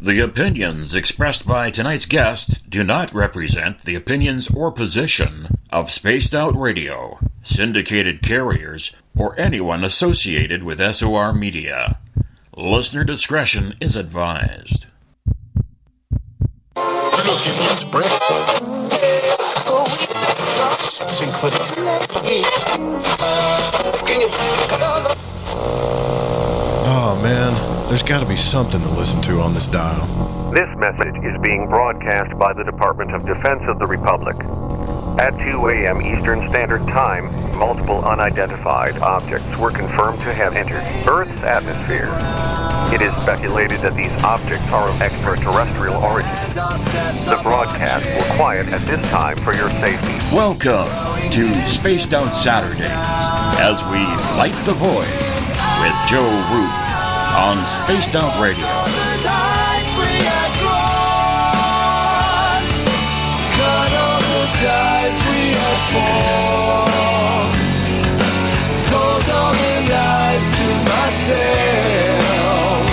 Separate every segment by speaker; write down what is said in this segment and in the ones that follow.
Speaker 1: The opinions expressed by tonight's guest do not represent the opinions or position of Spaced Out Radio, syndicated carriers, or anyone associated with SOR Media. Listener discretion is advised.
Speaker 2: Oh man, there's got to be something to listen to on this dial.
Speaker 3: This message is being broadcast by the Department of Defense of the Republic. At 2 a.m. Eastern Standard Time, multiple unidentified objects were confirmed to have entered Earth's atmosphere. It is speculated that these objects are of extraterrestrial origin. The broadcast will quiet at this time for your safety.
Speaker 1: Welcome to Spaced Out Saturdays, as we light the void with Joe Root on Spaced Out Radio.
Speaker 4: Ties we had formed, told all the lies to myself,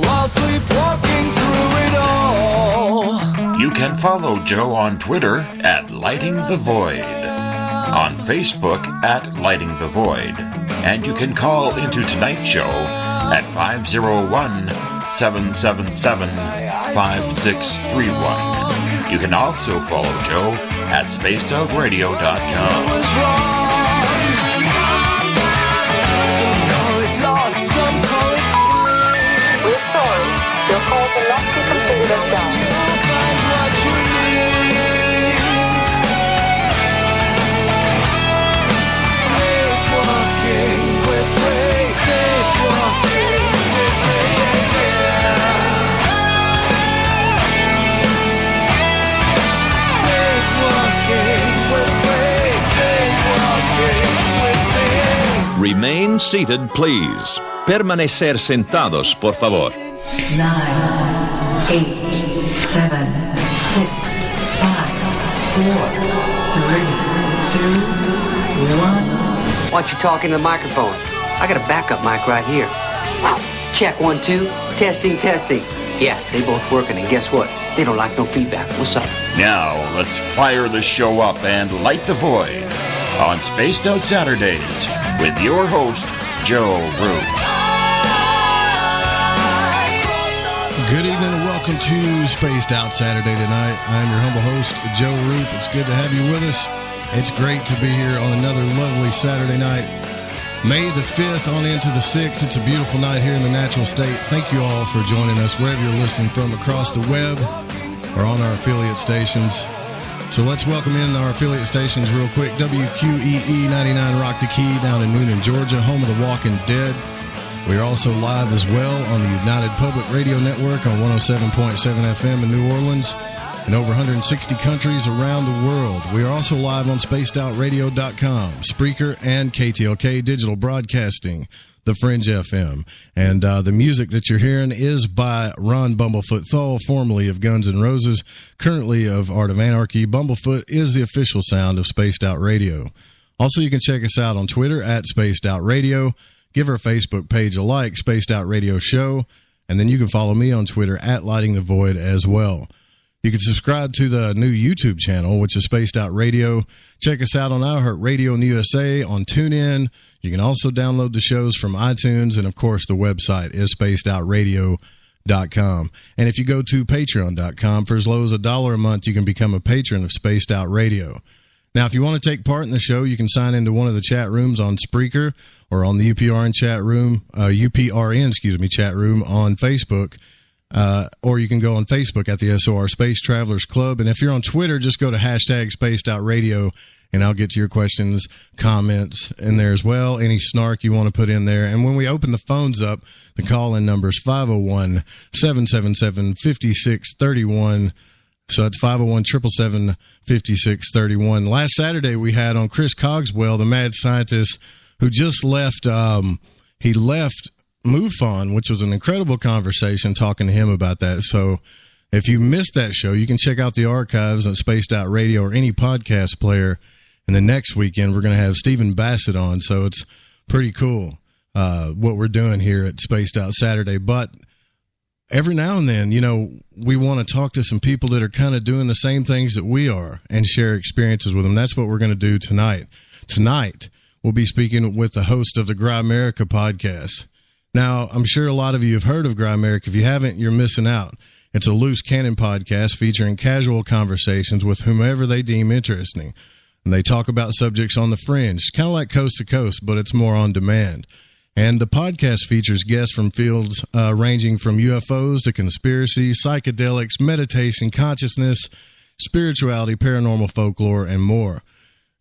Speaker 4: while sleepwalking through it all.
Speaker 1: You can follow Joe on Twitter at Lighting the Void, on Facebook at Lighting the Void, and you can call into tonight's show at 501-777-5631. You can also follow Joe at spacedoutradio.com.
Speaker 5: We're sorry. Your call cannot be completed as done.
Speaker 6: Remain seated, please. Permanecer sentados, por favor.
Speaker 7: 9, 8, 7, 6, 5, 4, 3, 2, 1.
Speaker 8: Why don't you talk into the microphone? I got a backup mic right here. Check 1, 2. Testing, testing. Yeah, they both working, and guess what? They don't like no feedback. What's up?
Speaker 1: Now, let's fire the show up and light the void on Spaced Out Saturdays with your host, Joe Root.
Speaker 2: Good evening and welcome to Spaced Out Saturday tonight. I'm your humble host, Joe Root. It's good to have you with us. It's great to be here on another lovely Saturday night. May the 5th on into the 6th. It's a beautiful night here in the natural state. Thank you all for joining us wherever you're listening from across the web or on our affiliate stations. So let's welcome in our affiliate stations real quick. WQEE 99 Rock the Key down in Noonan, Georgia, home of the Walking Dead. We are also live as well on the United Public Radio Network on 107.7 FM in New Orleans in over 160 countries around the world. We are also live on spacedoutradio.com, Spreaker, and KTLK Digital Broadcasting, the Fringe FM. And the music that you're hearing is by Ron Bumblefoot Thal, formerly of Guns N' Roses, currently of Art of Anarchy. Bumblefoot is the official sound of Spaced Out Radio. Also, you can check us out on Twitter at Spaced Out Radio. Give our Facebook page a like, Spaced Out Radio Show. And then you can follow me on Twitter at Lighting the Void as well. You can subscribe to the new YouTube channel, which is Spaced Out Radio. Check us out on iHeartRadio in the USA, on TuneIn. You can also download the shows from iTunes, and of course the website is spacedoutradio.com. And if you go to patreon.com, for as low as $1 a month, you can become a patron of Spaced Out Radio. Now, if you want to take part in the show, you can sign into one of the chat rooms on Spreaker or on the UPRN chat room on Facebook. Or you can go on Facebook at the SOR Space Travelers Club. And if you're on Twitter, just go to hashtag Spaced Out Radio, and I'll get to your questions, comments in there as well, any snark you want to put in there. And when we open the phones up, the call-in number is 501-777-5631. So that's 501-777-5631. Last Saturday, we had on Chris Cogswell, the mad scientist, who just left. He left MUFON, which was an incredible conversation talking to him about that. So if you missed that show, you can check out the archives on Spaced Out Radio or any podcast player. And the next weekend, we're going to have Stephen Bassett on. So it's pretty cool what we're doing here at Spaced Out Saturday. But every now and then, we want to talk to some people that are kind of doing the same things that we are and share experiences with them. That's what we're going to do tonight. Tonight, we'll be speaking with the host of the Grimerica podcast. Now, I'm sure a lot of you have heard of Grimerica. If you haven't, you're missing out. It's a loose cannon podcast featuring casual conversations with whomever they deem interesting. And they talk about subjects on the fringe. It's kind of like Coast to Coast, but it's more on demand. And the podcast features guests from fields ranging from UFOs to conspiracies, psychedelics, meditation, consciousness, spirituality, paranormal, folklore, and more.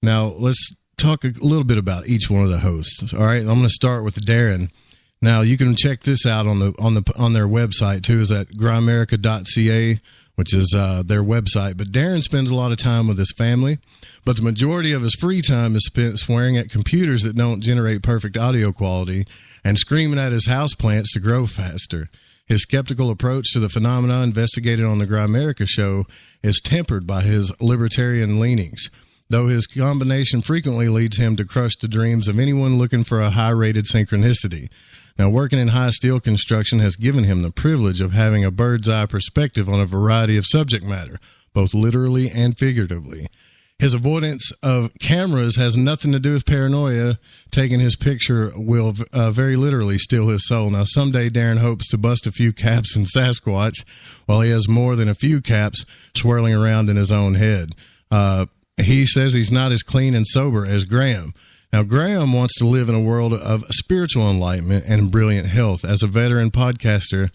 Speaker 2: Now, let's talk a little bit about each one of the hosts. All right, I'm going to start with Darren. Now, you can check this out on their website too. Is at Grimerica.ca, which is their website. But Darren spends a lot of time with his family, but the majority of his free time is spent swearing at computers that don't generate perfect audio quality and screaming at his houseplants to grow faster. His skeptical approach to the phenomena investigated on the Grimerica show is tempered by his libertarian leanings, though his combination frequently leads him to crush the dreams of anyone looking for a high-rated synchronicity. Now, working in high steel construction has given him the privilege of having a bird's-eye perspective on a variety of subject matter, both literally and figuratively. His avoidance of cameras has nothing to do with paranoia. Taking his picture will very literally steal his soul. Now, someday Darren hopes to bust a few caps in Sasquatch, while he has more than a few caps swirling around in his own head. He says he's not as clean and sober as Graham. Now, Graham wants to live in a world of spiritual enlightenment and brilliant health. As a veteran podcaster,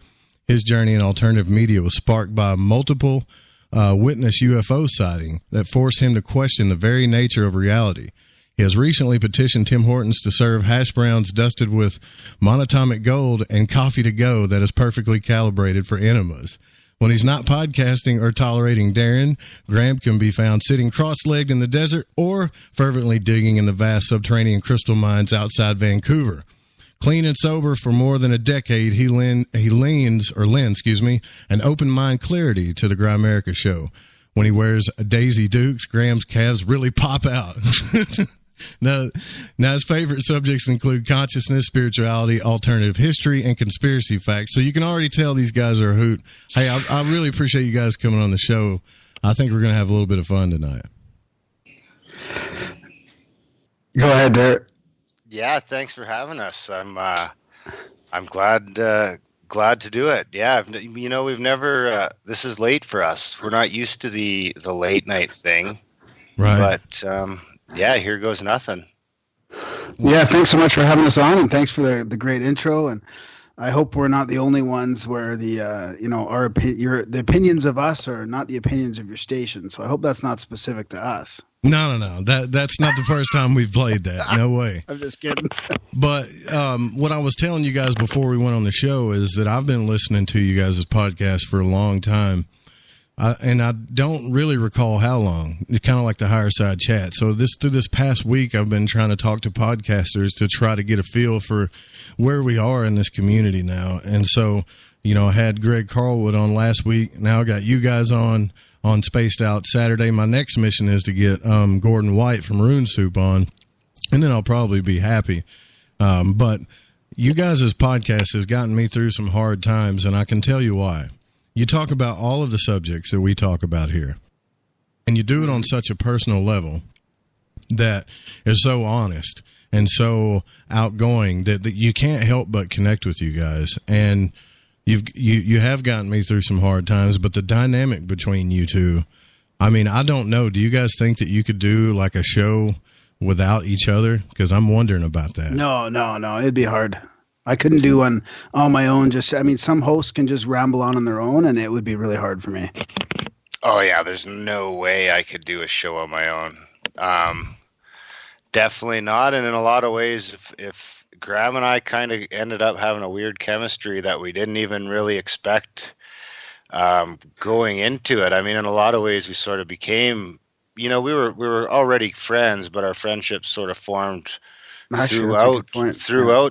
Speaker 2: his journey in alternative media was sparked by multiple witness UFO sighting that forced him to question the very nature of reality. He has recently petitioned Tim Hortons to serve hash browns dusted with monatomic gold and coffee to go that is perfectly calibrated for enemas. When he's not podcasting or tolerating Darren, Graham can be found sitting cross-legged in the desert or fervently digging in the vast subterranean crystal mines outside Vancouver. Clean and sober for more than a decade, he lends an open-mind clarity to the Grimerica show. When he wears Daisy Dukes, Graham's calves really pop out. Now, his favorite subjects include consciousness, spirituality, alternative history, and conspiracy facts. So you can already tell these guys are a hoot. Hey, I really appreciate you guys coming on the show. I think we're going to have a little bit of fun tonight.
Speaker 9: Go ahead, Derek.
Speaker 10: Yeah, thanks for having us. I'm glad to do it. Yeah, we've never. This is late for us. We're not used to the late night thing,
Speaker 2: right?
Speaker 10: But yeah, here goes nothing.
Speaker 9: Yeah, thanks so much for having us on, and thanks for the great intro. And I hope we're not the only ones where the opinions of us are not the opinions of your station. So I hope that's not specific to us.
Speaker 2: No. That's not the first time we've played that. No way.
Speaker 9: I'm just kidding.
Speaker 2: But what I was telling you guys before we went on the show is that I've been listening to you guys' podcast for a long time. And I don't really recall how long. It's kind of like the higher side chat. So through this past week, I've been trying to talk to podcasters to try to get a feel for where we are in this community now. And so, I had Greg Carlwood on last week. Now I got you guys on Spaced Out Saturday. My next mission is to get Gordon White from Rune Soup on, and then I'll probably be happy. But you guys' podcast has gotten me through some hard times, and I can tell you why. You talk about all of the subjects that we talk about here, and you do it on such a personal level that is so honest and so outgoing that you can't help but connect with you guys. And you have gotten me through some hard times, but the dynamic between you two, I mean, I don't know. Do you guys think that you could do like a show without each other? Because I'm wondering about that.
Speaker 9: No. It'd be hard. I couldn't do one on my own. Some hosts can just ramble on their own, and it would be really hard for me.
Speaker 10: Oh yeah, there's no way I could do a show on my own. Definitely not. And in a lot of ways, if Graham and I kind of ended up having a weird chemistry that we didn't even really expect going into it. I mean, in a lot of ways, we sort of became, we were already friends, but our friendship sort of formed throughout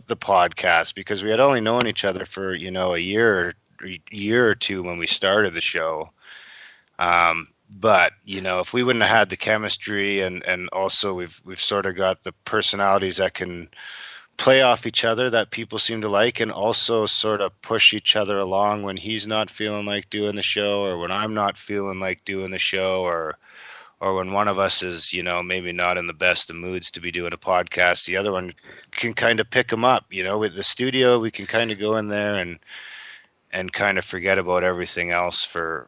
Speaker 10: the podcast, because we had only known each other for a year or two when we started the show. But if we wouldn't have had the chemistry and also we've sort of got the personalities that can play off each other that people seem to like, and also sort of push each other along when he's not feeling like doing the show, or when I'm not feeling like doing the show, or when one of us is, maybe not in the best of moods to be doing a podcast, the other one can kind of pick them up. With the studio, we can kind of go in there and kind of forget about everything else for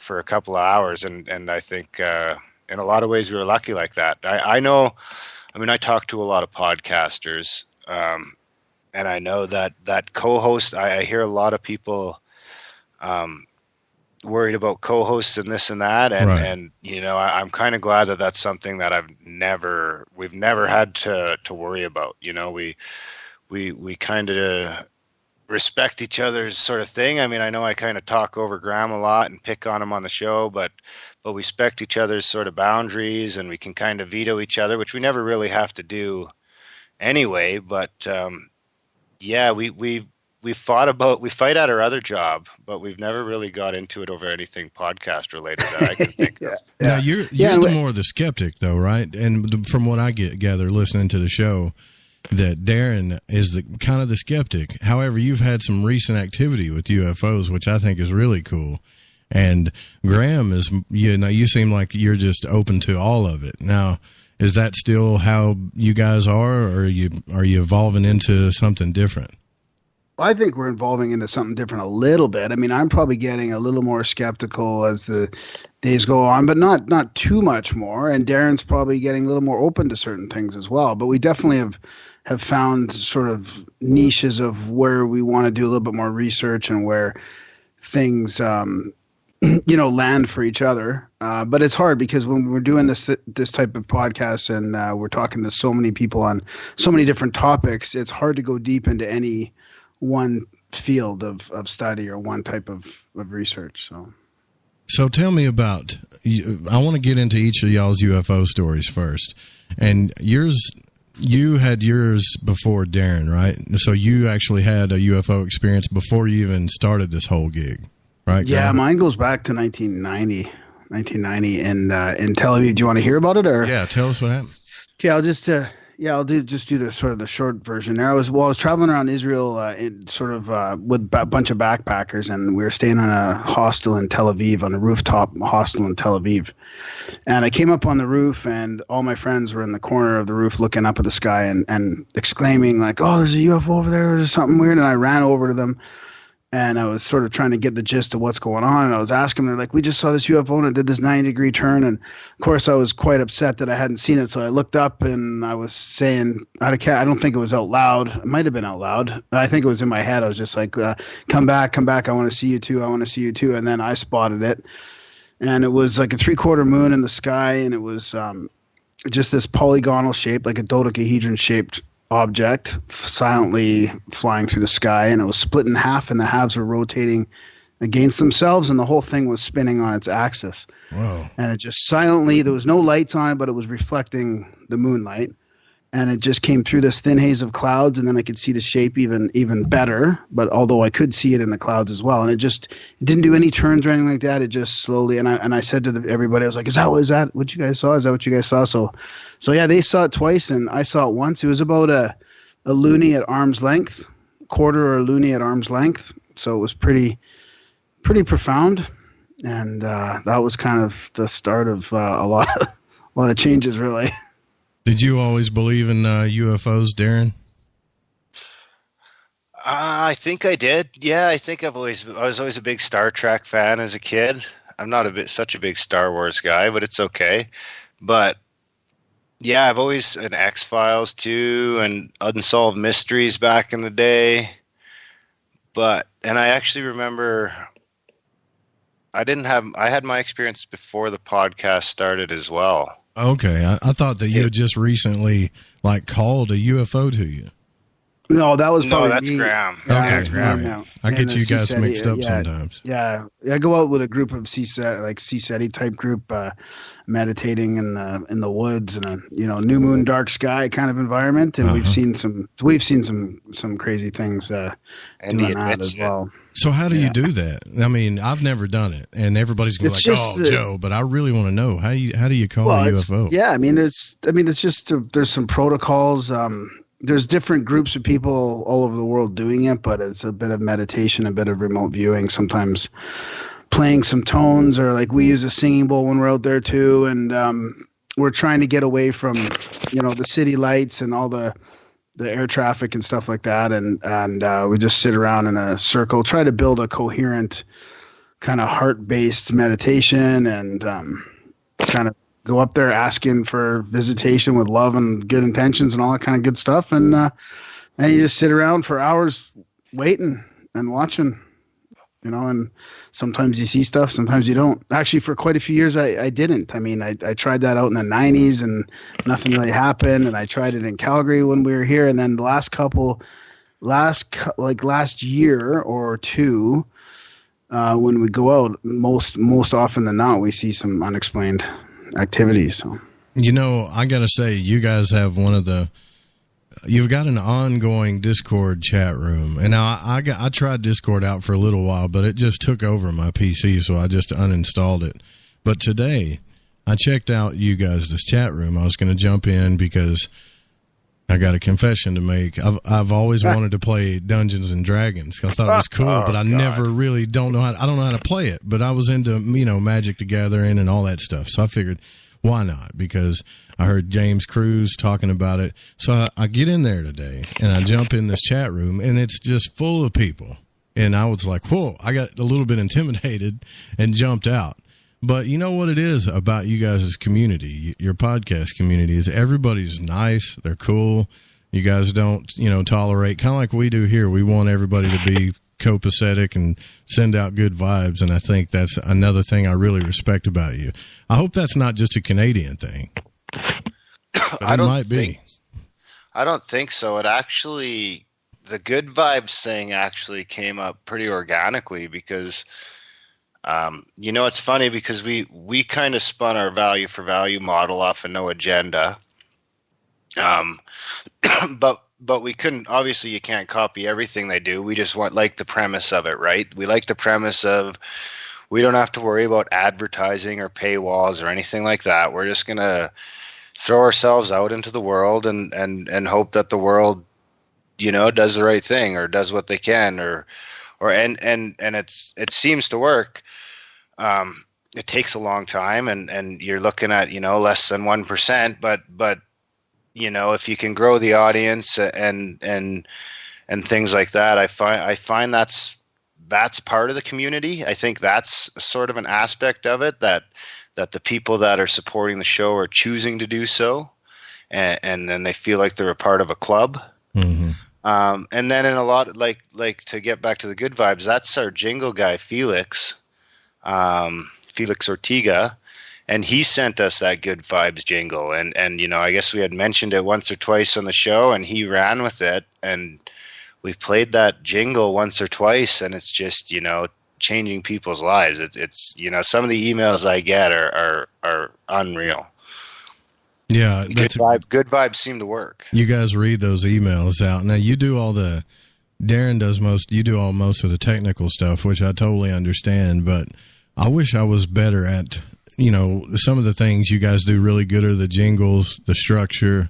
Speaker 10: a couple of hours. And I think in a lot of ways we were lucky like that. I talk to a lot of podcasters, and I know that co-host, I hear a lot of people worried about co-hosts and this and that, and
Speaker 2: right.
Speaker 10: and I'm kind of glad that that's something that we've never had to worry about. We kind of respect each other's sort of thing. I mean, I know I kind of talk over Graham a lot and pick on him on the show, but we respect each other's sort of boundaries, and we can kind of veto each other, which we never really have to do anyway. But we fight at our other job, but we've never really got into it over anything podcast related that I can think of.
Speaker 2: Now you're the more of the skeptic, though, right? And from what I gather listening to the show, that Darren is the kind of the skeptic. However, you've had some recent activity with UFOs, which I think is really cool. And Graham is, you seem like you're just open to all of it. Now, is that still how you guys are, or are you evolving into something different?
Speaker 9: I think we're evolving into something different a little bit. I mean, I'm probably getting a little more skeptical as the days go on, but not too much more. And Darren's probably getting a little more open to certain things as well. But we definitely have found sort of niches of where we want to do a little bit more research and where things, land for each other. But it's hard because when we're doing this type of podcast and we're talking to so many people on so many different topics, it's hard to go deep into any one field of study or one type of research.
Speaker 2: So tell me about, I want to get into each of y'all's UFO stories first. And you had yours before Darren, right? So you actually had a UFO experience before you even started this whole gig, right?
Speaker 9: Yeah,
Speaker 2: Graham?
Speaker 9: Mine goes back to 1990 in Tel Aviv. Do you want to hear about it? Or
Speaker 2: Yeah, tell us what happened.
Speaker 9: Okay, I'll just do the sort of the short version there. I was traveling around Israel with a bunch of backpackers, and we were staying on a hostel in Tel Aviv, on a rooftop hostel in Tel Aviv. And I came up on the roof, and all my friends were in the corner of the roof looking up at the sky and exclaiming like, "Oh, there's a UFO over there, there's something weird." And I ran over to them, and I was sort of trying to get the gist of what's going on. And I was asking them, they're like, "We just saw this UFO and it did this 90-degree turn." And of course, I was quite upset that I hadn't seen it. So I looked up and I was saying, I don't think it was out loud. It might have been out loud. I think it was in my head. I was just like, come back. I want to see you too. And then I spotted it. And it was like a 3/4 moon in the sky. And it was just this polygonal shape, like a dodecahedron shaped object silently flying through the sky, and it was split in half, and the halves were rotating against themselves, and the whole thing was spinning on its axis.
Speaker 2: Wow.
Speaker 9: And it just silently, there was no lights on it, but it was reflecting the moonlight, and it just came through this thin haze of clouds, and then I could see the shape even better, but although I could see it in the clouds as well, and it didn't do any turns or anything like that. It just slowly, and I said to everybody, I was like, is that what you guys saw? Is that what you guys saw? So yeah, they saw it twice, and I saw it once. It was about a loonie at arm's length, quarter or a loonie at arm's length. So it was pretty profound, and that was kind of the start of a lot of changes, really.
Speaker 2: Did you always believe in UFOs, Darren?
Speaker 10: I think I did. Yeah, I think I was always a big Star Trek fan as a kid. I'm not such a big Star Wars guy, but it's okay. But yeah, I've always an X-Files too, and Unsolved Mysteries back in the day. And I actually remember I had my experience before the podcast started as well.
Speaker 2: Okay, I thought that you had just recently called a UFO to you.
Speaker 9: No, that was probably
Speaker 10: that's
Speaker 9: me.
Speaker 10: Graham.
Speaker 2: Okay,
Speaker 9: that's Graham
Speaker 2: right.
Speaker 9: now.
Speaker 2: I get you guys
Speaker 9: CSETI,
Speaker 2: mixed up sometimes.
Speaker 9: Yeah, I go out with a group of CSETI type group, meditating in the woods in a new moon, dark sky kind of environment, and we've seen some crazy things doing that as well.
Speaker 2: So how do you do that? I mean, I've never done it, and everybody's going to be like, Joe, but I really want to know how do you call a UFO?
Speaker 9: Yeah, I mean, it's just there's some protocols. there's different groups of people all over the world doing it, but it's a bit of meditation, a bit of remote viewing, sometimes playing some tones, or like we use a singing bowl when we're out there too. And we're trying to get away from, the city lights and all the air traffic and stuff like that. And we just sit around in a circle, try to build a coherent kind of heart-based meditation, and kind of go up there asking for visitation with love and good intentions and all that kind of good stuff. And you just sit around for hours waiting and watching, and sometimes you see stuff, sometimes you don't. Actually, for quite a few years, I didn't. I mean, I tried that out in the 90s and nothing really happened. And I tried it in Calgary when we were here. And then the last year or two, when we go out, most often than not, we see some unexplained activities. So,
Speaker 2: I gotta say, you guys have you've got an ongoing Discord chat room, and now I tried Discord out for a little while, but it just took over my PC, so I just uninstalled it. But today, I checked out you guys' chat room. I was going to jump in because I got a confession to make. I've always wanted to play Dungeons and Dragons. I thought it was cool, but I never really I don't know how to play it. But I was into Magic the Gathering and all that stuff, so I figured, why not? Because I heard James Cruz talking about it. So I get in there today, and I jump in this chat room, and it's just full of people. And I was like, whoa, I got a little bit intimidated and jumped out. But you know what it is about you guys' community, your podcast community, is everybody's nice. They're cool. You guys don't, tolerate, kind of like we do here. We want everybody to be copacetic and send out good vibes. And I think that's another thing I really respect about you. I hope that's not just a Canadian thing. But it might be.
Speaker 10: I don't think so. It actually, the good vibes thing actually came up pretty organically because, it's funny because we kind of spun our value for value model off of no agenda. But we couldn't, obviously you can't copy everything they do. We just want the premise of it, right? We like the premise of we don't have to worry about advertising or paywalls or anything like that. We're just going to throw ourselves out into the world and hope that the world, does the right thing or does what they can and it seems to work. It takes a long time and you're looking at, less than 1%, but if you can grow the audience and things like that, I find that's part of the community. I think that's sort of an aspect of it that the people that are supporting the show are choosing to do so. And then they feel like they're a part of a club. Mm-hmm. And then in a lot, like to get back to the good vibes, that's our jingle guy, Felix Ortega. And he sent us that good vibes jingle. And I guess we had mentioned it once or twice on the show and he ran with it. And we played that jingle once or twice and it's just, changing people's lives. It's some of the emails I get are unreal.
Speaker 2: Yeah.
Speaker 10: Good vibes seem to work.
Speaker 2: You guys read those emails out. Now you do Darren does most of the technical stuff, which I totally understand, but I wish I was better at, some of the things you guys do really good are the jingles, the structure.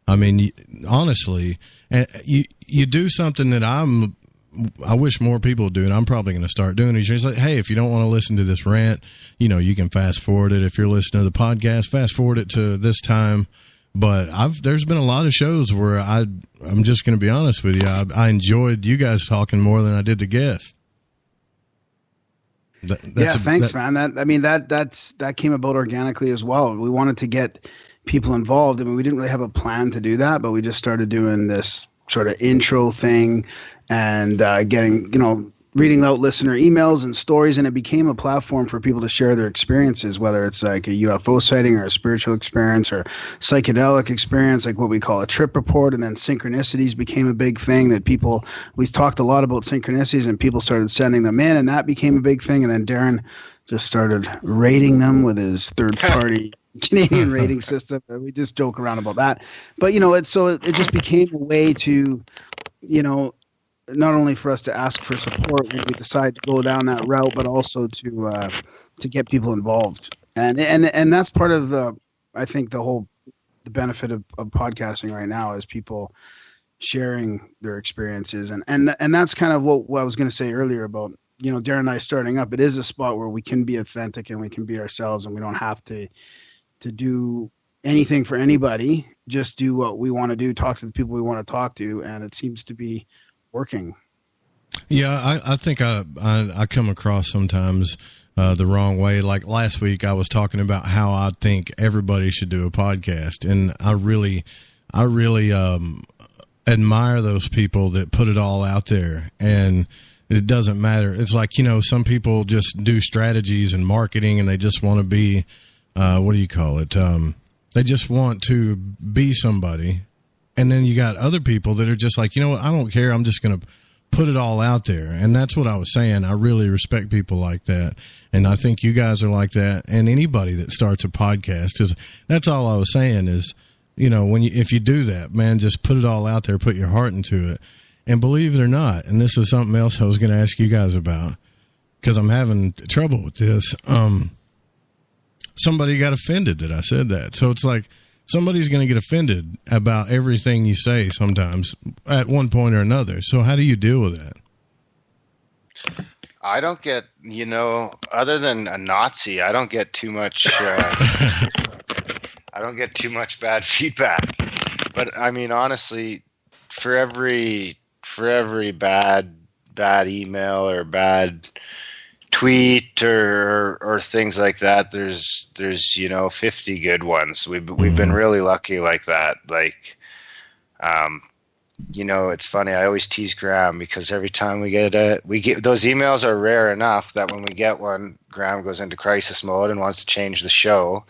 Speaker 2: I mean, honestly, and you do something that I wish more people do, and I'm probably going to start doing it. It's like, hey, if you don't want to listen to this rant, you can fast forward it. If you're listening to the podcast, fast forward it to this time. But there's been a lot of shows where I'm just going to be honest with you. I enjoyed you guys talking more than I did the guests.
Speaker 9: Thanks, man. That came about organically as well. We wanted to get people involved. I mean, we didn't really have a plan to do that, but we just started doing this sort of intro thing and getting, reading out listener emails and stories, and it became a platform for people to share their experiences, whether it's like a UFO sighting or a spiritual experience or psychedelic experience, like what we call a trip report. And then synchronicities became a big thing that we talked a lot about synchronicities and people started sending them in, and that became a big thing. And then Darren just started rating them with his third-party Canadian rating system. We just joke around about that. But, it just became a way to, not only for us to ask for support when we decide to go down that route, but also to get people involved. And that's part of I think the benefit of podcasting right now is people sharing their experiences. And that's kind of what I was going to say earlier about, Darren and I starting up. It is a spot where we can be authentic and we can be ourselves, and we don't have to do anything for anybody. Just do what we want to do, talk to the people we want to talk to, and it seems to be working.
Speaker 2: Yeah, I think I come across sometimes the wrong way. Like last week, I was talking about how I think everybody should do a podcast, and I really admire those people that put it all out there, and it doesn't matter. It's like, some people just do strategies and marketing, and they just want to be, what do you call it? They just want to be somebody. And then you got other people that are just like, you know what? I don't care. I'm just going to put it all out there. And that's what I was saying. I really respect people like that. And I think you guys are like that. And anybody that starts a podcast that's all I was saying is, if you do that, man, just put it all out there, put your heart into it. And believe it or not, and this is something else I was going to ask you guys about, because I'm having trouble with this. Somebody got offended that I said that. So it's like somebody's going to get offended about everything you say sometimes at one point or another. So how do you deal with that?
Speaker 10: I don't get, other than a Nazi, I don't get too much. I don't get too much bad feedback. But I mean, honestly, for every bad email or bad tweet or things like that, there's 50 good ones. We've been really lucky like that. Like, it's funny. I always tease Graham because every time we get those emails are rare enough that when we get one, Graham goes into crisis mode and wants to change the show.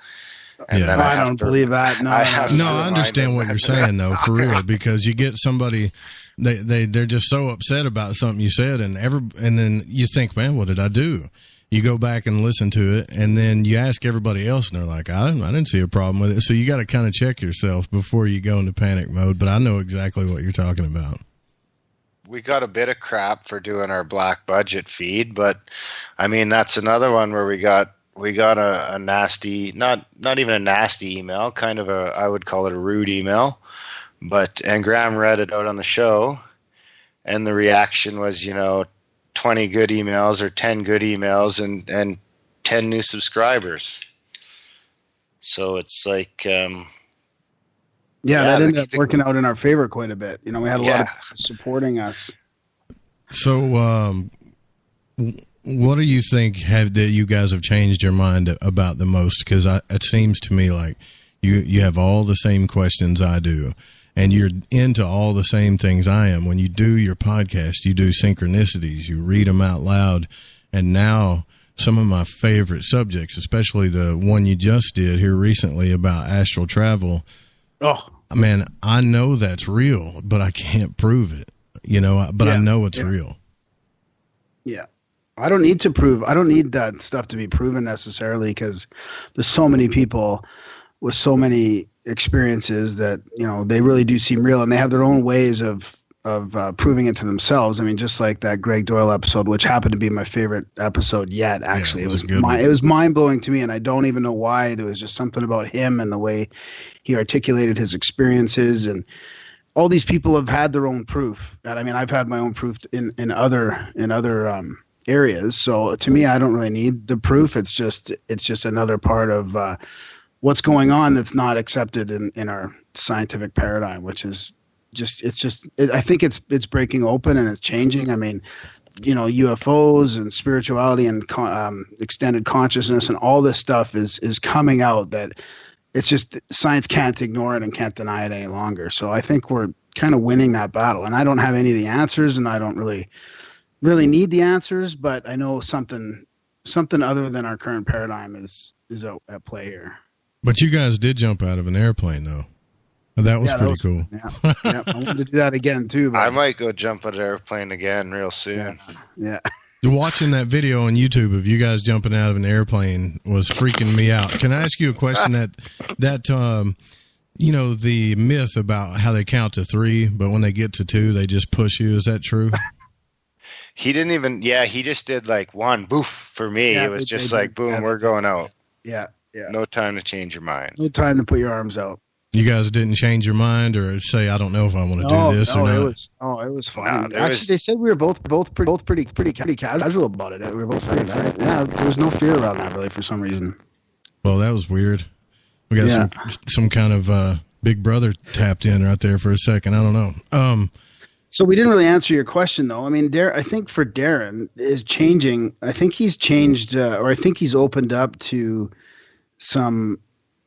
Speaker 10: And then
Speaker 9: I don't believe that. No,
Speaker 2: I understand what you're saying though, for real, because you get somebody, they're just so upset about something you said, and then you think, man, what did I do? You go back and listen to it, and then you ask everybody else, and they're like, I didn't see a problem with it. So you got to kind of check yourself before you go into panic mode. But I know exactly what you're talking about.
Speaker 10: We got a bit of crap for doing our black budget feed, but I mean, that's another one where we got a nasty, not even a nasty email, kind of I would call it a rude email, and Graham read it out on the show, and the reaction was, 20 good emails or 10 good emails and 10 new subscribers. So it's like,
Speaker 9: that ended up working out in our favor quite a bit. We had a lot of people supporting us.
Speaker 2: So, what do you think that you guys have changed your mind about the most? Because it seems to me like you have all the same questions I do, and you're into all the same things I am. When you do your podcast, you do synchronicities, you read them out loud, and now some of my favorite subjects, especially the one you just did here recently about astral travel.
Speaker 9: Oh,
Speaker 2: man, I know that's real, but I can't prove it, but I know it's real.
Speaker 9: Yeah. I don't need that stuff to be proven necessarily, because there's so many people with so many experiences that, they really do seem real, and they have their own ways of proving it to themselves. I mean, just like that Greg Doyle episode, which happened to be my favorite episode yet, actually. It was mind-blowing to me, and I don't even know why. There was just something about him and the way he articulated his experiences, and all these people have had their own proof. And I mean, I've had my own proof in other areas. So to me, I don't really need the proof. It's just another part of what's going on that's not accepted in our scientific paradigm, which is I think it's breaking open and it's changing. I mean, UFOs and spirituality and extended consciousness and all this stuff is coming out, that it's just science can't ignore it and can't deny it any longer. So I think we're kind of winning that battle, and I don't have any of the answers, and I don't really need the answers, but I know something other than our current paradigm is at play here.
Speaker 2: But you guys did jump out of an airplane, though. That was pretty cool.
Speaker 9: Yeah, I wanted to do that again too. But
Speaker 10: I might go jump out of an airplane again real soon.
Speaker 9: Yeah.
Speaker 2: Watching that video on YouTube of you guys jumping out of an airplane was freaking me out. Can I ask you a question? that the myth about how they count to 3, but when they get to 2, they just push you. Is that true?
Speaker 10: He didn't even. Yeah, he just did like 1 boof for me. It was just like boom, we're going out.
Speaker 9: Yeah.
Speaker 10: No time to change your mind.
Speaker 9: No time to put your arms out.
Speaker 2: You guys didn't change your mind or say, I don't know if I want to do this or not?
Speaker 9: It was fine. Actually, they said we were both pretty casual about it. We were both saying that. Yeah, there was no fear around that really for some reason.
Speaker 2: Well, that was weird. We got some kind of big brother tapped in right there for a second. I don't know.
Speaker 9: So we didn't really answer your question, though. I mean, I think for Darren is changing. I think he's changed, or I think he's opened up to some.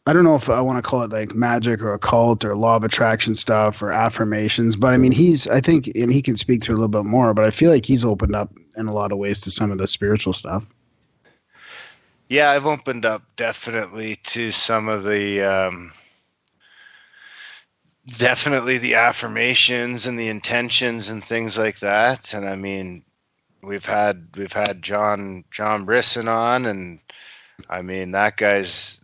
Speaker 9: I don't know if I want to call it like magic or occult or law of attraction stuff or affirmations, but I mean, I think, and he can speak to it a little bit more. But I feel like he's opened up in a lot of ways to some of the spiritual stuff.
Speaker 10: Yeah, I've opened up definitely to some of the. Definitely the affirmations and the intentions and things like that. And I mean, we've had John Brisson on, and I mean, that guy's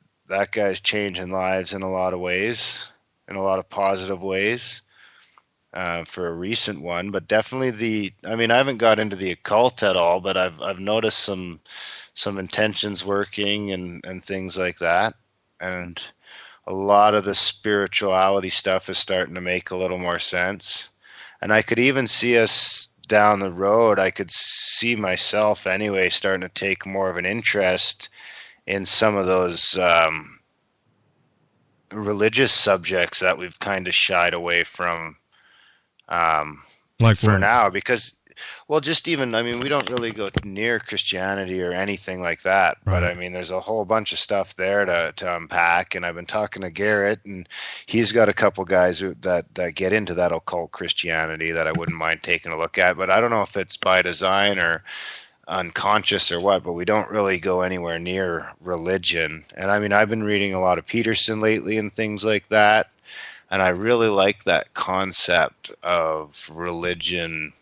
Speaker 10: changing lives in a lot of ways, in a lot of positive ways, for a recent one. But definitely I haven't got into the occult at all, but I've noticed some intentions working and things like that. And a lot of the spirituality stuff is starting to make a little more sense. And I could even see us down the road. I could see myself anyway starting to take more of an interest in some of those religious subjects that we've kind of shied away from
Speaker 2: like
Speaker 10: for
Speaker 2: what?
Speaker 10: now, because just even, we don't really go near Christianity or anything like that.
Speaker 2: Right.
Speaker 10: But I mean, there's a whole bunch of stuff there to unpack. And I've been talking to Garrett, and he's got a couple guys that get into that occult Christianity that I wouldn't mind taking a look at. But I don't know if it's by design or unconscious or what, but we don't really go anywhere near religion. And I've been reading a lot of Peterson lately and things like that. And I really like that concept of religion,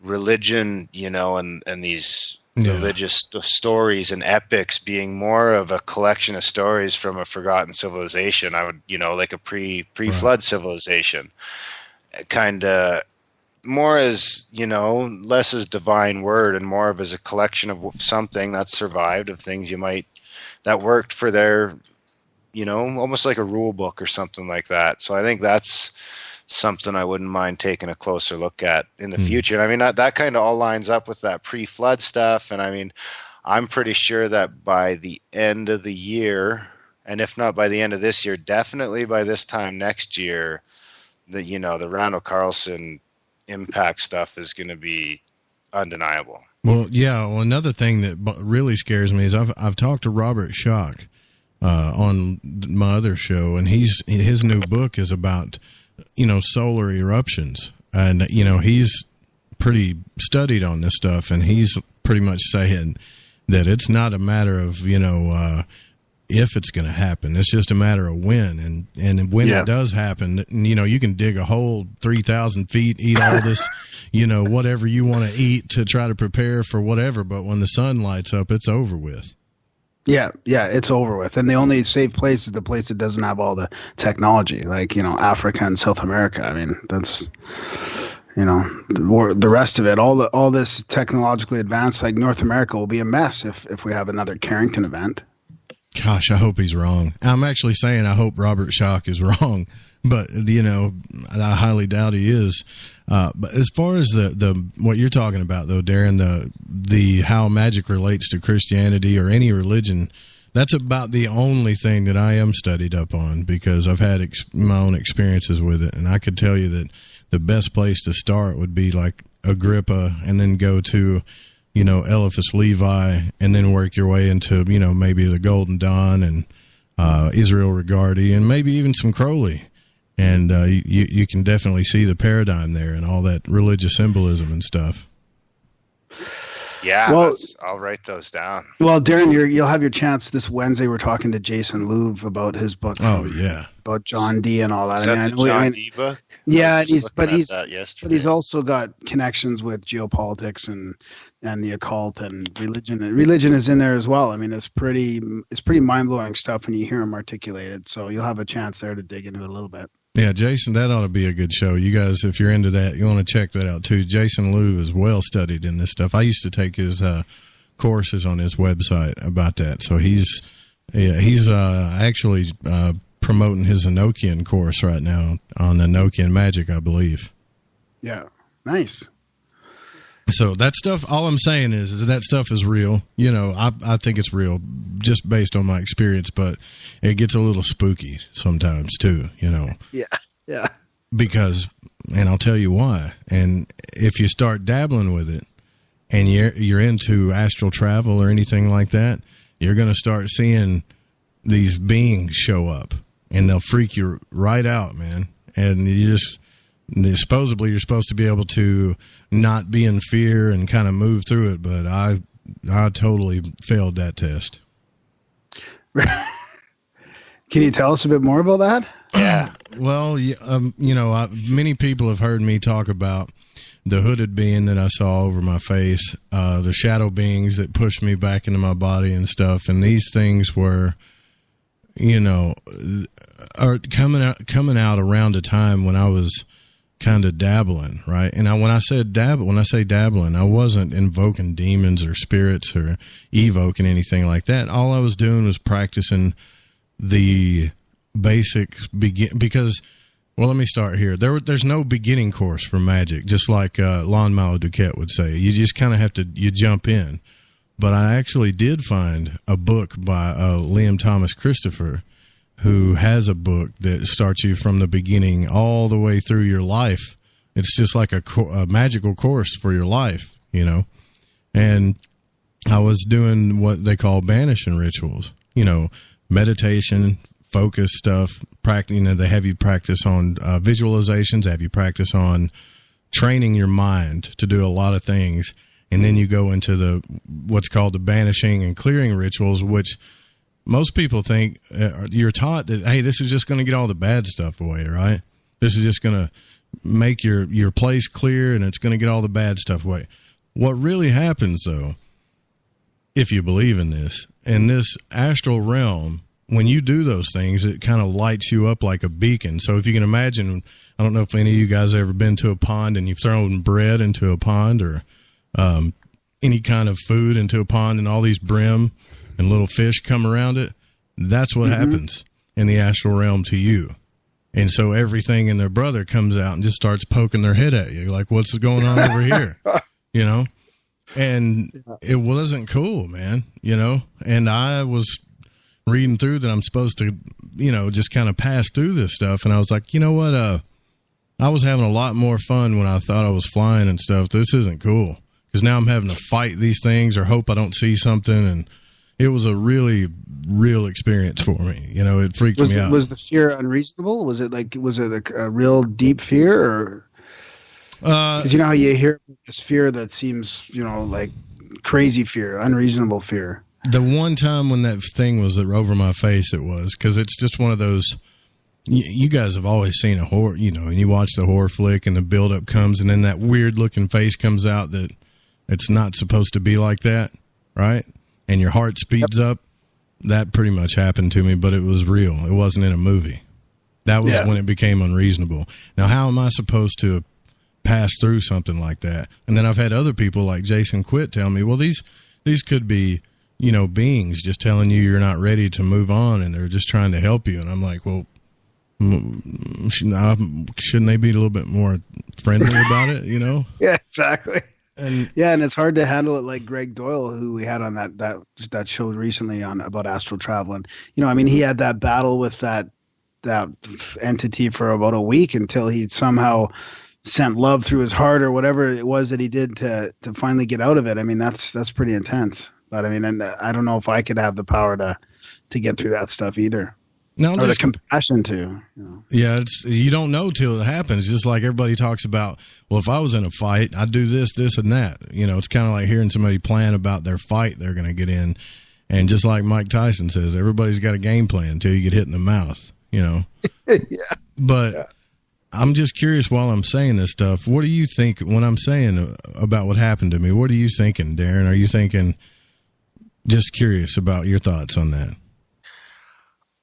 Speaker 10: and these religious stories and epics being more of a collection of stories from a forgotten civilization. I would, like a pre-flood civilization, kind of more as, less as divine word and more of as a collection of something that survived, of things that worked for their, almost like a rule book or something like that. So I think that's something I wouldn't mind taking a closer look at in the future. And that kind of all lines up with that pre-flood stuff. And I'm pretty sure that by the end of the year, and if not by the end of this year, definitely by this time next year, the Randall Carlson impact stuff is going to be undeniable.
Speaker 2: Well, yeah. Well, another thing that really scares me is I've talked to Robert Schock on my other show, and his new book is about solar eruptions, and he's pretty studied on this stuff, and he's pretty much saying that it's not a matter of if it's going to happen, it's just a matter of when, and when it does happen, you can dig a hole 3,000 feet, eat all this whatever you want to eat to try to prepare for whatever, but when the sun lights up, it's over with.
Speaker 9: Yeah, it's over with. And the only safe place is the place that doesn't have all the technology, like, Africa and South America. That's, the rest of it, all this technologically advanced, like North America will be a mess if we have another Carrington event.
Speaker 2: Gosh, I hope he's wrong. I'm actually saying I hope Robert Schock is wrong, but, I highly doubt he is. But as far as the what you're talking about, though, Darren, the how magic relates to Christianity or any religion, that's about the only thing that I am studied up on, because I've had my own experiences with it, and I could tell you that the best place to start would be like Agrippa, and then go to Eliphas Levi, and then work your way into maybe the Golden Dawn and Israel Regardie, and maybe even some Crowley. And you can definitely see the paradigm there and all that religious symbolism and stuff.
Speaker 10: Yeah, well, I'll write those down.
Speaker 9: Well, Darren, you'll have your chance this Wednesday. We're talking to Jason Louv about his book.
Speaker 2: Oh, yeah.
Speaker 9: About John Dee and all that.
Speaker 10: Is that the John Dee book?
Speaker 9: Yeah, but he's also got connections with geopolitics and the occult and religion. And religion is in there as well. It's pretty mind-blowing stuff when you hear him articulated. So you'll have a chance there to dig into it a little bit.
Speaker 2: Yeah, Jason, that ought to be a good show. You guys, if you're into that, you want to check that out too. Jason Louv is well studied in this stuff. I used to take his courses on his website about that. So he's actually promoting his Enochian course right now on Enochian magic, I believe.
Speaker 9: Yeah. Nice.
Speaker 2: So that stuff, all I'm saying is that stuff is real. You know, I think it's real just based on my experience, but it gets a little spooky sometimes too, you know.
Speaker 9: Yeah. Yeah.
Speaker 2: Because, and I'll tell you why. And if you start dabbling with it and you're into astral travel or anything like that, you're going to start seeing these beings show up and they'll freak you right out, man. And supposedly you're supposed to be able to not be in fear and kind of move through it, but I totally failed that test.
Speaker 9: Can you tell us a bit more about that?
Speaker 10: Yeah.
Speaker 2: Well, you know, many people have heard me talk about the hooded being that I saw over my face, the shadow beings that pushed me back into my body and stuff. And these things were, you know, are coming out around a time when I was kind of dabbling, right? And when I say dabbling, I wasn't invoking demons or spirits or evoking anything like that. All I was doing was practicing the basics because, well, let me start here. There's no beginning course for magic, just like Lon Malo Duquette would say. You just kind of have to, you jump in. But I actually did find a book by Liam Thomas Christopher, who has a book that starts you from the beginning all the way through your life. It's just like a magical course for your life, you know. And I was doing what they call banishing rituals, you know, meditation, focus stuff, practice. You know, they have you practice on visualizations, have you practice on training your mind to do a lot of things. And then you go into what's called the banishing and clearing rituals, which most people think you're taught that, hey, this is just going to get all the bad stuff away, right? This is just going to make your place clear and it's going to get all the bad stuff away. What really happens, though, if you believe in this astral realm, when you do those things, it kind of lights you up like a beacon. So if you can imagine, I don't know if any of you guys have ever been to a pond and you've thrown bread into a pond or any kind of food into a pond and all these brim and little fish come around it. That's what happens in the astral realm to you. And so everything in their brother comes out and just starts poking their head at you. Like, what's going on over here? You know? And it wasn't cool, man, you know? And I was reading through that I'm supposed to, you know, just kind of pass through this stuff. And I was like, you know what? I was having a lot more fun when I thought I was flying and stuff. This isn't cool. Because now I'm having to fight these things or hope I don't see something. And it was a really real experience for me. You know, it freaked me out.
Speaker 9: Was the fear unreasonable? Was it a real deep fear? Or because you know how you hear this fear that seems, you know, like crazy fear, unreasonable fear.
Speaker 2: The one time when that thing was over my face, it was because it's just one of those. You guys have always seen a horror, you know, and you watch the horror flick and the buildup comes and then that weird looking face comes out that it's not supposed to be like that, right? And your heart speeds up. That pretty much happened to me, but it was real. It wasn't in a movie. That was when it became unreasonable. Now, how am I supposed to pass through something like that? And then I've had other people like Jason Quitt tell me, well, these could be, you know, beings just telling you you're not ready to move on and they're just trying to help you. And I'm like, well, shouldn't they be a little bit more friendly about it, you know?
Speaker 9: Yeah, exactly.
Speaker 2: And
Speaker 9: it's hard to handle it like Greg Doyle, who we had on that show recently about astral travel. And, you know, I mean, he had that battle with that entity for about a week until he somehow sent love through his heart or whatever it was that he did to finally get out of it. I mean, that's pretty intense. But I mean, and I don't know if I could have the power to get through that stuff either.
Speaker 2: No,
Speaker 9: or the compassion to. You know.
Speaker 2: Yeah, you don't know till it happens. Just like everybody talks about, well, if I was in a fight, I'd do this, this, and that. You know, it's kind of like hearing somebody plan about their fight they're going to get in. And just like Mike Tyson says, everybody's got a game plan until you get hit in the mouth, you know. But I'm just curious while I'm saying this stuff, what do you think when I'm saying about what happened to me? What are you thinking, Darren? Are you thinking, just curious about your thoughts on that?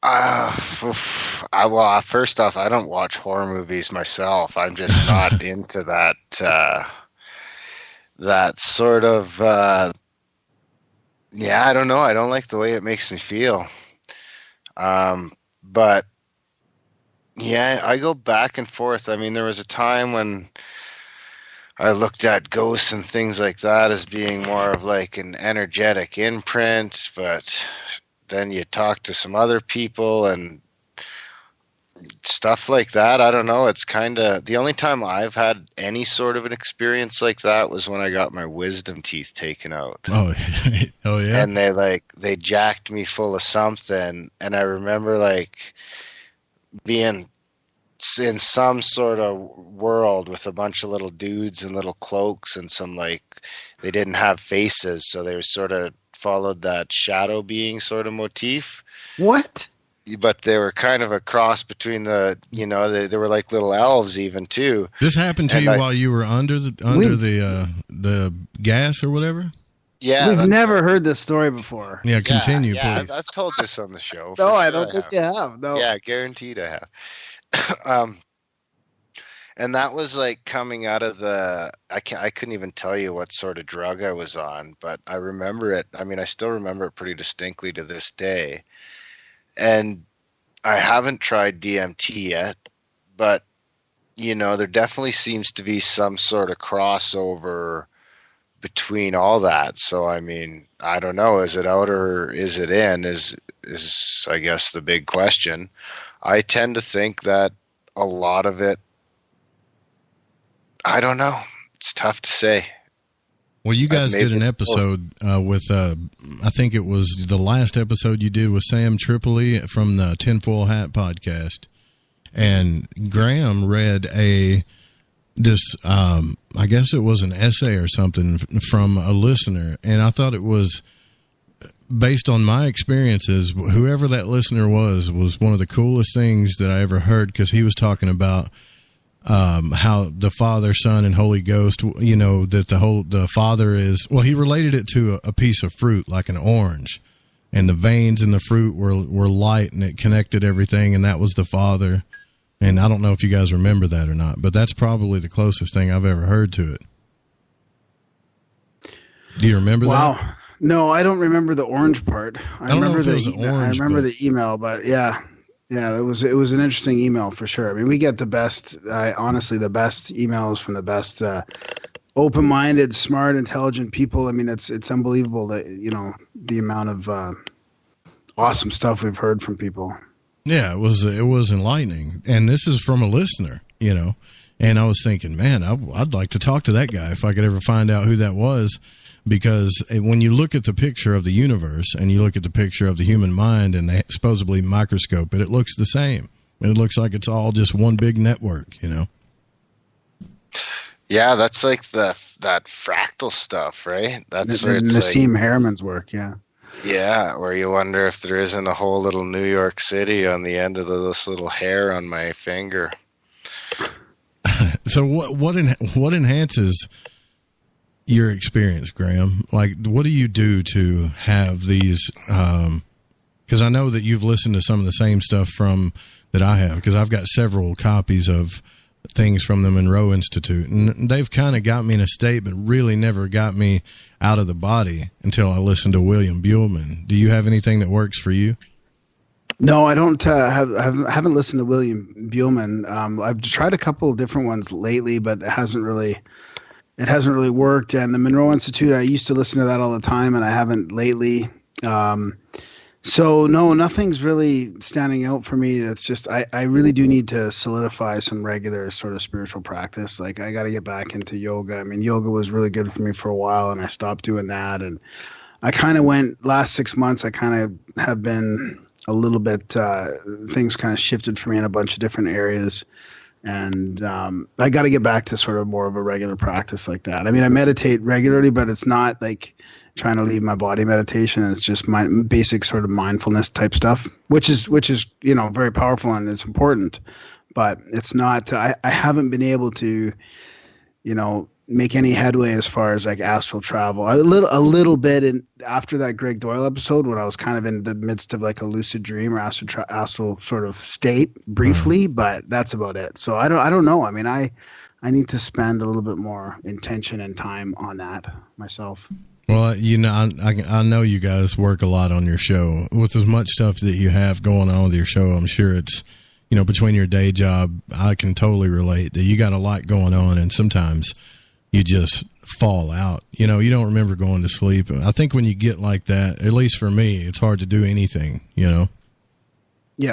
Speaker 10: Well, first off, I don't watch horror movies myself. I'm just not into that sort of, I don't know. I don't like the way it makes me feel. But Yeah, I go back and forth. I mean, there was a time when I looked at ghosts and things like that as being more of like an energetic imprint, but then you talk to some other people and stuff like that. I don't know. It's kind of the only time I've had any sort of an experience like that was when I got my wisdom teeth taken out.
Speaker 2: Oh, oh yeah.
Speaker 10: And they jacked me full of something, and I remember like being in some sort of world with a bunch of little dudes in little cloaks and some like they didn't have faces, so they were sort of followed that shadow being sort of motif.
Speaker 9: What?
Speaker 10: But they were kind of a cross between they were like little elves even too.
Speaker 2: This happened to you while you were under the gas or whatever?
Speaker 10: Yeah.
Speaker 9: We've never heard this story before.
Speaker 2: Yeah, continue,
Speaker 10: yeah,
Speaker 2: please.
Speaker 10: I've told this on the show.
Speaker 9: No, I don't think you have. No.
Speaker 10: Yeah, guaranteed I have. And that was like coming out of I couldn't even tell you what sort of drug I was on, but I remember it. I mean, I still remember it pretty distinctly to this day. And I haven't tried DMT yet, but there definitely seems to be some sort of crossover between all that. So I mean, I don't know, is it out or is it in is I guess the big question. I tend to think that a lot of it, I don't know. It's tough to say.
Speaker 2: Well, you guys did an episode with, I think it was the last episode you did with Sam Tripoli from the Tinfoil Hat podcast. And Graham read I guess it was an essay or something from a listener. And I thought it was, based on my experiences, whoever that listener was one of the coolest things that I ever heard, because he was talking about how the Father, Son, and Holy Ghost, that the Father is, well, he related it to a piece of fruit, like an orange, and the veins in the fruit were light, and it connected everything, and that was the Father. And I don't know if you guys remember that or not, but that's probably the closest thing I've ever heard to it. Do you remember that?
Speaker 9: Wow. No, I don't remember the orange part. I remember the email, but yeah, it was an interesting email for sure. I mean, we get the best emails from the best open-minded, smart, intelligent people. I mean, it's unbelievable that the amount of awesome stuff we've heard from people.
Speaker 2: Yeah, it was enlightening, and this is from a listener, And I was thinking, man, I'd like to talk to that guy if I could ever find out who that was. Because when you look at the picture of the universe and you look at the picture of the human mind and they supposedly microscope it, it looks the same. It looks like it's all just one big network,
Speaker 10: Yeah, that's like that fractal stuff, right? That's where it's
Speaker 9: Nassim Harriman's work, yeah.
Speaker 10: Yeah, where you wonder if there isn't a whole little New York City on the end of this little hair on my finger.
Speaker 2: So what enhances your experience, Graham? Like, what do you do to have these? Because I know that you've listened to some of the same stuff that I have, because I've got several copies of things from the Monroe Institute, and they've kind of got me in a state, but really never got me out of the body until I listened to William Buellman. Do you have anything that works for you?
Speaker 9: No, I don't haven't listened to William Buellman. I've tried a couple of different ones lately, but it hasn't really worked. And the Monroe Institute, I used to listen to that all the time, and I haven't lately. So no, nothing's really standing out for me. It's just I really do need to solidify some regular sort of spiritual practice. Like, I got to get back into yoga. I mean, yoga was really good for me for a while, and I stopped doing that. And I kind of last 6 months, I kind of have been a little bit, things kind of shifted for me in a bunch of different areas. And I got to get back to sort of more of a regular practice like that. I mean, I meditate regularly, but it's not like trying to leave my body meditation. It's just my basic sort of mindfulness type stuff, which is very powerful and it's important. But it's not. I haven't been able to, make any headway as far as like astral travel. A little bit after that Greg Doyle episode, when I was kind of in the midst of like a lucid dream or astral sort of state briefly, but that's about it. So I don't know. I mean, I need to spend a little bit more intention and time on that myself.
Speaker 2: Well, I know you guys work a lot on your show. With as much stuff that you have going on with your show, I'm sure it's between your day job, I can totally relate that you got a lot going on, and sometimes you just fall out. You don't remember going to sleep. I think when you get like that, at least for me, it's hard to do anything,
Speaker 9: Yeah.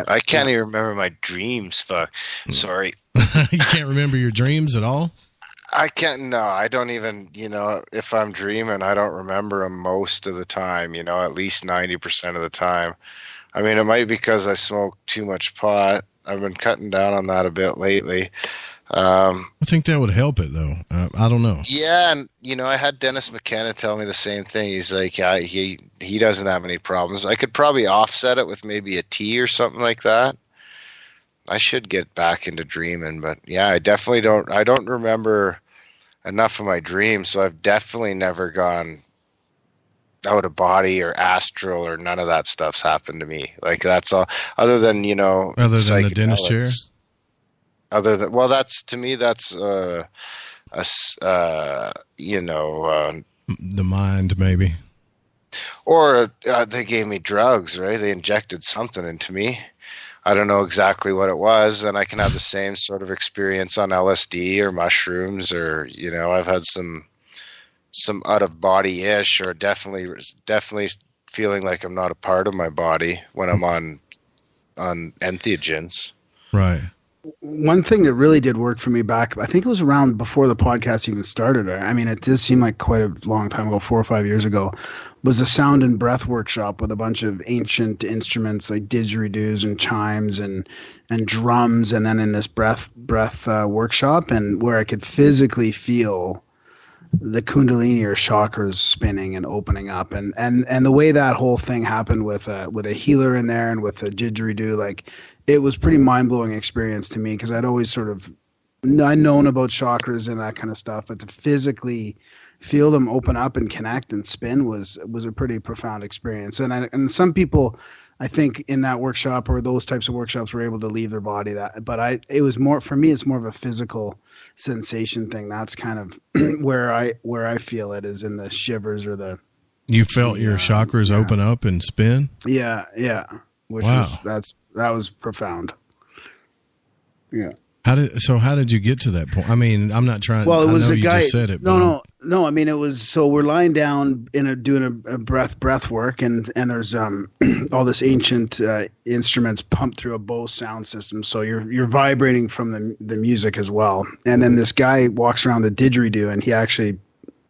Speaker 10: I can't even remember my dreams. Fuck. Sorry.
Speaker 2: You can't remember your dreams at all?
Speaker 10: I can't. No, I don't even, if I'm dreaming, I don't remember them most of the time, at least 90% of the time. I mean, it might be because I smoke too much pot. I've been cutting down on that a bit lately.
Speaker 2: I think that would help it, though. I don't know.
Speaker 10: Yeah, and I had Dennis McKenna tell me the same thing. He's like, yeah, he doesn't have any problems. I could probably offset it with maybe a tea or something like that. I should get back into dreaming, but yeah, I definitely don't. I don't remember enough of my dreams, so I've definitely never gone out of body or astral or none of that stuff's happened to me. Like that's all. Other than
Speaker 2: the dentist chair.
Speaker 10: Other than, well, that's, to me, that's, the
Speaker 2: mind, maybe.
Speaker 10: Or they gave me drugs, right? They injected something into me. I don't know exactly what it was, and I can have the same sort of experience on LSD or mushrooms, or, I've had some out of body ish, or definitely feeling like I'm not a part of my body when I'm on entheogens.
Speaker 2: Right.
Speaker 9: One thing that really did work for me back, I think it was around before the podcast even started. I mean, it did seem like quite a long time ago, 4 or 5 years ago, was a sound and breath workshop with a bunch of ancient instruments like didgeridoos and chimes and drums, and then in this breath workshop, and where I could physically feel the Kundalini or chakras spinning and opening up, and the way that whole thing happened with a healer in there and with a didgeridoo, like, it was pretty mind-blowing experience to me, because I'd always sort of known about chakras and that kind of stuff, but to physically feel them open up and connect and spin was a pretty profound experience. And some people, I think, in that workshop or those types of workshops were able to leave their body. It was more, for me, it's more of a physical sensation thing. That's kind of where I feel it, is in the shivers or the. You
Speaker 2: felt your chakras open up and spin?
Speaker 9: Yeah. Wow. That was profound. Yeah.
Speaker 2: How did you get to that point? I mean, I'm not trying.
Speaker 9: Well, it was a guy.
Speaker 2: Just said it,
Speaker 9: no. I mean, it was, so we're lying down doing a breath work, and there's all this ancient instruments pumped through a Bose sound system, so you're vibrating from the music as well. And then this guy walks around the didgeridoo, and he actually,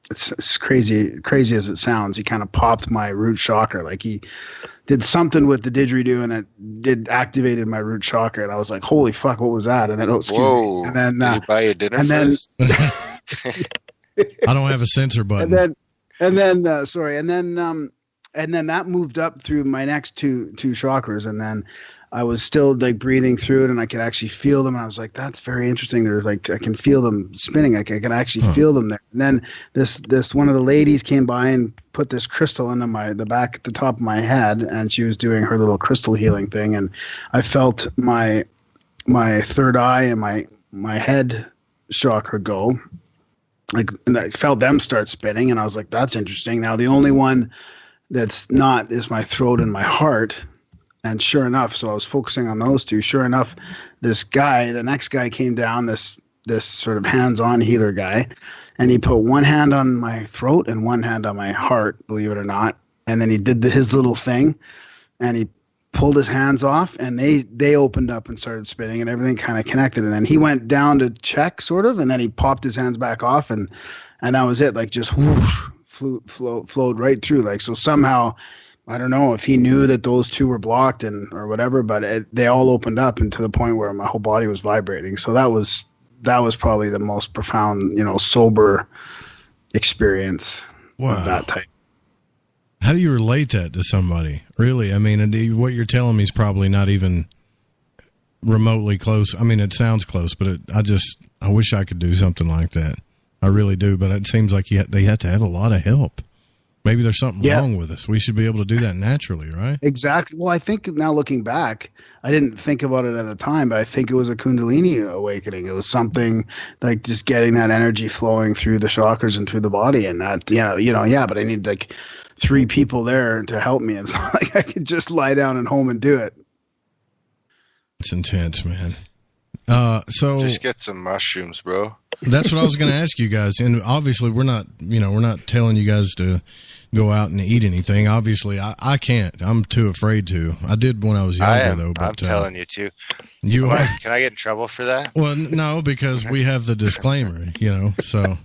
Speaker 9: it's crazy as it sounds, he kind of popped my root chakra. Like, he did something with the didgeridoo, and it activated my root chakra, and I was like, "Holy fuck, what was that?" And then,
Speaker 10: whoa! And then, did you buy a dinner first?
Speaker 2: I don't have a sensor button.
Speaker 9: And then that moved up through my next two chakras, and then I was still like breathing through it, and I could actually feel them. And I was like, "That's very interesting." There's like, I can feel them spinning. I can actually feel them there. And then this one of the ladies came by and put this crystal into the top of my head, and she was doing her little crystal healing thing, and I felt my third eye and my head chakra go. Like, and I felt them start spinning, and I was like, "That's interesting." Now the only one that's not is my throat and my heart. And sure enough, so I was focusing on those two. Sure enough, the next guy came down, this sort of hands-on healer guy, and he put one hand on my throat and one hand on my heart, believe it or not. And then he did his little thing, and he pulled his hands off, and they opened up and started spinning, and everything kind of connected. And then he went down to check, sort of, and then he popped his hands back off, and that was it. Like, just whoosh, flowed right through. Like, so somehow, I don't know if he knew that those two were blocked or whatever, but they all opened up, and to the point where my whole body was vibrating. So that was probably the most profound, sober experience of that type.
Speaker 2: How do you relate that to somebody? Really? I mean, what you're telling me is probably not even remotely close. I mean, it sounds close, but I wish I could do something like that. I really do, but it seems like they have to have a lot of help. Maybe there's something wrong with us. We should be able to do that naturally, right?
Speaker 9: Exactly. Well, I think now looking back, I didn't think about it at the time, but I think it was a Kundalini awakening. It was something like just getting that energy flowing through the chakras and through the body, and that, but I need like 3 people there to help me. It's not like I could just lie down at home and do it.
Speaker 2: It's intense, man. So
Speaker 10: just get some mushrooms, bro.
Speaker 2: That's what I was going to ask you guys. And obviously we're not telling you guys to go out and eat anything. Obviously I can't. I'm too afraid to. I did when I was younger though, but
Speaker 10: I'm telling you to.
Speaker 2: Can
Speaker 10: I get in trouble for that?
Speaker 2: Well, no, because we have the disclaimer, so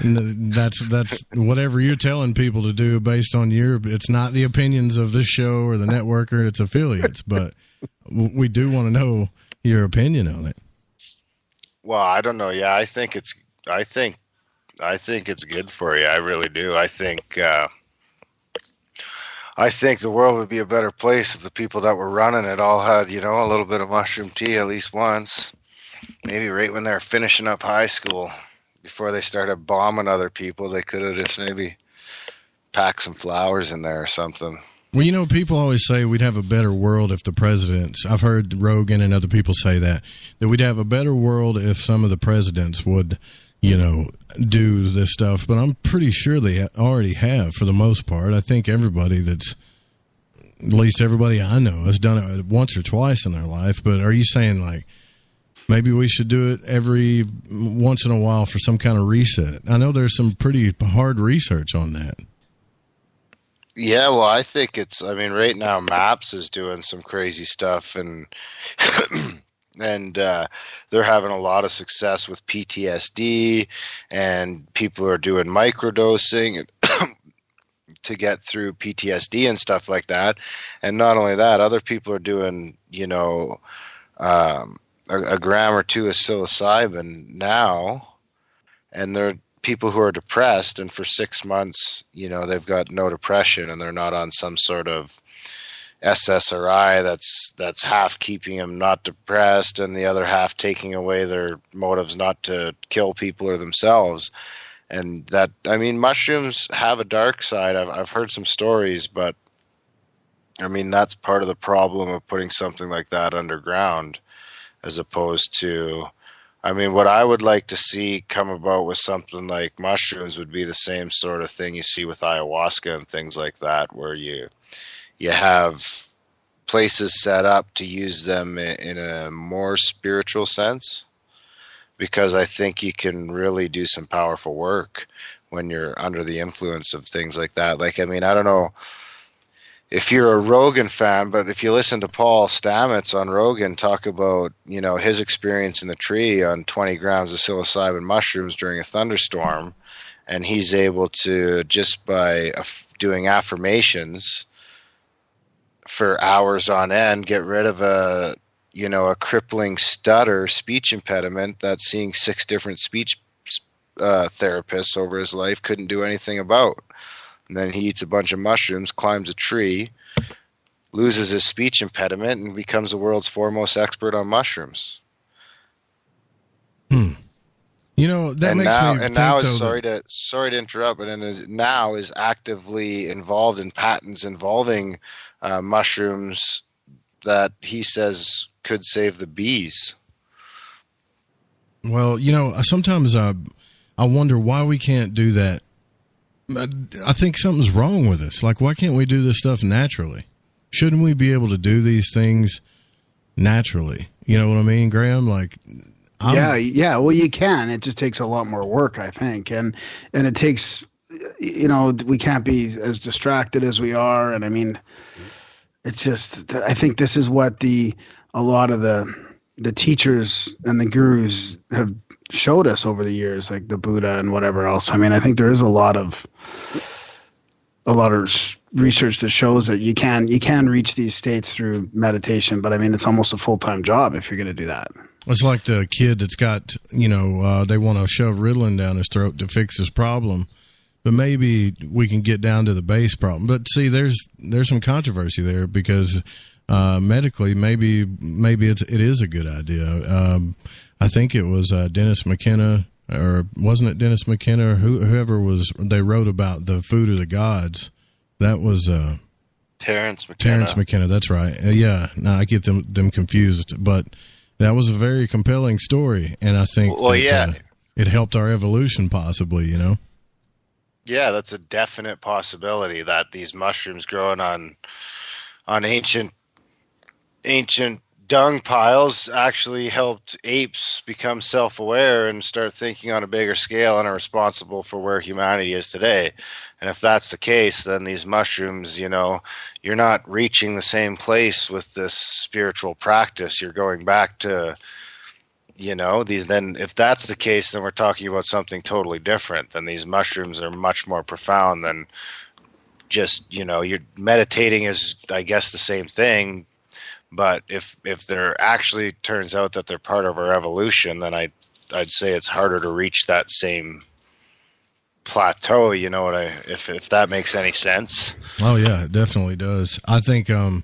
Speaker 2: that's whatever you're telling people to do based on it's not the opinions of this show or the network or its affiliates, but we do want to know your opinion on it. Well,
Speaker 10: I don't know. Yeah, I think it's good for you. I really do. I think the world would be a better place if the people that were running it all had, a little bit of mushroom tea at least once. Maybe right when they were finishing up high school, before they started bombing other people, they could have just maybe packed some flowers in there or something.
Speaker 2: Well, people always say we'd have a better world if the presidents, I've heard Rogan and other people say that we'd have a better world if some of the presidents would, do this stuff. But I'm pretty sure they already have for the most part. I think at least everybody I know has done it once or twice in their life. But are you saying like maybe we should do it every once in a while for some kind of reset? I know there's some pretty hard research on that.
Speaker 10: Yeah, well, I think right now MAPS is doing some crazy stuff and they're having a lot of success with PTSD, and people are doing microdosing to get through PTSD and stuff like that. And not only that, other people are doing, a gram or two of psilocybin now, and they're people who are depressed, and for 6 months, they've got no depression, and they're not on some sort of SSRI that's half keeping them not depressed and the other half taking away their motives not to kill people or themselves. And mushrooms have a dark side. I've heard some stories, but that's part of the problem of putting something like that underground, as opposed to what I would like to see come about with something like mushrooms would be the same sort of thing you see with ayahuasca and things like that, where you have places set up to use them in a more spiritual sense, because I think you can really do some powerful work when you're under the influence of things like that. I don't know if you're a Rogan fan, but if you listen to Paul Stamets on Rogan talk about, his experience in the tree on 20 grams of psilocybin mushrooms during a thunderstorm, and he's able to, just by doing affirmations for hours on end, get rid of a crippling stutter speech impediment that seeing 6 different speech therapists over his life couldn't do anything about. And then he eats a bunch of mushrooms, climbs a tree, loses his speech impediment, and becomes the world's foremost expert on mushrooms.
Speaker 2: That makes me think,
Speaker 10: now is sorry to interrupt, but now is actively involved in patents involving mushrooms that he says could save the bees.
Speaker 2: Well, sometimes I wonder why we can't do that. I think something's wrong with us. Why can't we do this stuff naturally? Shouldn't we be able to do these things naturally? You know what I mean, Graham?
Speaker 9: Yeah. Well, you can. It just takes a lot more work, I think, and it takes. We can't be as distracted as we are, and it's just. I think this is what a lot of the teachers and the gurus have showed us over the years, like the Buddha and whatever else. I think there is a lot of research that shows that you can reach these states through meditation, but it's almost a full-time job if you're going to do that.
Speaker 2: It's like the kid that's got, they want to shove Ritalin down his throat to fix his problem, but maybe we can get down to the base problem. But see, there's some controversy there, because medically, maybe it is a good idea. I think it was Dennis McKenna, or wasn't it Dennis McKenna? Whoever was, they wrote about the food of the gods. That was
Speaker 10: Terrence McKenna.
Speaker 2: Terrence McKenna, that's right. Yeah, no, I get them confused, but that was a very compelling story, and I think it helped our evolution, possibly.
Speaker 10: Yeah, that's a definite possibility that these mushrooms growing on ancient dung piles actually helped apes become self-aware and start thinking on a bigger scale and are responsible for where humanity is today. And if that's the case, then these mushrooms, you know, you're not reaching the same place with this spiritual practice. You're going back to, you know, these. Then if that's the case, then we're talking about something totally different. Then these mushrooms are much more profound than just, you know, you're meditating is, I guess, the same thing. But if there actually turns out that they're part of our evolution, then I'd say it's harder to reach that same plateau. You know what if that makes any sense?
Speaker 2: Oh yeah, it definitely does. I think that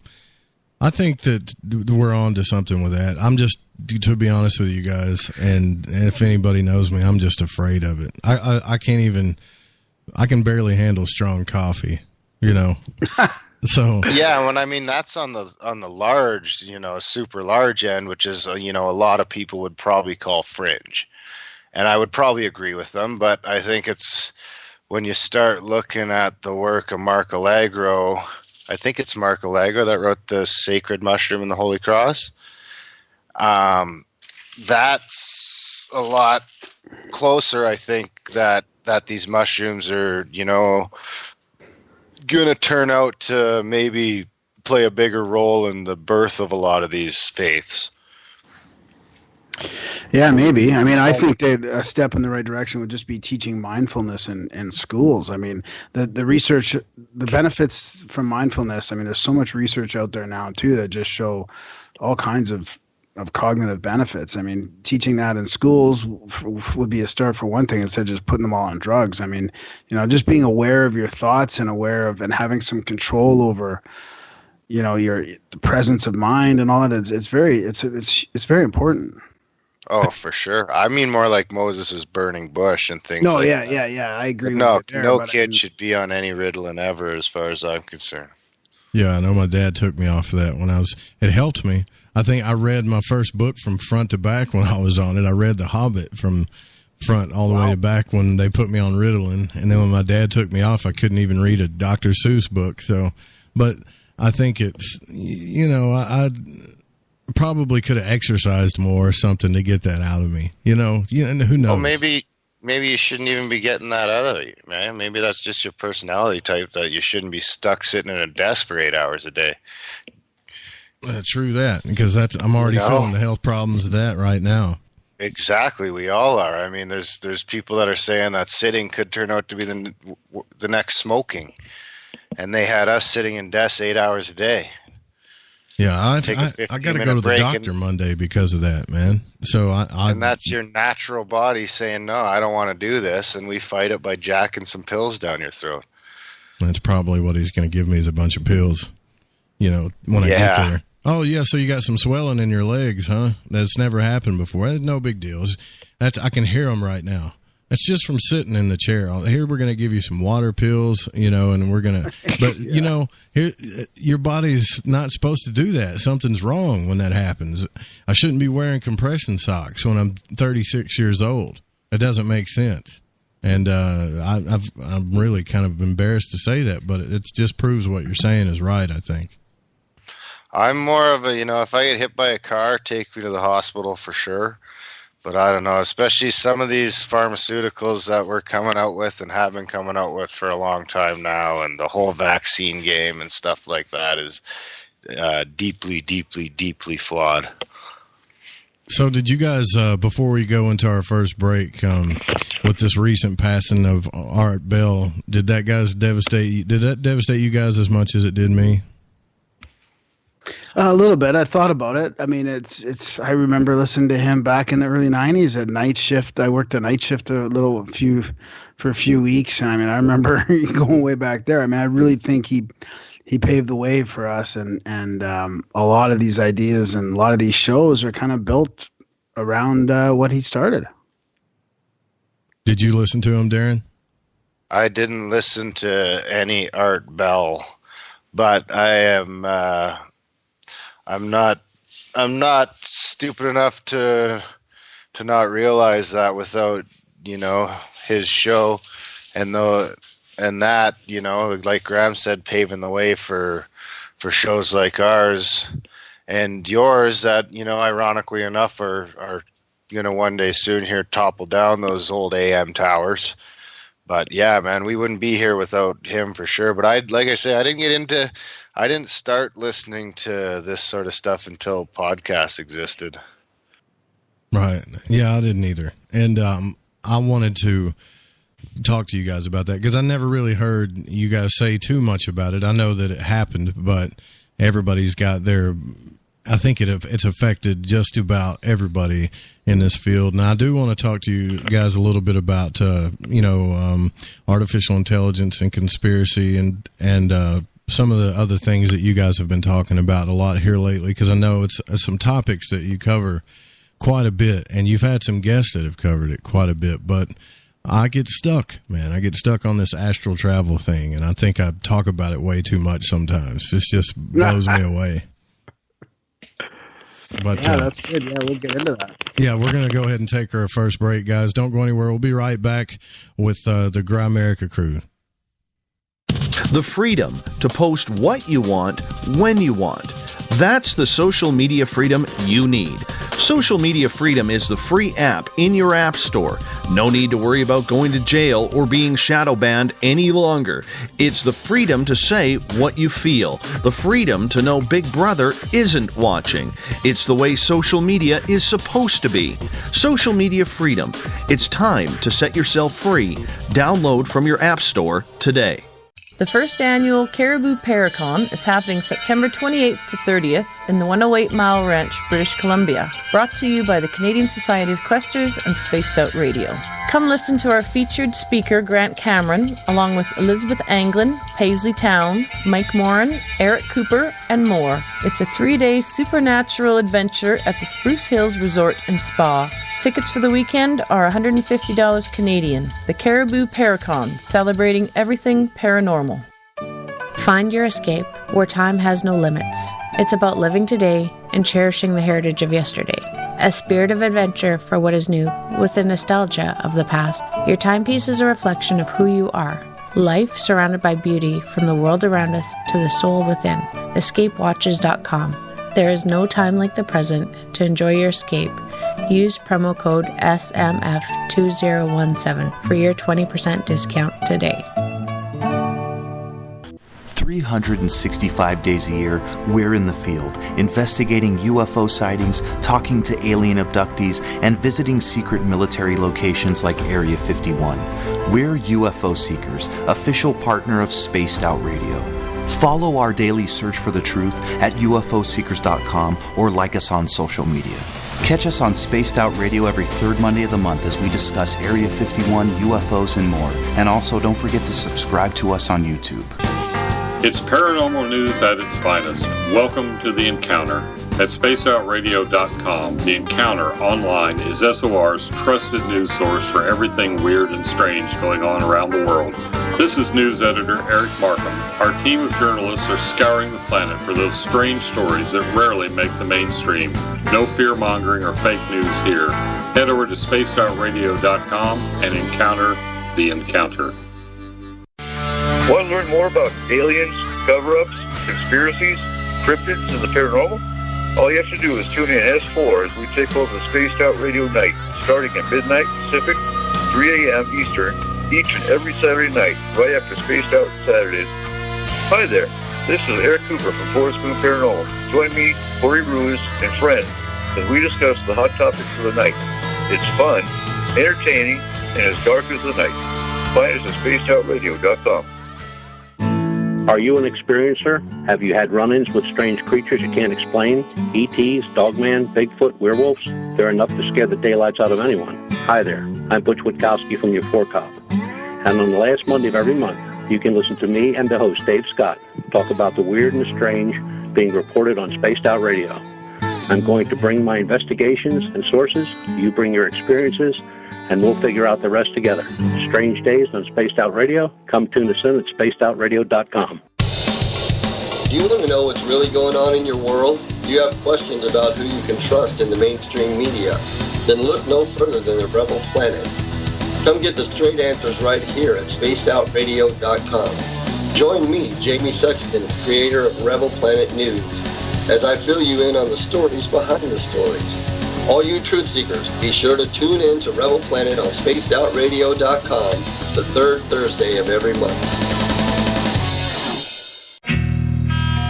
Speaker 2: we're on to something with that. I'm just, to be honest with you guys, and if anybody knows me, I'm just afraid of it. I can't even. I can barely handle strong coffee. You know. So
Speaker 10: yeah, when I mean that's on the large, you know, super large end, which is, you know, a lot of people would probably call fringe, and I would probably agree with them. But I think it's when you start looking at the work of Mark Allegro. I think it's Mark Allegro that wrote the Sacred Mushroom and the Holy Cross. That's a lot closer, I think, that these mushrooms are, you know, going to turn out to maybe play a bigger role in the birth of a lot of these faiths.
Speaker 9: Yeah, maybe. I mean, I think that a step in the right direction would just be teaching mindfulness in schools. I mean, the research, the benefits from mindfulness, I mean, there's so much research out there now, too, that just show all kinds of cognitive benefits. I mean, teaching that in schools would be a start for one thing, instead of just putting them all on drugs. I mean, you know, just being aware of your thoughts and and having some control over, you know, the presence of mind and all that. It's very important.
Speaker 10: Oh, for sure. I mean, more like Moses' burning bush and things.
Speaker 9: No,
Speaker 10: like
Speaker 9: yeah,
Speaker 10: that.
Speaker 9: yeah. I agree.
Speaker 10: No,
Speaker 9: with you there,
Speaker 10: no kid should be on any Ritalin ever, as far as I'm concerned.
Speaker 2: Yeah, I know my dad took me off of that when it helped me. I think I read my first book from front to back when I was on it. I read The Hobbit from front all the way to back when they put me on Ritalin. And then when my dad took me off, I couldn't even read a Dr. Seuss book. So, but I think it's, you know, I probably could have exercised more or something to get that out of me. You know, who knows?
Speaker 10: Well, maybe you shouldn't even be getting that out of you, man. Maybe that's just your personality type, that you shouldn't be stuck sitting at a desk for 8 hours a day.
Speaker 2: True that, because I'm already feeling the health problems of that right now.
Speaker 10: Exactly, we all are. I mean, there's people that are saying that sitting could turn out to be the next smoking, and they had us sitting in desks 8 hours a day.
Speaker 2: Yeah, I got to go to the doctor Monday because of that, man. So
Speaker 10: and that's your natural body saying, no, I don't want to do this, and we fight it by jacking some pills down your throat.
Speaker 2: That's probably what he's going to give me, is a bunch of pills, you know, when I get there. Oh, yeah, so you got some swelling in your legs, huh? That's never happened before. That's no big deal. I can hear them right now. It's just from sitting in the chair. Here, we're going to give you some water pills, you know, and we're going to, but, you know, here, your body's not supposed to do that. Something's wrong when that happens. I shouldn't be wearing compression socks when I'm 36 years old. It doesn't make sense. And I'm really kind of embarrassed to say that, but it just proves what you're saying is right, I think.
Speaker 10: I'm more of a, you know, if I get hit by a car, take me to the hospital for sure. But I don't know, especially some of these pharmaceuticals that we're coming out with and have been coming out with for a long time now, and the whole vaccine game and stuff like that is deeply, deeply, deeply flawed.
Speaker 2: So did you guys, before we go into our first break, with this recent passing of Art Bell, did that devastate you guys as much as it did me?
Speaker 9: A little bit. I thought about it. I mean, it's. I remember listening to him back in the early '90s at night shift. I worked a night shift for a few weeks, and I mean, I remember going way back there. I mean, I really think he paved the way for us, and a lot of these ideas and a lot of these shows are kind of built around what he started.
Speaker 2: Did you listen to him, Darren?
Speaker 10: I didn't listen to any Art Bell, but I am. I'm not stupid enough to not realize that without, you know, his show and that, you know, like Graham said, paving the way for shows like ours and yours that, ironically enough, are one day soon here topple down those old AM towers. But yeah, man, we wouldn't be here without him for sure. But I didn't start listening to this sort of stuff until podcasts existed.
Speaker 2: Right. Yeah, I didn't either. And I wanted to talk to you guys about that because I never really heard you guys say too much about it. I know that it happened, but everybody's got their... I think it's affected just about everybody in this field. And I do want to talk to you guys a little bit about, artificial intelligence and conspiracy and some of the other things that you guys have been talking about a lot here lately, because I know it's some topics that you cover quite a bit, and you've had some guests that have covered it quite a bit, but I get stuck, man. I get stuck on this astral travel thing, and I think I talk about it way too much sometimes. It just blows me away. But,
Speaker 9: yeah, that's good. Yeah, we'll get into that.
Speaker 2: Yeah, we're going to go ahead and take our first break, guys. Don't go anywhere. We'll be right back with the Grimerica crew.
Speaker 6: The freedom to post what you want, when you want. That's the social media freedom you need. Social media freedom is the free app in your app store. No need to worry about going to jail or being shadow banned any longer. It's the freedom to say what you feel. The freedom to know Big Brother isn't watching. It's the way social media is supposed to be. Social media freedom. It's time to set yourself free. Download from your app store today.
Speaker 11: The first annual Caribou Paracon is happening September 28th to 30th in the 108 Mile Ranch, British Columbia. Brought to you by the Canadian Society of Questers and Spaced Out Radio. Come listen to our featured speaker, Grant Cameron, along with Elizabeth Anglin, Paisley Town, Mike Moran, Eric Cooper, and more. It's a 3-day supernatural adventure at the Spruce Hills Resort and Spa. Tickets for the weekend are $150 Canadian. The Caribou Paracon, celebrating everything paranormal.
Speaker 12: Find your escape where time has no limits. It's about living today and cherishing the heritage of yesterday. A spirit of adventure for what is new, with the nostalgia of the past. Your timepiece is a reflection of who you are. Life surrounded by beauty from the world around us to the soul within. EscapeWatches.com. There is no time like the present to enjoy your escape. Use promo code SMF2017 for your 20% discount today.
Speaker 13: 365 days a year, we're in the field, investigating UFO sightings, talking to alien abductees, and visiting secret military locations like Area 51. We're UFO Seekers, official partner of Spaced Out Radio. Follow our daily search for the truth at UFOseekers.com or like us on social media. Catch us on Spaced Out Radio every third Monday of the month as we discuss Area 51, UFOs, and more. And also, don't forget to subscribe to us on YouTube.
Speaker 14: It's paranormal news at its finest. Welcome to The Encounter. At spaceoutradio.com, The Encounter Online is SOR's trusted news source for everything weird and strange going on around the world. This is news editor Eric Markham. Our team of journalists are scouring the planet for those strange stories that rarely make the mainstream. No fear-mongering or fake news here. Head over to spaceoutradio.com and encounter The Encounter.
Speaker 15: Want to learn more about aliens, cover-ups, conspiracies, cryptids, and the paranormal? All you have to do is tune in S4 as we take over the Spaced Out Radio night, starting at midnight Pacific, 3 a.m. Eastern, each and every Saturday night, right after Spaced Out Saturdays. Hi there, this is Eric Cooper from Forest Moon Paranormal. Join me, Corey Ruiz, and friends as we discuss the hot topics of the night. It's fun, entertaining, and as dark as the night. Find us at spacedoutradio.com.
Speaker 16: Are you an experiencer? Have you had run-ins with strange creatures you can't explain? ETs, Dogman, Bigfoot, werewolves? They're enough to scare the daylights out of anyone. Hi there, I'm Butch Witkowski from Euphoria Cop. And on the last Monday of every month, you can listen to me and the host, Dave Scott, talk about the weird and the strange being reported on Spaced Out Radio. I'm going to bring my investigations and sources, you bring your experiences, and we'll figure out the rest together. Strange Days on Spaced Out Radio. Come tune us in at spacedoutradio.com.
Speaker 17: Do you want to know what's really going on in your world? Do you have questions about who you can trust in the mainstream media? Then look no further than the Rebel Planet. Come get the straight answers right here at spacedoutradio.com. Join me, Jamie Sexton, creator of Rebel Planet News, as I fill you in on the stories behind the stories. All you truth seekers, be sure to tune in to Rebel Planet on spacedoutradio.com the third Thursday of every month.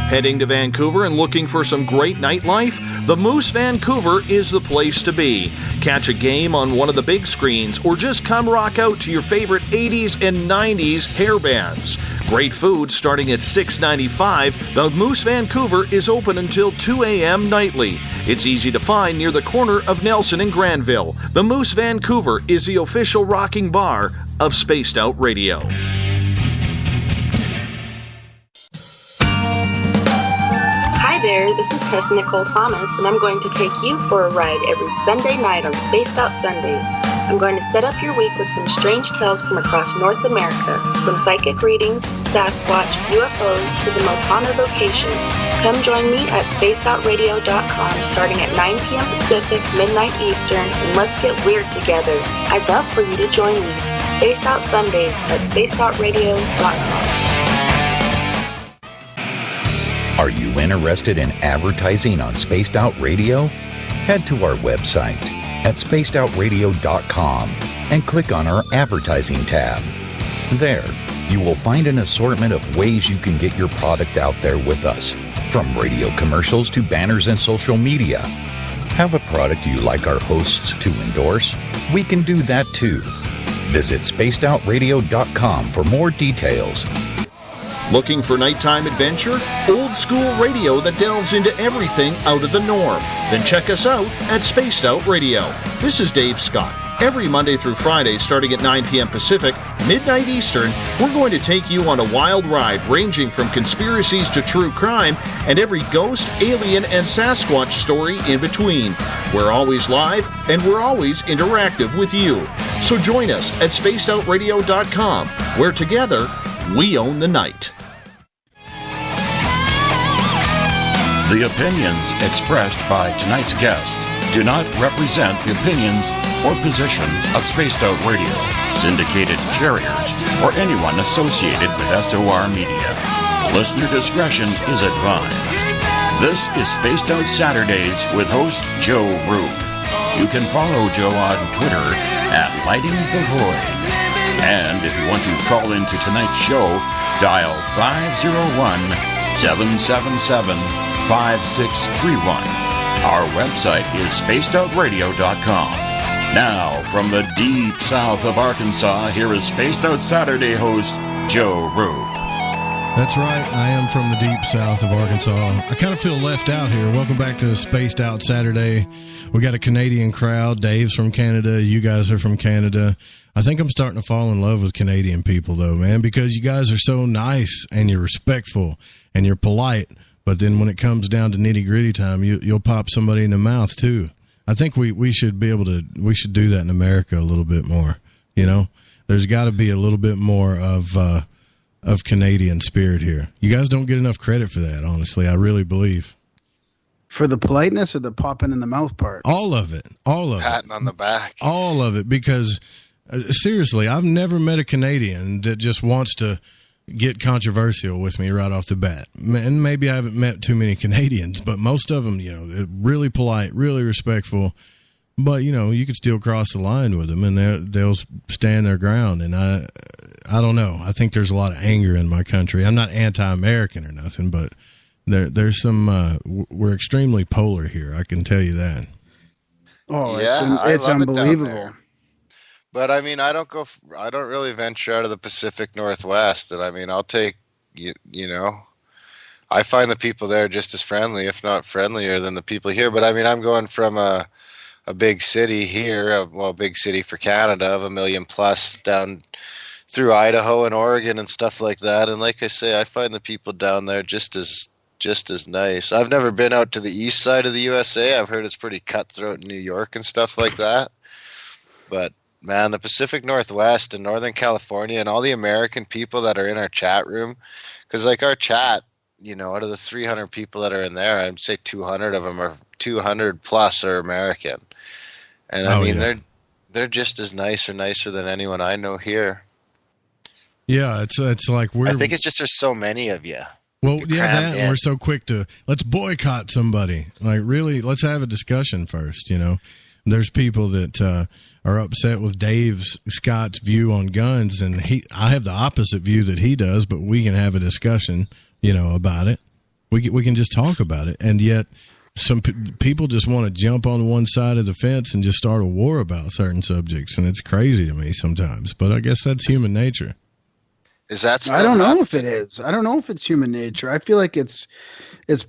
Speaker 6: Heading to Vancouver and looking for some great nightlife? The Moose Vancouver is the place to be. Catch a game on one of the big screens or just come rock out to your favorite 80s and 90s hair bands. Great food starting at $6.95. The Moose Vancouver is open until 2 a.m. nightly. It's easy to find near the corner of Nelson and Granville. The Moose Vancouver is the official rocking bar of Spaced Out Radio.
Speaker 18: Hi there, this is Tessa Nicole Thomas, and I'm going to take you for a ride every Sunday night on Spaced Out Sundays. I'm going to set up your week with some strange tales from across North America, from psychic readings, Sasquatch, UFOs, to the most haunted locations. Come join me at spacedoutradio.com starting at 9 p.m. Pacific, midnight Eastern, and let's get weird together. I'd love for you to join me. Spaced Out Sundays at spacedoutradio.com.
Speaker 19: Are you interested in advertising on Spaced Out Radio? Head to our website at spacedoutradio.com and click on our advertising tab. There, you will find an assortment of ways you can get your product out there with us, from radio commercials to banners and social media. Have a product you like our hosts to endorse? We can do that too. Visit spacedoutradio.com for more details.
Speaker 6: Looking for nighttime adventure? Old school radio that delves into everything out of the norm? Then check us out at Spaced Out Radio. This is Dave Scott. Every Monday through Friday, starting at 9 p.m. Pacific, midnight Eastern, we're going to take you on a wild ride ranging from conspiracies to true crime and every ghost, alien, and Sasquatch story in between. We're always live and we're always interactive with you. So join us at spacedoutradio.com, where together we own the night.
Speaker 1: The opinions expressed by tonight's guest do not represent the opinions or position of Spaced Out Radio, syndicated carriers, or anyone associated with SOR Media. Listener discretion is advised. This is Spaced Out Saturdays with host Joe Roop. You can follow Joe on Twitter at Lighting the Void. And if you want to call into tonight's show, dial 501-777-5631. Our website is spacedoutradio.com. Now, from the deep south of Arkansas, here is Spaced Out Saturday host Joe Roop.
Speaker 2: That's right. I am from the deep south of Arkansas. I kind of feel left out here. Welcome back to Spaced Out Saturday. We got a Canadian crowd. Dave's from Canada. You guys are from Canada. I think I'm starting to fall in love with Canadian people, though, man, because you guys are so nice and you're respectful and you're polite. But then when it comes down to nitty-gritty time, you'll pop somebody in the mouth, too. I think we should be able to – we should do that in America a little bit more, you know? There's got to be a little bit more of Canadian spirit here. You guys don't get enough credit for that, honestly. I really believe.
Speaker 9: For the politeness or the popping in the mouth part?
Speaker 2: All of it. All of it.
Speaker 10: Patting on the back.
Speaker 2: All of it, because seriously, I've never met a Canadian that just wants to get controversial with me right off the bat. And maybe I haven't met too many Canadians, but most of them, you know, really polite, really respectful. But, you know, you could still cross the line with them, and they'll stand their ground. And I don't know. I think there's a lot of anger in my country. I'm not anti-American or nothing, but there's some we're extremely polar here. I can tell you that.
Speaker 9: Oh,
Speaker 10: yeah,
Speaker 9: it's unbelievable.
Speaker 10: But I mean, I don't really venture out of the Pacific Northwest. And I mean, I'll take, you know, I find the people there just as friendly, if not friendlier than the people here. But I mean, I'm going from a big city here, big city for Canada of 1 million plus down through Idaho and Oregon and stuff like that. And like I say, I find the people down there just as nice. I've never been out to the east side of the USA. I've heard it's pretty cutthroat in New York and stuff like that. But man, the Pacific Northwest and Northern California and all the American people that are in our chat room, because like our chat, you know, out of the 300 people that are in there, I'd say 200 of them are 200 plus are American. And I mean, they're just as nice or nicer than anyone I know here.
Speaker 2: Yeah, it's like I
Speaker 10: think it's just there's so many of you.
Speaker 2: Well, yeah, we're so quick to let's boycott somebody. Like, really, let's have a discussion first. There's people that are upset with Scott's view on guns, and I have the opposite view that he does, but we can have a discussion, about it. We can just talk about it, and yet some people just want to jump on one side of the fence and just start a war about certain subjects, and it's crazy to me sometimes. But I guess that's human nature.
Speaker 10: Is that still
Speaker 9: I don't know if it is. I don't know if it's human nature. I feel like it's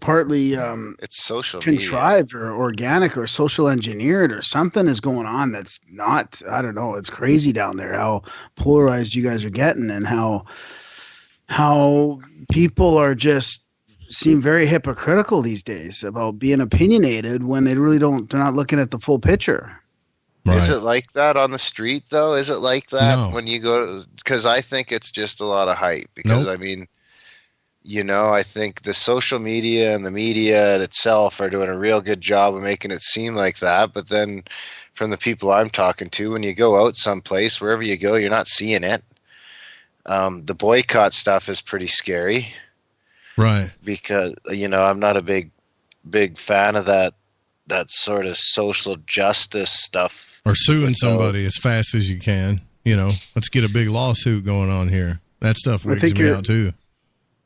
Speaker 9: partly
Speaker 10: it's social
Speaker 9: contrived
Speaker 10: media.
Speaker 9: or organic or social engineered or something is going on that's not. I don't know. It's crazy down there how polarized you guys are getting and how people are just seem very hypocritical these days about being opinionated when they really don't. They're not looking at the full picture.
Speaker 2: Right.
Speaker 10: Is it like that on the street, though? Is it like that when you go? Because I think it's just a lot of hype. Because, I mean, I think the social media and the media itself are doing a real good job of making it seem like that. But then from the people I'm talking to, when you go out someplace, wherever you go, you're not seeing it. The boycott stuff is pretty scary.
Speaker 2: Right.
Speaker 10: Because, I'm not a big fan of that sort of social justice stuff.
Speaker 2: Or suing somebody as fast as you can. Let's get a big lawsuit going on here. That stuff wigs me out too.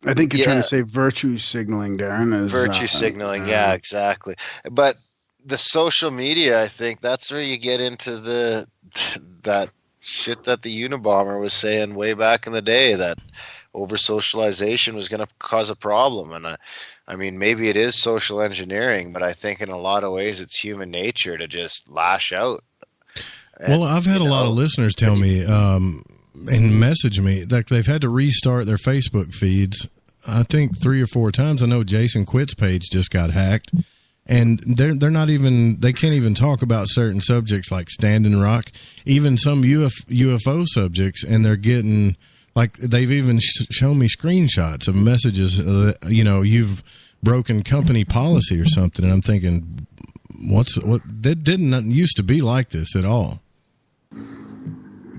Speaker 9: I think you're trying to say virtue signaling, Darren.
Speaker 10: Virtue signaling, yeah, exactly. But the social media, I think that's where you get into that shit that the Unabomber was saying way back in the day, that over-socialization was going to cause a problem. And I mean, maybe it is social engineering, but I think in a lot of ways it's human nature to just lash out.
Speaker 2: Well, I've had a lot of listeners tell me and message me that they've had to restart their Facebook feeds, I think 3 or 4 times. I know Jason Quitt's page just got hacked, and they're not even, they can't even talk about certain subjects like Standing Rock, even some UFO subjects, and they're getting, like, they've even shown me screenshots of messages, you've broken company policy or something, and I'm thinking, that didn't used to be like this at all.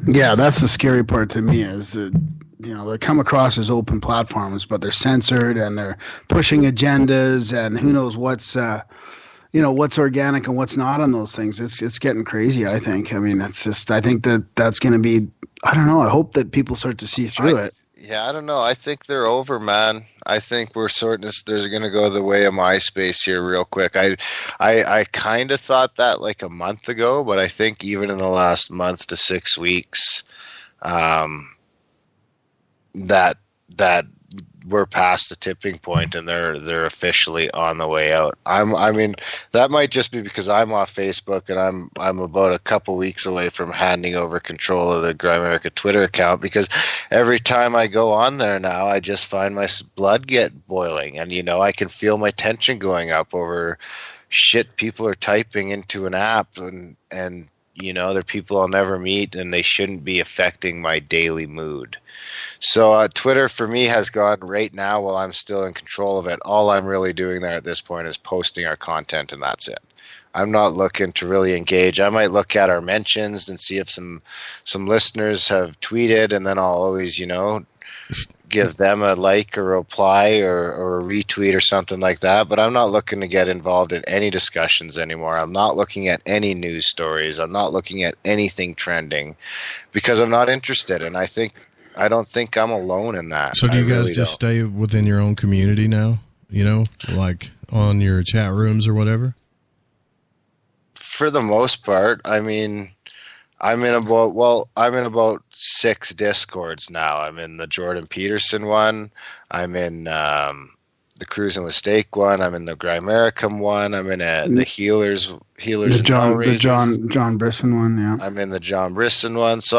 Speaker 9: Yeah, that's the scary part to me is that, they come across as open platforms, but they're censored and they're pushing agendas and who knows what's organic and what's not on those things. It's getting crazy, I think. I mean, I think that's going to be, I don't know. I hope that people start to see through it.
Speaker 10: Yeah, I don't know. I think they're over, man. I think they're going to go the way of MySpace here real quick. I kind of thought that like a month ago, but I think even in the last month to 6 weeks, that we're past the tipping point and they're officially on the way out. I mean, that might just be because I'm off Facebook and I'm about a couple weeks away from handing over control of the Grimerica Twitter account, because every time I go on there now, I just find my blood get boiling, and I can feel my tension going up over shit people are typing into an app, and they're people I'll never meet, and they shouldn't be affecting my daily mood. So Twitter for me has gone right now, while I'm still in control of it, all I'm really doing there at this point is posting our content, and that's it. I'm not looking to really engage. I might look at our mentions and see if some listeners have tweeted, and then I'll always, give them a like or reply or a retweet or something like that. But I'm not looking to get involved in any discussions anymore. I'm not looking at any news stories. I'm not looking at anything trending because I'm not interested. And I don't think I'm alone in that.
Speaker 2: So do you guys just stay within your own community now, like on your chat rooms or whatever?
Speaker 10: For the most part, I mean, I'm in about 6 Discords now. I'm in the Jordan Peterson one. I'm in the Cruising with Steak one. I'm in the Grimerica one. I'm in the Healers.
Speaker 9: The John Brisson one. Yeah.
Speaker 10: I'm in the John Brisson one. So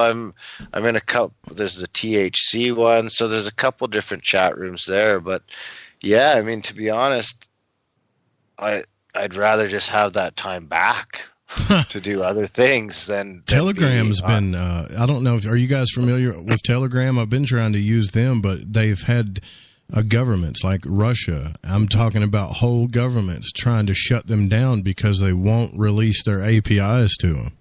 Speaker 10: I'm in a couple. There's the THC one. So there's a couple different chat rooms there. But yeah, I mean, to be honest, I'd rather just have that time back to do other things than
Speaker 2: Telegram's been I don't know, are you guys familiar with Telegram? I've been trying to use them, but they've had governments like Russia, I'm talking about whole governments trying to shut them down because they won't release their APIs to them.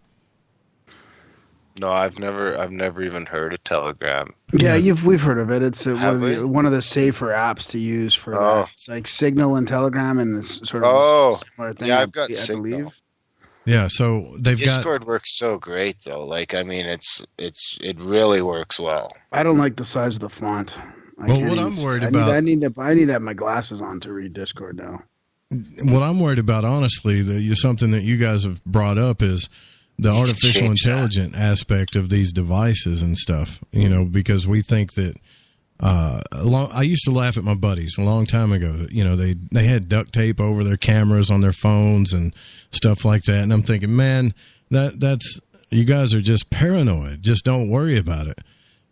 Speaker 10: No, I've never even heard of Telegram.
Speaker 9: Yeah, we've heard of it. It's one of the safer apps to use for that. It's like Signal and Telegram, and this sort of similar thing.
Speaker 10: Yeah, I've got
Speaker 9: I
Speaker 10: Signal.
Speaker 9: believe.
Speaker 2: Yeah, so they've
Speaker 10: Discord works so great though. Like, I mean, it really works well.
Speaker 9: I don't like the size of the font.
Speaker 2: Well, what I'm worried about,
Speaker 9: I need to have my glasses on to read Discord now.
Speaker 2: What I'm worried about, honestly, something that you guys have brought up is the artificial intelligent aspect of these devices and stuff. You know, because we think that. I used to laugh at my buddies a long time ago. You know, they had duct tape over their cameras on their phones and stuff like that. And I'm thinking, man, that's you guys are just paranoid. Just don't worry about it.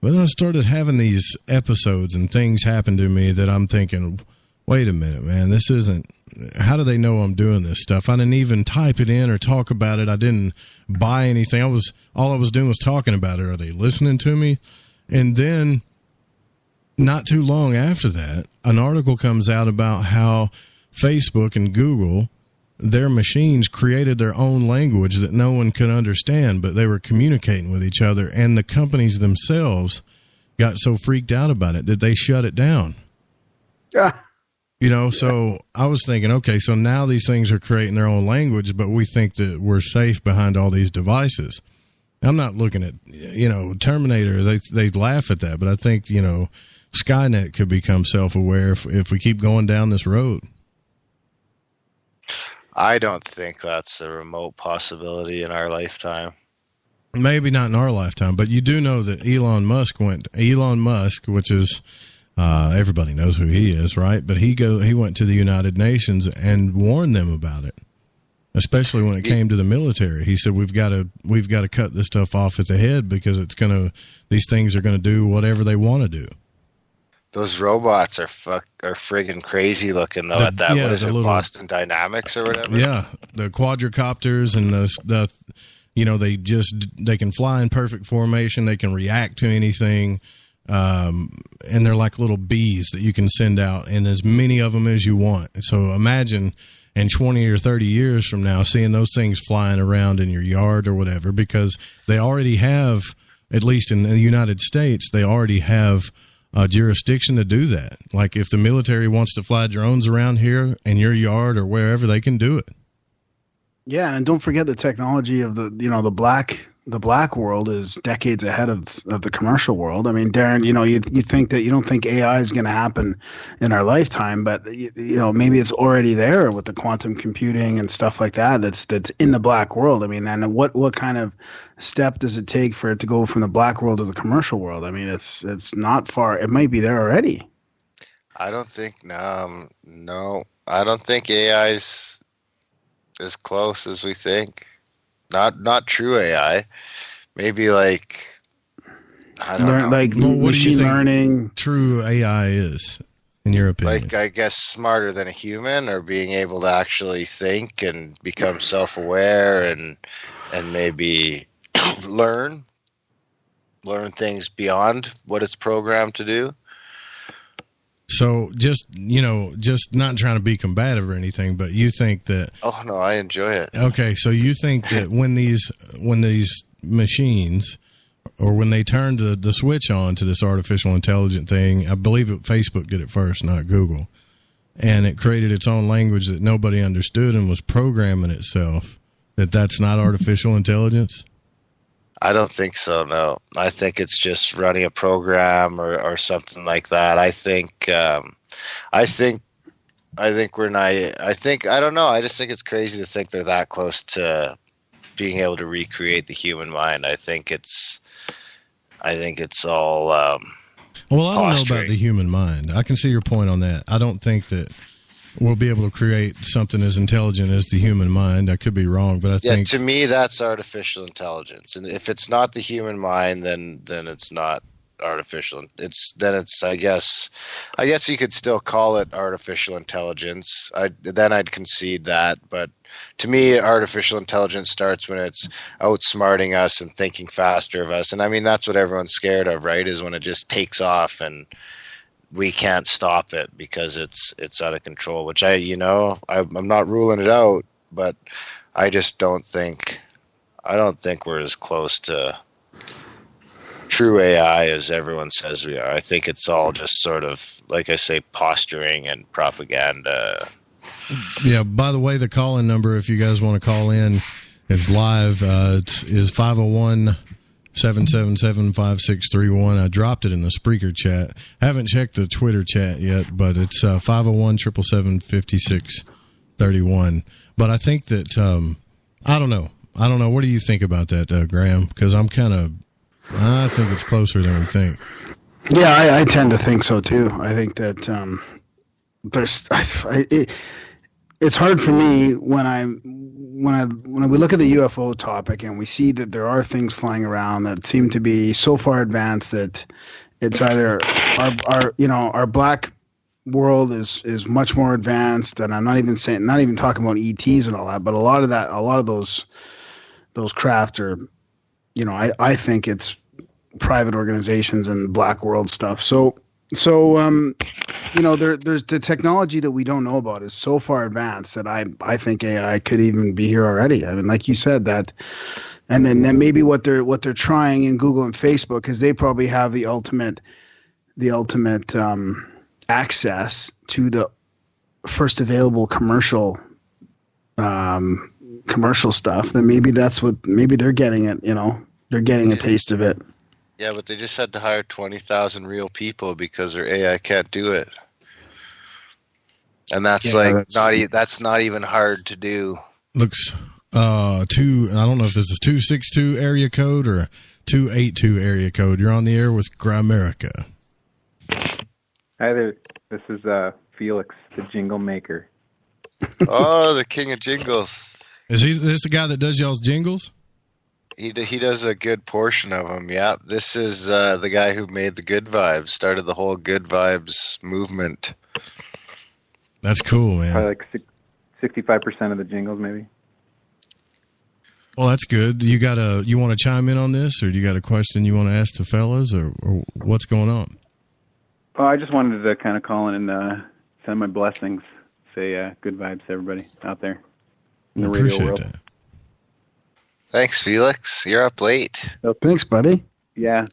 Speaker 2: But then I started having these episodes and things happen to me that I'm thinking, wait a minute, man, this isn't. How do they know I'm doing this stuff? I didn't even type it in or talk about it. I didn't buy anything. All I was doing was talking about it. Are they listening to me? And then, not too long after that, an article comes out about how Facebook and Google, their machines created their own language that no one could understand, but they were communicating with each other, and the companies themselves got so freaked out about it that they shut it down.
Speaker 9: Yeah.
Speaker 2: You know, so I was thinking, okay, so now these things are creating their own language, but we think that we're safe behind all these devices. I'm not looking at, you know, Terminator, they laugh at that, but I think, you know, Skynet could become self-aware if we keep going down this road.
Speaker 10: I don't think that's a remote possibility in our lifetime.
Speaker 2: Maybe not in our lifetime, but you do know that Elon Musk, which is everybody knows who he is, right? But he went to the United Nations and warned them about it, especially when it came to the military. He said we've got to cut this stuff off at the head because these things are going to do whatever they want to do.
Speaker 10: Those robots are friggin' crazy looking though. What is it, Boston Dynamics or whatever?
Speaker 2: Yeah, the quadricopters and the you know, they can fly in perfect formation. They can react to anything, and they're like little bees that you can send out, and as many of them as you want. So imagine in 20 or 30 years from now, seeing those things flying around in your yard or whatever, because they already have, at least in the United States, they already have jurisdiction to do that. Like if the military wants to fly drones around here in your yard or wherever, they can do it.
Speaker 9: Yeah, and don't forget the technology of the black world is decades ahead of the commercial world. I mean, Darren, you know, you don't think AI is going to happen in our lifetime, but you know, maybe it's already there with the quantum computing and stuff like that. That's in the black world. I mean, and what kind of step does it take for it to go from the black world to the commercial world? I mean, it's not far. It might be there already.
Speaker 10: I don't think no. I don't think AI's as close as we think. Not true AI. Maybe like I don't know.
Speaker 9: Like machine learning.
Speaker 2: True AI is, in your opinion?
Speaker 10: Like, I guess smarter than a human, or being able to actually think and become self-aware and maybe learn things beyond what it's programmed to do.
Speaker 2: So just not trying to be combative or anything, but you think that...
Speaker 10: Oh, no, I enjoy it.
Speaker 2: Okay, so you think that when these machines, or when they turned the switch on to this artificial intelligent thing, I believe Facebook did it first, not Google, and it created its own language that nobody understood and was programming itself, that's not artificial intelligence?
Speaker 10: I don't think so, no. I think it's just running a program or something like that. I don't know. I just think it's crazy to think they're that close to being able to recreate the human mind. I think it's all
Speaker 2: well, I don't know about the human mind. I can see your point on that. I don't think that we'll be able to create something as intelligent as the human mind. I could be wrong, but I think...
Speaker 10: to me, that's artificial intelligence. And if it's not the human mind, then it's not artificial. I guess you could still call it artificial intelligence. I'd concede that. But to me, artificial intelligence starts when it's outsmarting us and thinking faster of us. And I mean, that's what everyone's scared of, right? Is when it just takes off and we can't stop it because it's out of control, which I'm not ruling it out, but I just don't think we're as close to true AI as everyone says we are. I think it's all just sort of, like I say, posturing and propaganda.
Speaker 2: Yeah, by the way, the call-in number, if you guys want to call in, it's live. Is 501-777-5631. I dropped it in the Spreaker chat. Haven't checked the Twitter chat yet, but it's 501-777-5631. But I think that, I don't know. What do you think about that, Graham? Because I think it's closer than we think.
Speaker 9: Yeah, I tend to think so too. I think that it's hard for me when we look at the UFO topic and we see that there are things flying around that seem to be so far advanced that it's either our black world is much more advanced, and I'm not even talking about ETs and all that, but a lot of those craft are, I think it's private organizations and black world stuff. So there's the technology that we don't know about is so far advanced that I think AI could even be here already. I mean, like you said, that, and then maybe what they're trying in Google and Facebook, because they probably have the ultimate access to the first available commercial stuff. Then maybe they're getting it. They're getting a taste of it.
Speaker 10: Yeah, but they just had to hire 20,000 real people because their AI can't do it. And that's that's not even hard to do.
Speaker 2: Looks I don't know if this is 262 area code or 282 area code. You're on the air with Grimerica.
Speaker 20: Hi there. This is Felix, the jingle maker.
Speaker 10: Oh, the king of jingles.
Speaker 2: Is this the guy that does y'all's jingles?
Speaker 10: He does a good portion of them, yeah. This is the guy who made the Good Vibes, started the whole Good Vibes movement.
Speaker 2: That's cool, man.
Speaker 20: Probably like 65% of the jingles, maybe.
Speaker 2: Well, that's good. You want to chime in on this, or do you got a question you want to ask the fellas, or what's going on?
Speaker 20: Well, I just wanted to kind of call in and send my blessings. Say good vibes to everybody out there in the radio world. That.
Speaker 10: Thanks, Felix. You're up late.
Speaker 9: Well, thanks, buddy.
Speaker 20: Yeah,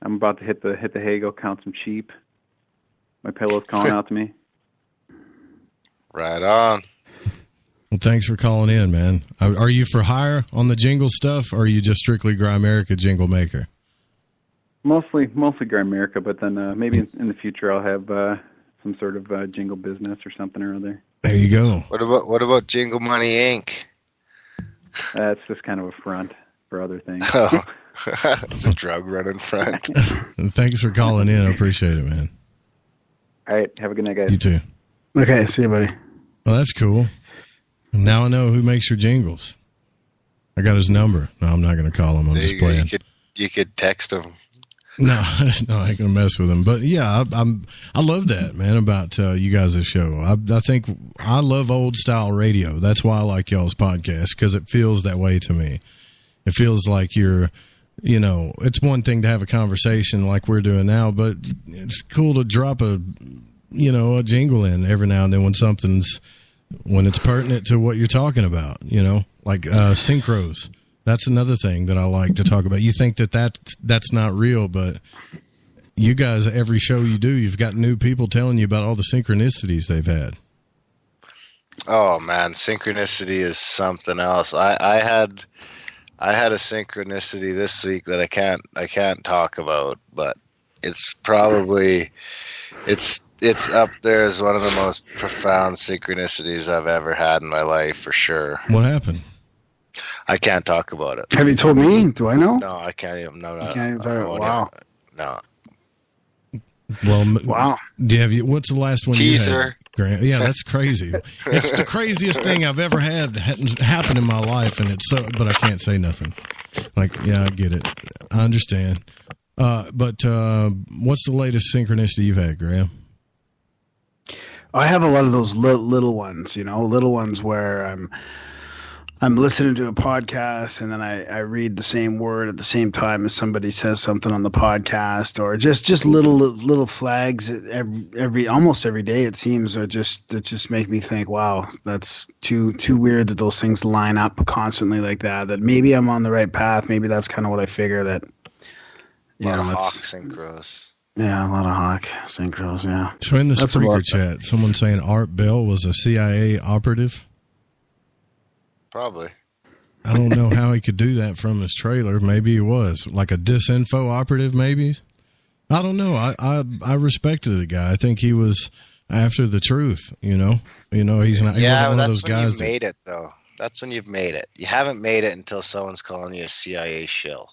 Speaker 20: I'm about to hit the hay, go count some sheep. My pillow's calling out to me.
Speaker 10: Right on.
Speaker 2: Well, thanks for calling in, man. Are you for hire on the jingle stuff, or are you just strictly Grimerica jingle maker?
Speaker 20: Mostly Grimerica, but then maybe in the future I'll have some sort of jingle business or something or other.
Speaker 2: There you go.
Speaker 10: What about Jingle Money Inc.?
Speaker 20: It's just kind of a front for other things.
Speaker 10: Oh, it's a drug running front.
Speaker 2: Thanks for calling in. I appreciate it, man.
Speaker 20: All right. Have a good night, guys.
Speaker 2: You too.
Speaker 9: Okay. See you, buddy.
Speaker 2: Well, that's cool. Now I know who makes your jingles. I got his number. No, I'm not going to call him. I'm just playing.
Speaker 10: You could text him.
Speaker 2: No, I ain't gonna mess with him. But yeah, I love that, man, about you guys' show. I think I love old style radio. That's why I like y'all's podcast, because it feels that way to me. It feels like you're, it's one thing to have a conversation like we're doing now, but it's cool to drop a jingle in every now and then when it's pertinent to what you're talking about. Like synchros. That's another thing that I like to talk about. You think that's not real, but you guys, every show you do, you've got new people telling you about all the synchronicities they've had.
Speaker 10: Oh man, synchronicity is something else. I had a synchronicity this week that I can't talk about, but it's probably it's up there as one of the most profound synchronicities I've ever had in my life, for sure.
Speaker 2: What happened?
Speaker 10: I can't talk about it.
Speaker 9: Have you told me? Do I know?
Speaker 10: No, I can't even. No.
Speaker 9: You can't even talk. Wow.
Speaker 10: No.
Speaker 2: Well,
Speaker 9: wow.
Speaker 2: What's the last one
Speaker 10: Teaser.
Speaker 2: you had, Grant? Yeah, that's crazy. It's the craziest thing I've ever had happen in my life, and but I can't say nothing. Like, yeah, I get it. I understand. But what's the latest synchronicity you've had, Graham?
Speaker 9: I have a lot of those little ones, little ones where I'm listening to a podcast and then I read the same word at the same time as somebody says something on the podcast, or just little flags almost every day, it seems, that just make me think, wow, that's too weird that those things line up constantly like that maybe I'm on the right path. Maybe that's kind of what I figure, that
Speaker 10: A lot of hawk synchros.
Speaker 9: Yeah, a lot of hawk synchros, yeah.
Speaker 2: So in the Spreaker chat, someone saying Art Bell was a CIA operative?
Speaker 10: Probably.
Speaker 2: I don't know how he could do that from his trailer. Maybe he was. Like a disinfo operative, maybe? I don't know. I respected the guy. I think he was after the truth, you know? He's not. He wasn't one of those guys.
Speaker 10: You've made it, though. That's when you've made it. You haven't made it until someone's calling you a CIA shill.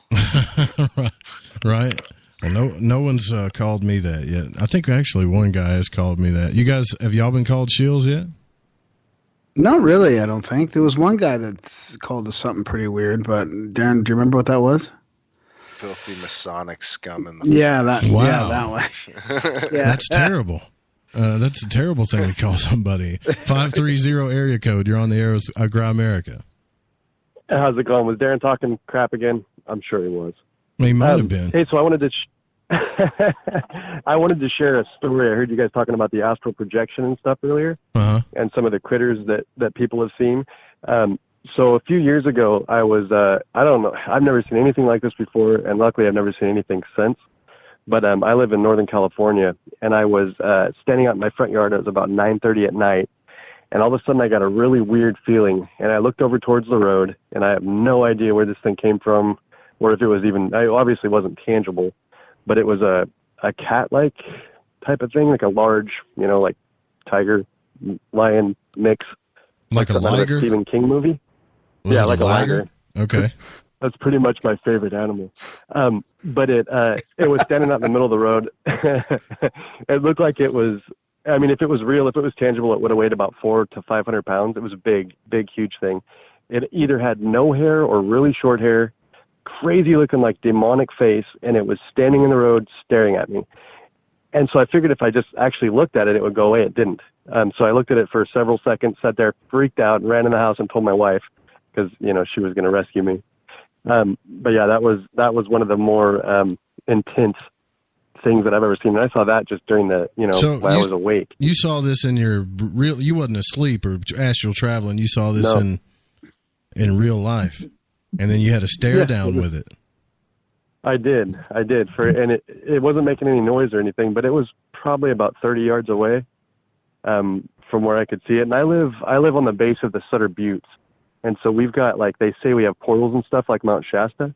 Speaker 2: Right. Well, no one's called me that yet. I think actually one guy has called me that. You guys, have y'all been called shills yet?
Speaker 9: Not really, I don't think. There was one guy that called us something pretty weird, but Darren, do you remember what that was?
Speaker 10: Filthy Masonic scum in the
Speaker 2: that
Speaker 9: way.
Speaker 2: Yeah. That's terrible. That's a terrible thing to call somebody. 530 area code. You're on the air with Grimerica.
Speaker 21: How's it going? Was Darren talking crap again? I'm sure he was.
Speaker 2: He might have been.
Speaker 21: Hey, so I wanted to I wanted to share a story. I heard you guys talking about the astral projection and stuff earlier, and some of the critters that people have seen. So a few years ago, I was I don't know. I've never seen anything like this before, and luckily I've never seen anything since. But I live in Northern California, and I was standing out in my front yard. It was about 9:30 at night, and all of a sudden I got a really weird feeling, and I looked over towards the road, and I have no idea where this thing came from, or if it was even. I obviously wasn't tangible, but it was a cat-like type of thing, like a large, like tiger lion mix,
Speaker 2: like a liger,
Speaker 21: Stephen King movie. Yeah, like a liger.
Speaker 2: Okay.
Speaker 21: That's pretty much my favorite animal. But it was standing out in the middle of the road. It looked like it was, I mean, if it was real, if it was tangible, it would have weighed about 400 to 500 pounds. It was a big, huge thing. It either had no hair or really short hair, crazy looking like demonic face, and it was standing in the road staring at me. And so I figured if I just actually looked at it, it would go away. It didn't. So I looked at it for several seconds, sat there, freaked out, ran in the house and told my wife because, she was going to rescue me. But yeah, that was one of the more intense things that I've ever seen. And I saw that just during the, while I was awake.
Speaker 2: You saw this in your you wasn't asleep or astral traveling. You saw this in real life. And then you had a stare down with it.
Speaker 21: I did. And it wasn't making any noise or anything, but it was probably about 30 yards away from where I could see it. And I live on the base of the Sutter Buttes. And so we've got, they say we have portals and stuff like Mount Shasta,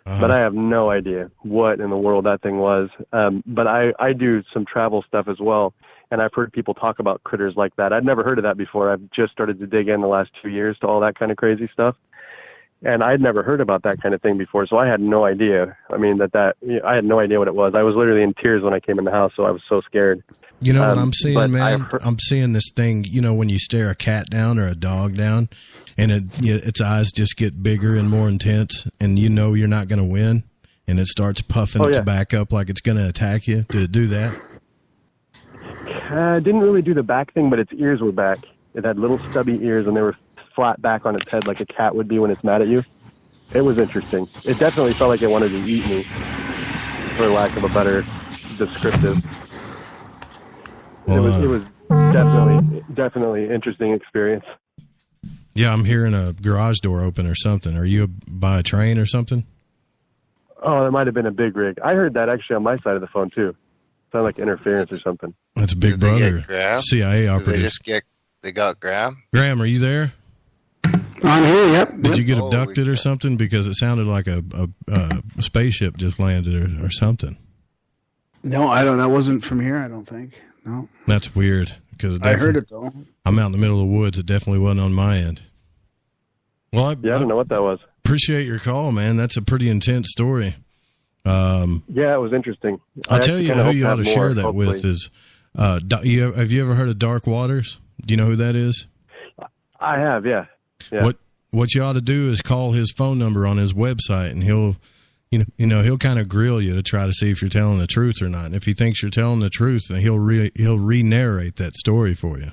Speaker 21: but I have no idea what in the world that thing was. But I do some travel stuff as well, and I've heard people talk about critters like that. I'd never heard of that before. I've just started to dig in the last 2 years to all that kind of crazy stuff. And I'd never heard about that kind of thing before, so I had no idea. I mean, I had no idea what it was. I was literally in tears when I came in the house, so I was so scared.
Speaker 2: You know what I'm seeing, man? I'm seeing this thing, when you stare a cat down or a dog down, and its eyes just get bigger and more intense, and you're not going to win, and it starts puffing its back up like it's going to attack you. Did it do that?
Speaker 21: It didn't really do the back thing, but its ears were back. It had little stubby ears, and they were flat back on its head like a cat would be when it's mad at you. It was interesting. It definitely felt like it wanted to eat me, for lack of a better descriptive. It was definitely interesting experience.
Speaker 2: Yeah, I'm hearing a garage door open or something. Are you by a train or something?
Speaker 21: Oh, there might have been a big rig. I heard that actually on my side of the phone too. Sounded like interference or something.
Speaker 2: That's Big Brother, CIA operative.
Speaker 10: They got Graham?
Speaker 2: Graham, are you there?
Speaker 9: I'm here, yep.
Speaker 2: Did you get abducted or something? Because it sounded like a spaceship just landed or something.
Speaker 9: No, I don't. That wasn't from here, I don't think. No.
Speaker 2: That's weird. Because
Speaker 9: I heard it, though.
Speaker 2: I'm out in the middle of the woods. It definitely wasn't on my end. Well, I
Speaker 21: don't know what that was.
Speaker 2: Appreciate your call, man. That's a pretty intense story.
Speaker 21: Yeah, it was interesting.
Speaker 2: I'll tell you who you ought to share that with is, have you ever heard of Dark Waters? Do you know who that is?
Speaker 21: I have, yeah.
Speaker 2: What you ought to do is call his phone number on his website, and he'll kind of grill you to try to see if you're telling the truth or not. And if he thinks you're telling the truth, then he'll re-narrate that story for you.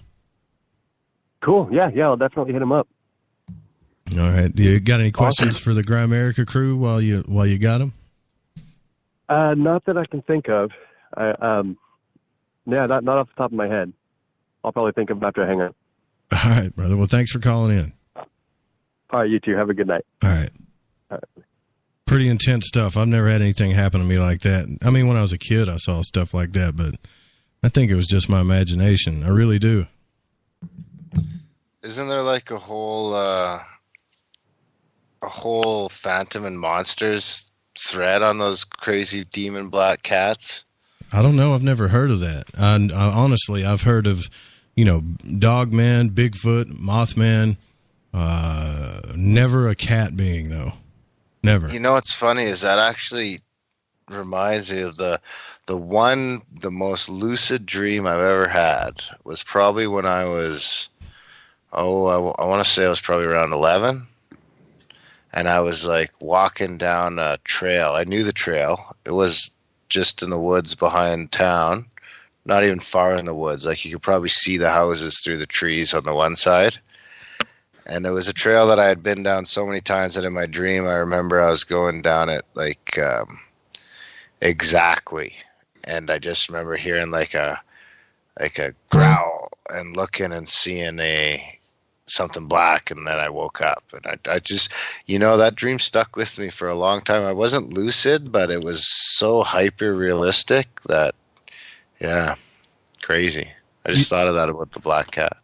Speaker 21: Cool. Yeah, I'll definitely hit him up.
Speaker 2: All right. Do you got any questions for the Grimerica crew while you got them?
Speaker 21: Not that I can think of. Not off the top of my head. I'll probably think of them after I hang up.
Speaker 2: All right, brother. Well, thanks for calling in.
Speaker 21: All right, you too. Have a good night.
Speaker 2: All right. pretty intense stuff. I've never had anything happen to me like that. I mean, when I was a kid, I saw stuff like that, but I think it was just my imagination. I really do.
Speaker 10: Isn't there like a whole Phantom and Monsters thread on those crazy demon black cats?
Speaker 2: I don't know. I've never heard of that. Honestly, I've heard of, Dogman, Bigfoot, Mothman. Never a cat being, though. Never.
Speaker 10: What's funny is that actually reminds me of the most lucid dream I've ever had was probably when I was, I want to say I was probably around 11. And I was like walking down a trail. I knew the trail. It was just in the woods behind town, not even far in the woods. Like you could probably see the houses through the trees on the one side. And it was a trail that I had been down so many times that in my dream, I remember I was going down it like exactly. And I just remember hearing like a growl and looking and seeing something black. And then I woke up and I just, that dream stuck with me for a long time. I wasn't lucid, but it was so hyper realistic that, yeah, crazy. I just thought of that about the black cat.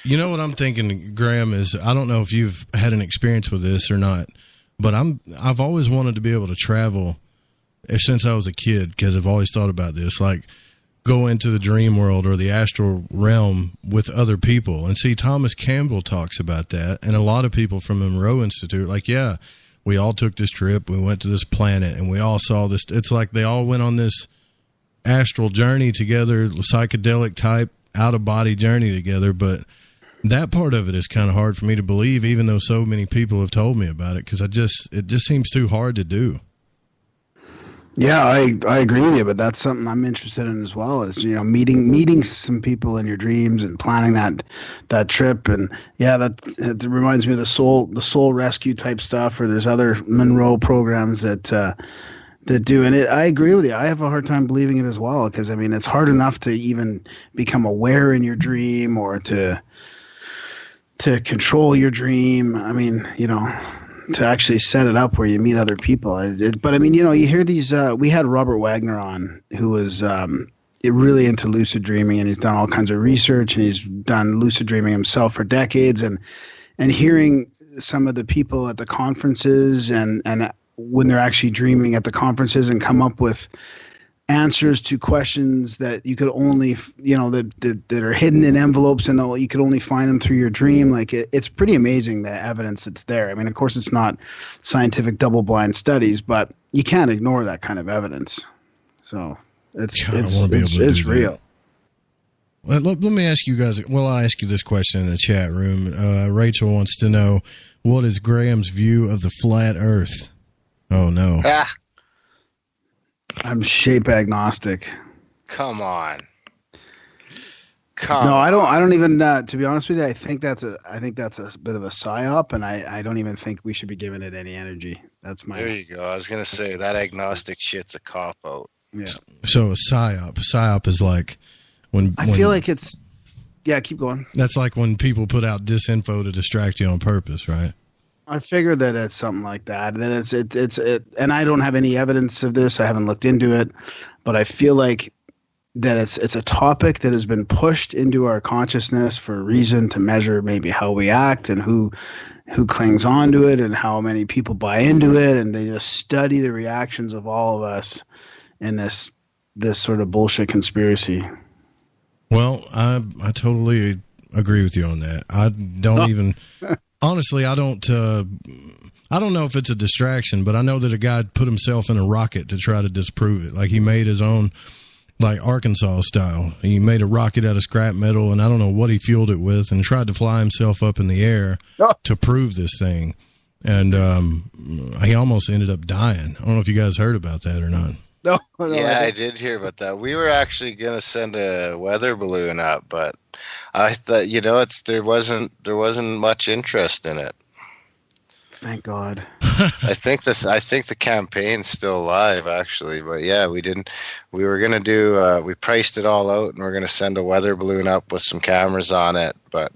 Speaker 2: You know what I'm thinking, Graham, is I don't know if you've had an experience with this or not, but I've always wanted to be able to travel since I was a kid because I've always thought about this, like go into the dream world or the astral realm with other people. And see, Thomas Campbell talks about that, and a lot of people from the Monroe Institute, like, yeah, we all took this trip, we went to this planet, and we all saw this. It's like they all went on this astral journey together, psychedelic type, out-of-body journey together, but that part of it is kind of hard for me to believe, even though so many people have told me about it, because it just seems too hard to do.
Speaker 9: Yeah, I agree with you, but that's something I'm interested in as well. Is meeting some people in your dreams and planning that trip, and yeah, it reminds me of the soul rescue type stuff. Or there's other Monroe programs that do, and I agree with you. I have a hard time believing it as well, because I mean it's hard enough to even become aware in your dream or to control your dream. I mean, to actually set it up where you meet other people. But I mean, you hear these, we had Robert Wagner on, who was really into lucid dreaming, and he's done all kinds of research, and he's done lucid dreaming himself for decades. And hearing some of the people at the conferences and when they're actually dreaming at the conferences and come up with answers to questions that you could only, that are hidden in envelopes, and you could only find them through your dream. Like it's pretty amazing, the evidence that's there. I mean, of course, it's not scientific double-blind studies, but you can't ignore that kind of evidence. So it's real.
Speaker 2: Well, let me ask you guys. Well, I'll ask you this question in the chat room. Rachel wants to know, what is Graham's view of the flat Earth? Oh no.
Speaker 9: I'm shape agnostic.
Speaker 10: Come on.
Speaker 9: No, I don't even. To be honest with you, I think that's a bit of a psyop, and I don't even think we should be giving it any energy. That's my.
Speaker 10: There you go. I was gonna say that agnostic shit's a cop out.
Speaker 9: Yeah.
Speaker 2: So a psyop is like when
Speaker 9: I feel like it's. Yeah, keep going.
Speaker 2: That's like when people put out disinfo to distract you on purpose, right?
Speaker 9: I figured that it's something like that. And then it's and I don't have any evidence of this. I haven't looked into it, but I feel like that it's a topic that has been pushed into our consciousness for a reason, to measure maybe how we act and who clings on to it and how many people buy into it, and they just study the reactions of all of us in this sort of bullshit conspiracy.
Speaker 2: Well, I totally agree with you on that. I don't even. Honestly, I don't know if it's a distraction, but I know that a guy put himself in a rocket to try to disprove it. Like he made his own, like Arkansas style. He made a rocket out of scrap metal, and I don't know what he fueled it with, and tried to fly himself up in the air to prove this thing. And he almost ended up dying. I don't know if you guys heard about that or not.
Speaker 9: No,
Speaker 10: yeah, I did hear about that. We were actually going to send a weather balloon up, but I thought, there wasn't much interest in it.
Speaker 9: Thank God.
Speaker 10: I think the campaign's still alive, actually, but yeah, we were going to do, we priced it all out, and we're going to send a weather balloon up with some cameras on it, but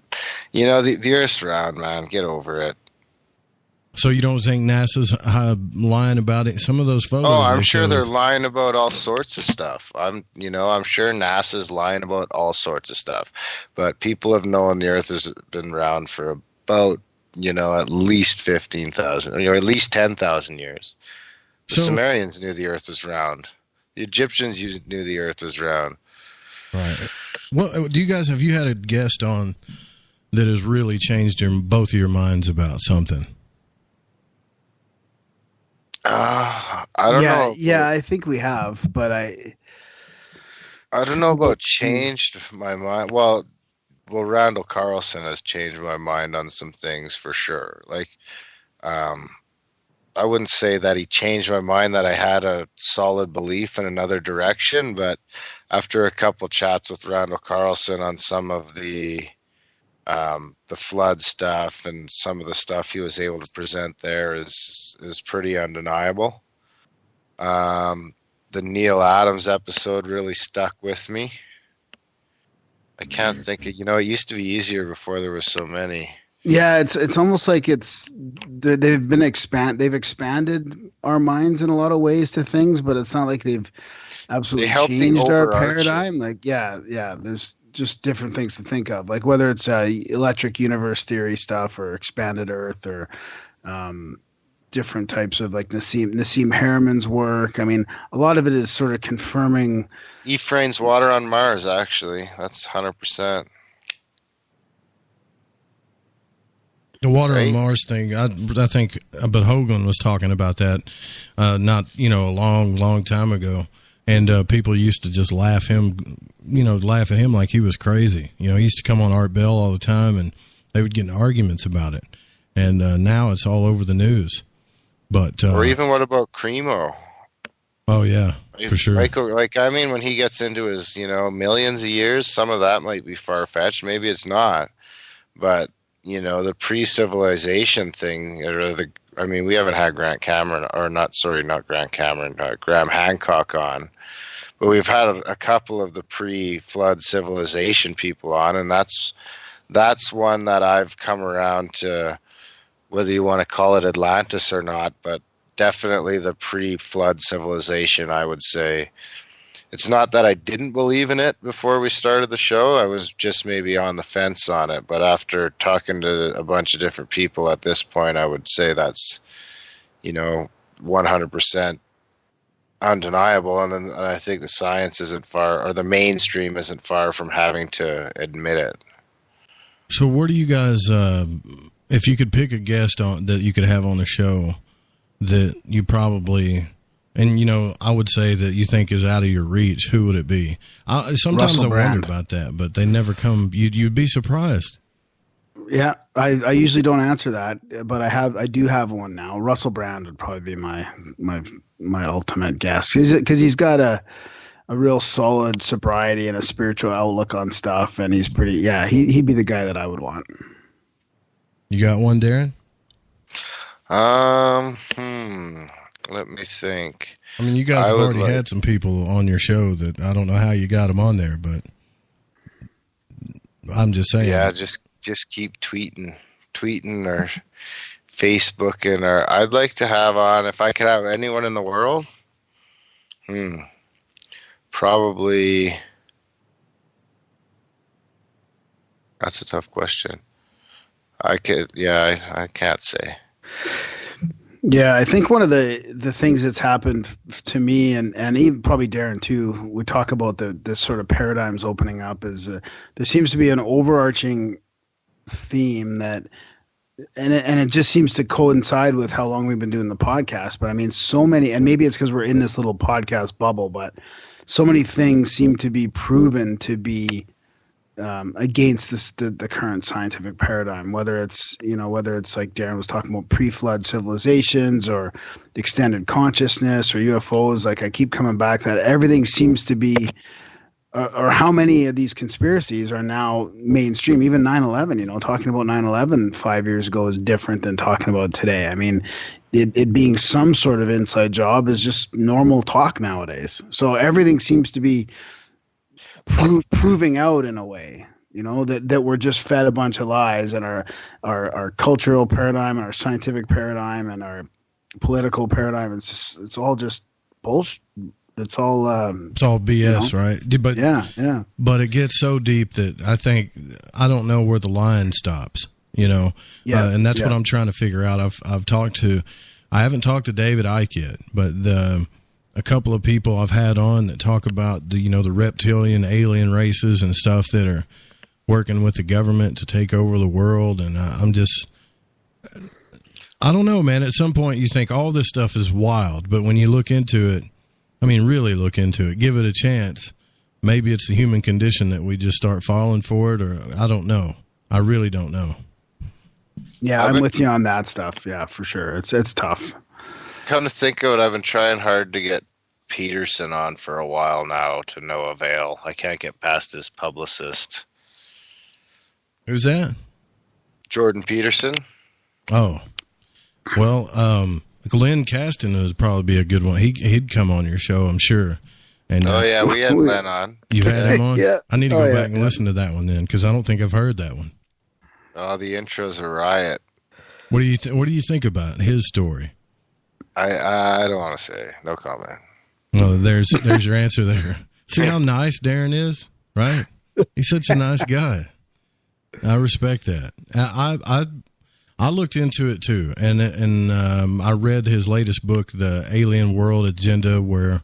Speaker 10: the Earth's round, man. Get over it.
Speaker 2: So you don't think NASA's lying about it? Some of those photos.
Speaker 10: Oh, I'm sure they're lying about all sorts of stuff. I'm sure NASA's lying about all sorts of stuff. But people have known the Earth has been around for about, at least 15,000, at least 10,000 years. The Sumerians knew the Earth was round. The Egyptians knew the Earth was round.
Speaker 2: Right. Well, have you had a guest on that has really changed both of your minds about something?
Speaker 10: I don't know.
Speaker 9: Yeah, I think we have, but I
Speaker 10: don't know about changed my mind. Well, Randall Carlson has changed my mind on some things for sure. Like, I wouldn't say that he changed my mind that I had a solid belief in another direction, but after a couple chats with Randall Carlson on some of the flood stuff and some of the stuff he was able to present there is pretty undeniable. The Neil Adams episode really stuck with me. I can't think of, it used to be easier before there was so many.
Speaker 9: Yeah, it's almost like they've expanded our minds in a lot of ways to things, but it's not like they've absolutely changed our paradigm. Like, yeah, there's just different things to think of, like whether it's electric universe theory stuff or expanded Earth or different types of like Nassim Harriman's work. I mean, a lot of it is sort of confirming
Speaker 10: Ephraim's water on Mars. Actually, that's 100%.
Speaker 2: The water on Mars thing, I think, but Hogan was talking about that not a long time ago. And people used to just laugh at him like he was crazy. He used to come on Art Bell all the time, and they would get in arguments about it. And now it's all over the news. But
Speaker 10: or even what about Cremo?
Speaker 2: Oh yeah, for sure.
Speaker 10: When he gets into his millions of years, some of that might be far fetched. Maybe it's not, but the pre-civilization thing, we haven't had Graham Hancock on, but we've had a couple of the pre-flood civilization people on, and that's one that I've come around to, whether you want to call it Atlantis or not, but definitely the pre-flood civilization, I would say. It's not that I didn't believe in it before we started the show. I was just maybe on the fence on it. But after talking to a bunch of different people at this point, I would say that's, 100% undeniable. And I think the science isn't far, or the mainstream isn't far from having to admit it.
Speaker 2: So where do you guys, if you could pick a guest that you could have on the show that you probably... And, I would say that you think is out of your reach, who would it be? Sometimes I wonder about that, but they never come. You'd be surprised.
Speaker 9: Yeah, I usually don't answer that, but I do have one now. Russell Brand would probably be my ultimate guess, because he's got a real solid sobriety and a spiritual outlook on stuff, and he's pretty. Yeah, he'd be the guy that I would want.
Speaker 2: You got one, Darren?
Speaker 10: Let me think.
Speaker 2: You guys have already had some people on your show that I don't know how you got them on there, but I'm just saying.
Speaker 10: Yeah, just keep tweeting or Facebooking, or I'd like to have on, if I could have anyone in the world, probably. That's a tough question. I can't say.
Speaker 9: Yeah, I think one of the things that's happened to me and even probably Darren too, we talk about the sort of paradigms opening up, is there seems to be an overarching theme that, and it just seems to coincide with how long we've been doing the podcast. But so many, and maybe it's because we're in this little podcast bubble, but so many things seem to be proven to be against the current scientific paradigm, whether it's like Darren was talking about pre-flood civilizations or extended consciousness or UFOs. Like, I keep coming back to that everything seems to be, or how many of these conspiracies are now mainstream. Even 9/11, talking about 9/11 5 years ago is different than talking about today. It being some sort of inside job is just normal talk nowadays. So everything seems to be proving out in a way that we're just fed a bunch of lies, and our cultural paradigm and our scientific paradigm and our political paradigm. It's all just bullshit. It's all
Speaker 2: BS, right? But
Speaker 9: yeah.
Speaker 2: But it gets so deep that I don't know where the line stops. And that's what I'm trying to figure out. I haven't talked to David Icke yet, but a couple of people I've had on that talk about the reptilian alien races and stuff that are working with the government to take over the world. And I don't know, man. At some point you think all this stuff is wild, but when you look into it, really look into it, give it a chance. Maybe it's the human condition that we just start falling for it, or I don't know. I really don't know.
Speaker 9: Yeah, I'm with you on that stuff. Yeah, for sure. It's tough.
Speaker 10: Come to think of it, I've been trying hard to get Peterson on for a while now to no avail. I can't get past his publicist.
Speaker 2: Who's that?
Speaker 10: Jordan Peterson.
Speaker 2: Oh, well, Glenn Caston would probably be a good one. He'd come on your show, I'm sure. And
Speaker 10: we had Glenn on.
Speaker 2: You had him on?
Speaker 9: Yeah.
Speaker 2: I need to go back and listen to that one then, because I don't think I've heard that one.
Speaker 10: Oh, the intro's a riot.
Speaker 2: What do you think about his story?
Speaker 10: I don't want to say. No comment.
Speaker 2: Well, there's your answer there. See how nice Darren is, right? He's such a nice guy. I respect that. I looked into it too, and I read his latest book, The Alien World Agenda, where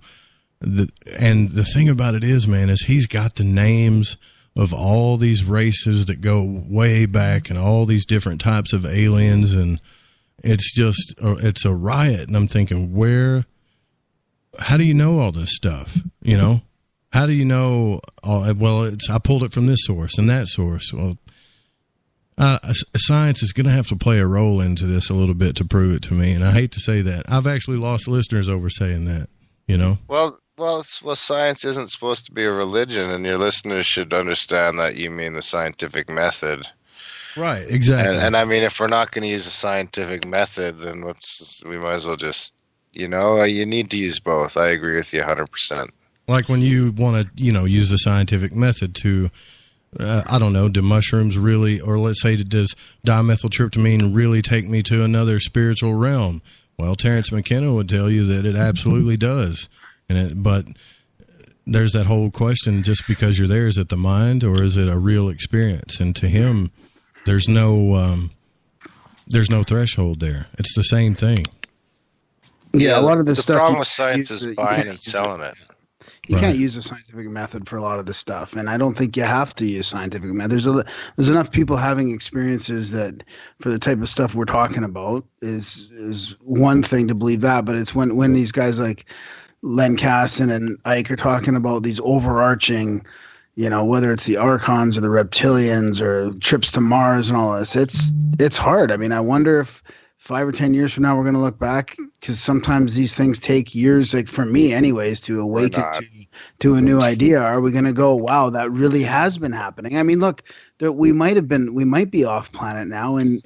Speaker 2: the thing about it is, man, is he's got the names of all these races that go way back and all these different types of aliens, and it's a riot. And I'm thinking, how do you know all this stuff? How do you know? I pulled it from this source and that source. Well, science is going to have to play a role into this a little bit to prove it to me. And I hate to say that. I've actually lost listeners over saying that,
Speaker 10: Well, science isn't supposed to be a religion, and your listeners should understand that you mean the scientific method.
Speaker 2: Right, exactly.
Speaker 10: And if we're not going to use a scientific method, then we might as well just, you need to use both. I agree with you 100%.
Speaker 2: Like when you want to, use the scientific method to, I don't know, do mushrooms really, or let's say, does dimethyltryptamine really take me to another spiritual realm? Well, Terrence McKenna would tell you that it absolutely does. But there's that whole question, just because you're there, is it the mind or is it a real experience? And to him, there's no threshold there. It's the same thing.
Speaker 9: Yeah, a lot of this stuff.
Speaker 10: The problem with science is buying and selling it.
Speaker 9: You can't use a scientific method for a lot of this stuff, and I don't think you have to use scientific method. There's enough people having experiences that, for the type of stuff we're talking about, is one thing to believe that, but it's when these guys like Len Casson and Ike are talking about these overarching, whether it's the Archons or the reptilians or trips to Mars and all this, it's hard. I wonder if 5 or 10 years from now we're going to look back, because sometimes these things take years, like for me anyways, to awaken to a new idea. Are we going to go, wow, that really has been happening? Look, we might be off planet now in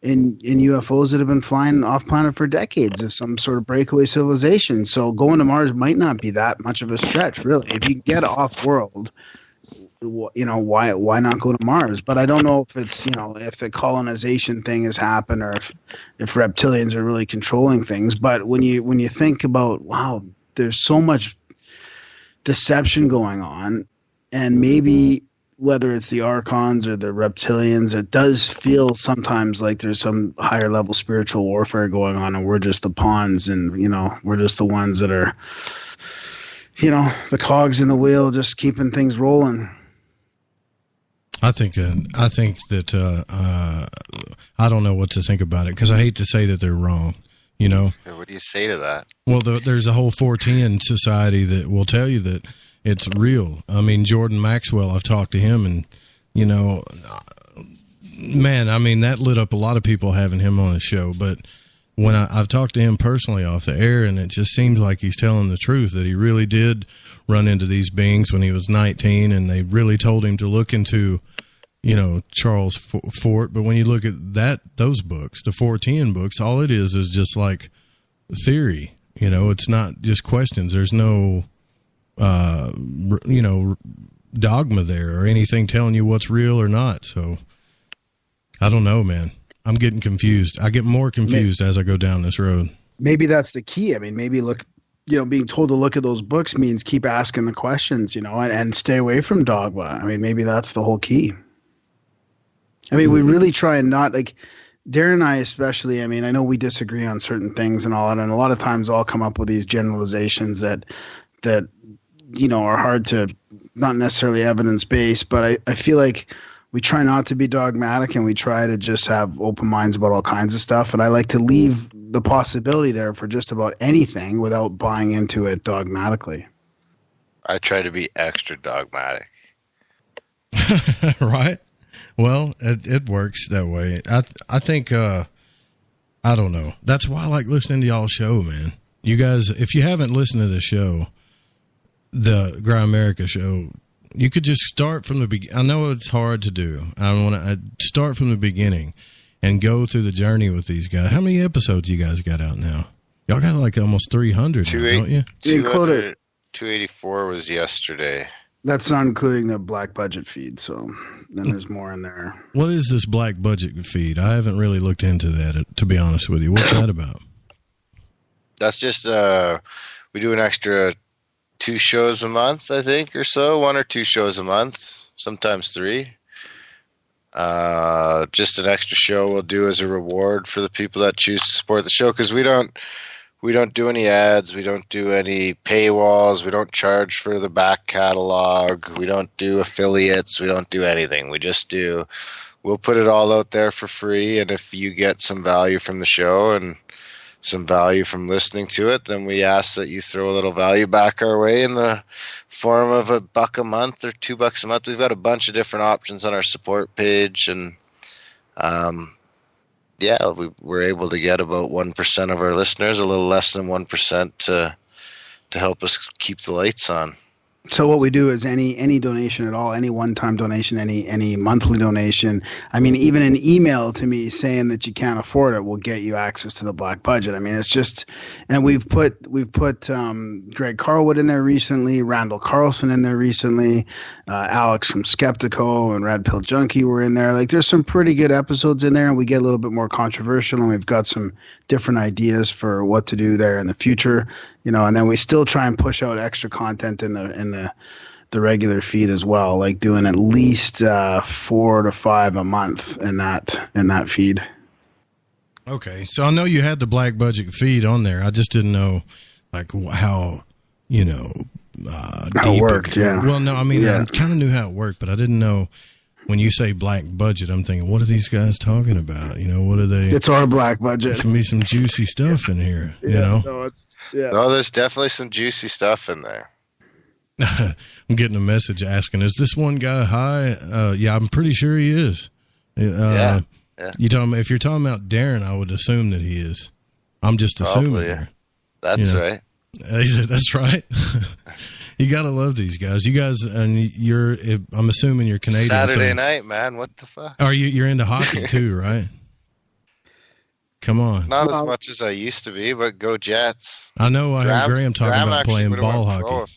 Speaker 9: UFOs that have been flying off planet for decades of some sort of breakaway civilization. So going to Mars might not be that much of a stretch, really. If you get off world, why not go to Mars? But I don't know if it's, if the colonization thing has happened, or if reptilians are really controlling things. But when you think about, wow, there's so much deception going on, and maybe whether it's the Archons or the reptilians, it does feel sometimes like there's some higher level spiritual warfare going on, and we're just the pawns, and we're just the ones that are, the cogs in the wheel, just keeping things rolling.
Speaker 2: I think that I don't know what to think about it, because I hate to say that they're wrong.
Speaker 10: What do you say to that?
Speaker 2: Well, there's a whole 410 society that will tell you that it's real. Jordan Maxwell, I've talked to him, and man, that lit up a lot of people having him on the show. But when I've talked to him personally off the air, and it just seems like he's telling the truth, that he really did run into these beings when he was 19, and they really told him to look into, Charles Fort. But when you look at those books, the 410 books, all it is just like theory. It's not just questions. There's no, dogma there or anything telling you what's real or not. So I don't know, man. I'm getting confused. I get more confused as I go down this road.
Speaker 9: Maybe that's the key. I mean, maybe being told to look at those books means keep asking the questions, and stay away from dogma. I mean, maybe that's the whole key. I mean, we really try and not, like, Darren and I especially, I mean, I know we disagree on certain things and all that, and a lot of times I'll come up with these generalizations that are hard to, not necessarily evidence-based, but I feel like we try not to be dogmatic, and we try to just have open minds about all kinds of stuff. And I like to leave the possibility there for just about anything without buying into it dogmatically.
Speaker 10: I try to be extra dogmatic.
Speaker 2: Right? Well, it works that way. I think, I don't know. That's why I like listening to y'all's show, man. You guys, if you haven't listened to the show, the Grimerica show, you could just start from the beginning. I know it's hard to do. I want to start from the beginning and go through the journey with these guys. How many episodes you guys got out now? Y'all got like almost 300, don't you?
Speaker 10: 284 was yesterday.
Speaker 9: That's not including the black budget feed, so then there's more in there.
Speaker 2: What is this black budget feed? I haven't really looked into that, to be honest with you. What's that about?
Speaker 10: That's just, we do an extra 2 shows a month, I think, or so. 1 or 2 shows a month, sometimes 3. Just an extra show we'll do as a reward for the people that choose to support the show, because we don't do any ads, we don't do any paywalls, we don't charge for the back catalog, we don't do affiliates, we don't do anything. We'll put it all out there for free, and if you get some value from the show and some value from listening to it, then we ask that you throw a little value back our way in the form of $1 a month or $2 a month. We've got a bunch of different options on our support page, and we're able to get about 1% of our listeners, a little less than 1%, to help us keep the lights on.
Speaker 9: So what we do is any donation at all, any one-time donation, any monthly donation. I mean, even an email to me saying that you can't afford it will get you access to the black budget. I mean, it's just, and we've put Greg Carlwood in there recently, Randall Carlson in there recently, Alex from Skeptico and Red Pill Junkie were in there. Like, there's some pretty good episodes in there, and we get a little bit more controversial, and we've got some different ideas for what to do there in the future, and then we still try and push out extra content in the regular feed as well, like doing at least 4 to 5 a month in that feed.
Speaker 2: Okay, so I know you had the black budget feed on there. I just didn't know like how
Speaker 9: how it worked. Yeah.
Speaker 2: Well, no, I mean, I kind of knew how it worked, but I didn't know. When you say black budget, I'm thinking, what are these guys talking about? What are they?
Speaker 9: It's our black budget.
Speaker 2: There's be some juicy stuff in here.
Speaker 10: No, there's definitely some juicy stuff in there.
Speaker 2: I'm getting a message asking, is this one guy high? Yeah, I'm pretty sure he is. Yeah. If you're talking about Darren, I would assume that he is. I'm just assuming.
Speaker 10: Yeah. That's right.
Speaker 2: That's right. You gotta love these guys. You guys, and I'm assuming you're Canadian.
Speaker 10: Saturday night, man. What the fuck?
Speaker 2: You're into hockey too, right? Come on.
Speaker 10: Not as much as I used to be, but go Jets.
Speaker 2: I know. I heard Graham talking about playing ball hockey.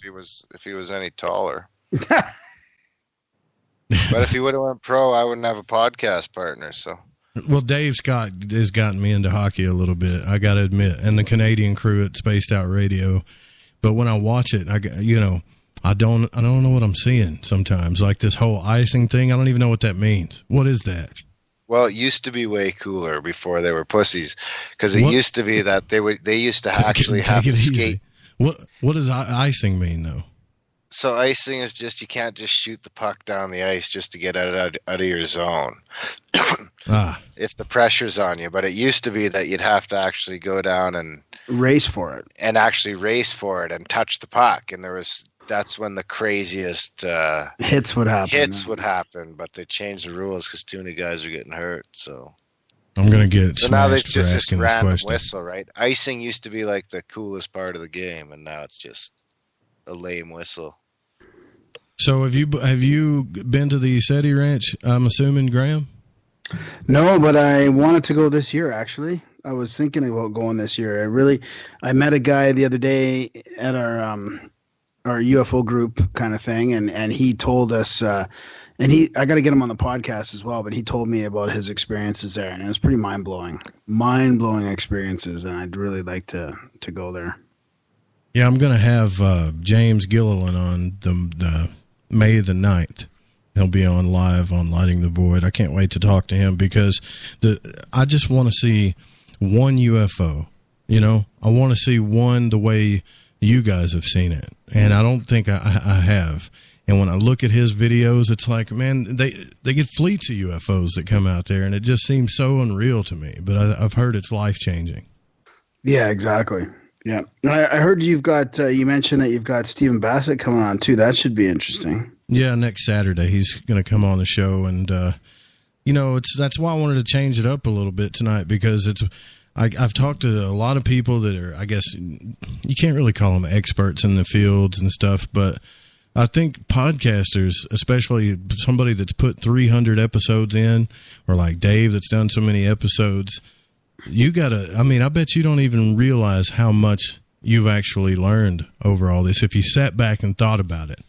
Speaker 10: If he was any taller. But if he would have went pro, I wouldn't have a podcast partner. So.
Speaker 2: Well, Dave Scott has gotten me into hockey a little bit, I got to admit, and the Canadian crew at Spaced Out Radio. But when I watch it, I don't know what I'm seeing sometimes. Like this whole icing thing, I don't even know what that means. What is that?
Speaker 10: Well, it used to be way cooler before they were pussies, because it used to be that they used to actually have to skate.
Speaker 2: What does icing mean though?
Speaker 10: So icing is just, you can't just shoot the puck down the ice just to get out of your zone. If the pressure's on you. But it used to be that you'd have to actually go down and
Speaker 9: race for it,
Speaker 10: and touch the puck. And that's when the craziest
Speaker 9: hits would happen.
Speaker 10: But they changed the rules because too many guys are getting hurt. So
Speaker 2: I'm gonna get
Speaker 10: so now it's just this random whistle, right? Icing used to be like the coolest part of the game, and now it's just a lame whistle.
Speaker 2: So have you been to the SETI Ranch? I'm assuming, Graham.
Speaker 9: No, but I wanted to go this year. Actually, I was thinking about going this year. I met a guy the other day at our our UFO group kind of thing, and he told us, I got to get him on the podcast as well, but he told me about his experiences there, and it was pretty mind blowing experiences, and I'd really like to go there.
Speaker 2: Yeah, I'm going to have James Gilliland on the May the 9th. He'll be on live on Lighting the Void. I can't wait to talk to him because I just want to see one UFO. You know, I want to see one the way you guys have seen it, and I don't think I have. And when I look at his videos, it's like, man, they get fleets of UFOs that come out there, and it just seems so unreal to me. But I've heard it's life-changing.
Speaker 9: Yeah, exactly. Yeah. I heard you've got, you mentioned that you've got Stephen Bassett coming on too. That should be interesting.
Speaker 2: Yeah, next Saturday he's going to come on the show, and that's why I wanted to change it up a little bit tonight, because I've talked to a lot of people that are, I guess you can't really call them experts in the fields and stuff, but I think podcasters, especially somebody that's put 300 episodes in, or like Dave that's done so many episodes, I bet you don't even realize how much you've actually learned over all this. If you sat back and thought about it,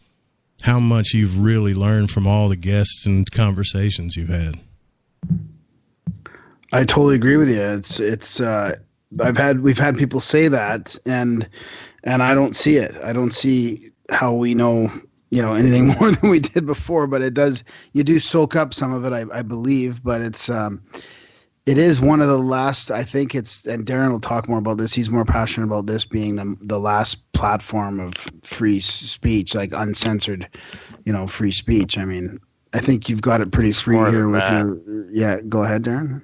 Speaker 2: how much you've really learned from all the guests and conversations you've had.
Speaker 9: I totally agree with you. We've had people say that, and I don't see it. I don't see how we know, anything more than we did before, but you do soak up some of it, I believe, but it is one of the last, I think and Darren will talk more about this. He's more passionate about this being the last platform of free speech, like uncensored, free speech. I mean, I think you've got it pretty free here with yeah, go ahead, Darren.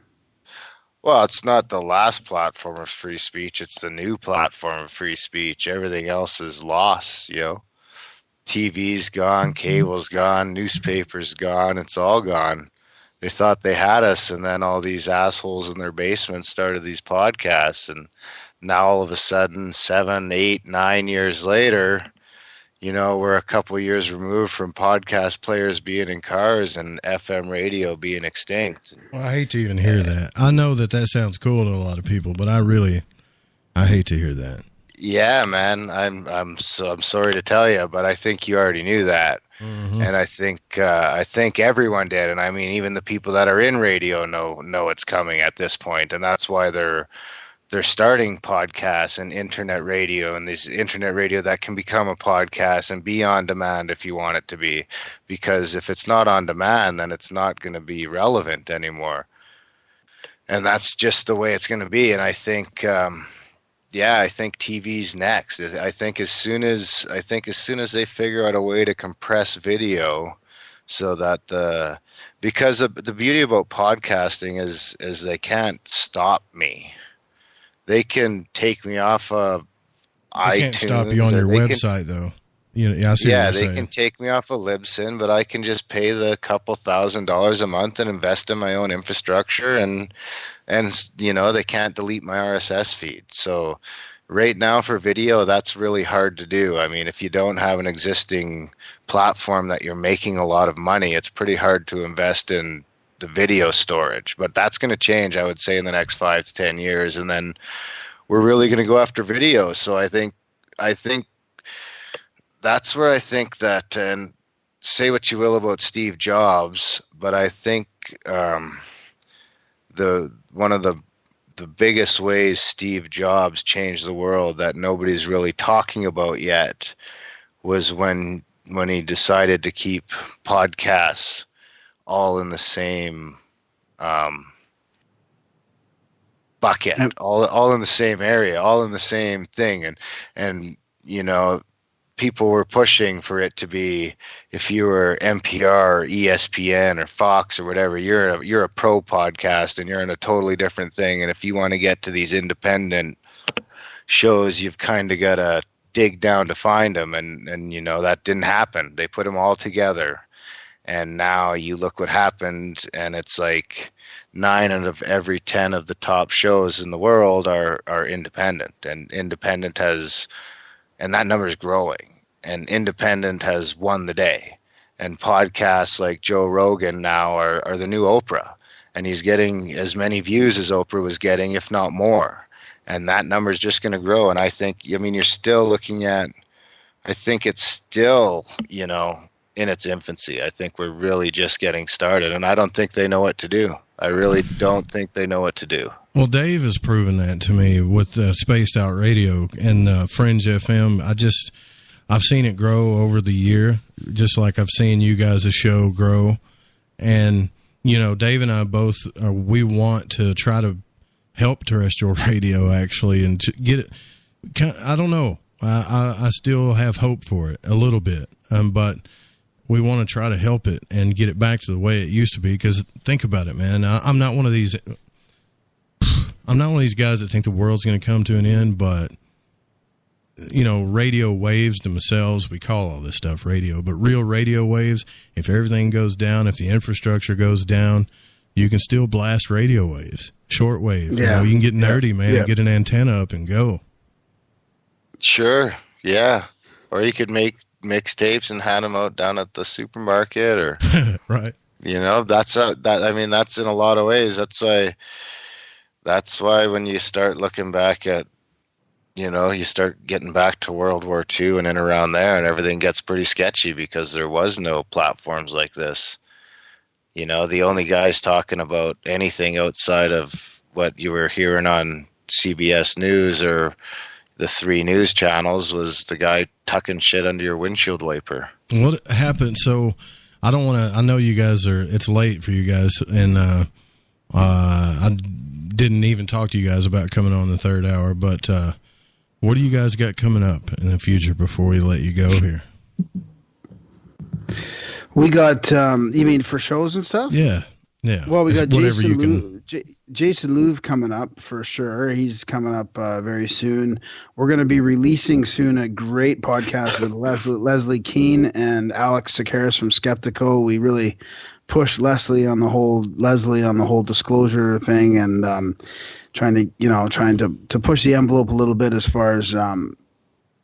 Speaker 10: Well, it's not the last platform of free speech. It's the new platform of free speech. Everything else is lost, TV's gone, cable's gone, newspaper's gone. It's all gone. They thought they had us, and then all these assholes in their basements started these podcasts, and now all of a sudden, 7, 8, 9 years later, we're a couple of years removed from podcast players being in cars and FM radio being extinct.
Speaker 2: Well, I hate to even hear that. I know that sounds cool to a lot of people, but I hate to hear that.
Speaker 10: Yeah, man. I'm sorry to tell you, but I think you already knew that. Mm-hmm. And I think everyone did. And I mean, even the people that are in radio know it's coming at this point. And that's why they're starting podcasts and internet radio, and this internet radio that can become a podcast and be on demand if you want it to be. Because if it's not on demand, then it's not going to be relevant anymore. And that's just the way it's going to be. And I think, I think TV's next. I think as soon as they figure out a way to compress video, so that because the beauty about podcasting is they can't stop me. They can take me off of iTunes. They can't stop
Speaker 2: you on your website, though.
Speaker 10: They can take me off of Libsyn, but I can just pay the couple $1,000s a month and invest in my own infrastructure, and they can't delete my RSS feed. So right now for video, that's really hard to do. I mean, if you don't have an existing platform that you're making a lot of money, it's pretty hard to invest in the video storage. But that's going to change, I would say, in the next 5 to 10 years, and then we're really going to go after video. So I think that's where I think that, and say what you will about Steve Jobs, but I think one of the biggest ways Steve Jobs changed the world that nobody's really talking about yet was when he decided to keep podcasts all in the same bucket, all in the same area, all in the same thing, and people were pushing for it to be, if you were NPR or ESPN or Fox or whatever, you're a pro podcast and you're in a totally different thing. And if you want to get to these independent shows, you've kind of got to dig down to find them. And that didn't happen. They put them all together. And now you look what happened, and it's like 9 out of every 10 of the top shows in the world are independent, and independent has, and that number is growing, and independent has won the day. And podcasts like Joe Rogan now are the new Oprah, and he's getting as many views as Oprah was getting, if not more. And that number is just going to grow. And I think, you're still looking at I think it's still, you know, in its infancy. I think we're really just getting started, and I don't think they know what to do. I really don't think they know what to do.
Speaker 2: Well, Dave has proven that to me with Spaced Out Radio and Fringe FM. I've seen it grow over the year, just like I've seen you guys' show grow. And, you know, Dave and I both, we want to try to help terrestrial radio, actually, and get it. I don't know. I still have hope for it a little bit, but we want to try to help it and get it back to the way it used to be. Because think about it, man. I'm not one of these guys that think the world's going to come to an end, but, you know, radio waves themselves, we call all this stuff radio, but real radio waves, if everything goes down, if the infrastructure goes down, you can still blast radio waves, short wave.
Speaker 9: Yeah.
Speaker 2: You know, you can get nerdy, man, and get an antenna up and go.
Speaker 10: Sure, yeah. Or you could make mixtapes and hand them out down at the supermarket, or
Speaker 2: right.
Speaker 10: You know, that's in a lot of ways. That's why when you start looking back at, you know, you start getting back to World War II and in around there, and everything gets pretty sketchy because there was no platforms like this. You know, the only guys talking about anything outside of what you were hearing on CBS News or the 3 news channels was the guy tucking shit under your windshield wiper.
Speaker 2: What happened? So I don't want to, I know you guys it's late for you guys, and I didn't even talk to you guys about coming on the third hour, but what do you guys got coming up in the future before we let you go here?
Speaker 9: We got, you mean for shows and stuff?
Speaker 2: Yeah. Yeah.
Speaker 9: Well, we got Jason Louv coming up for sure. He's coming up very soon. We're going to be releasing soon a great podcast with Leslie Keene and Alex Sakaris from Skeptico. We really pushed Leslie on the whole disclosure thing, and trying to push the envelope a little bit as far as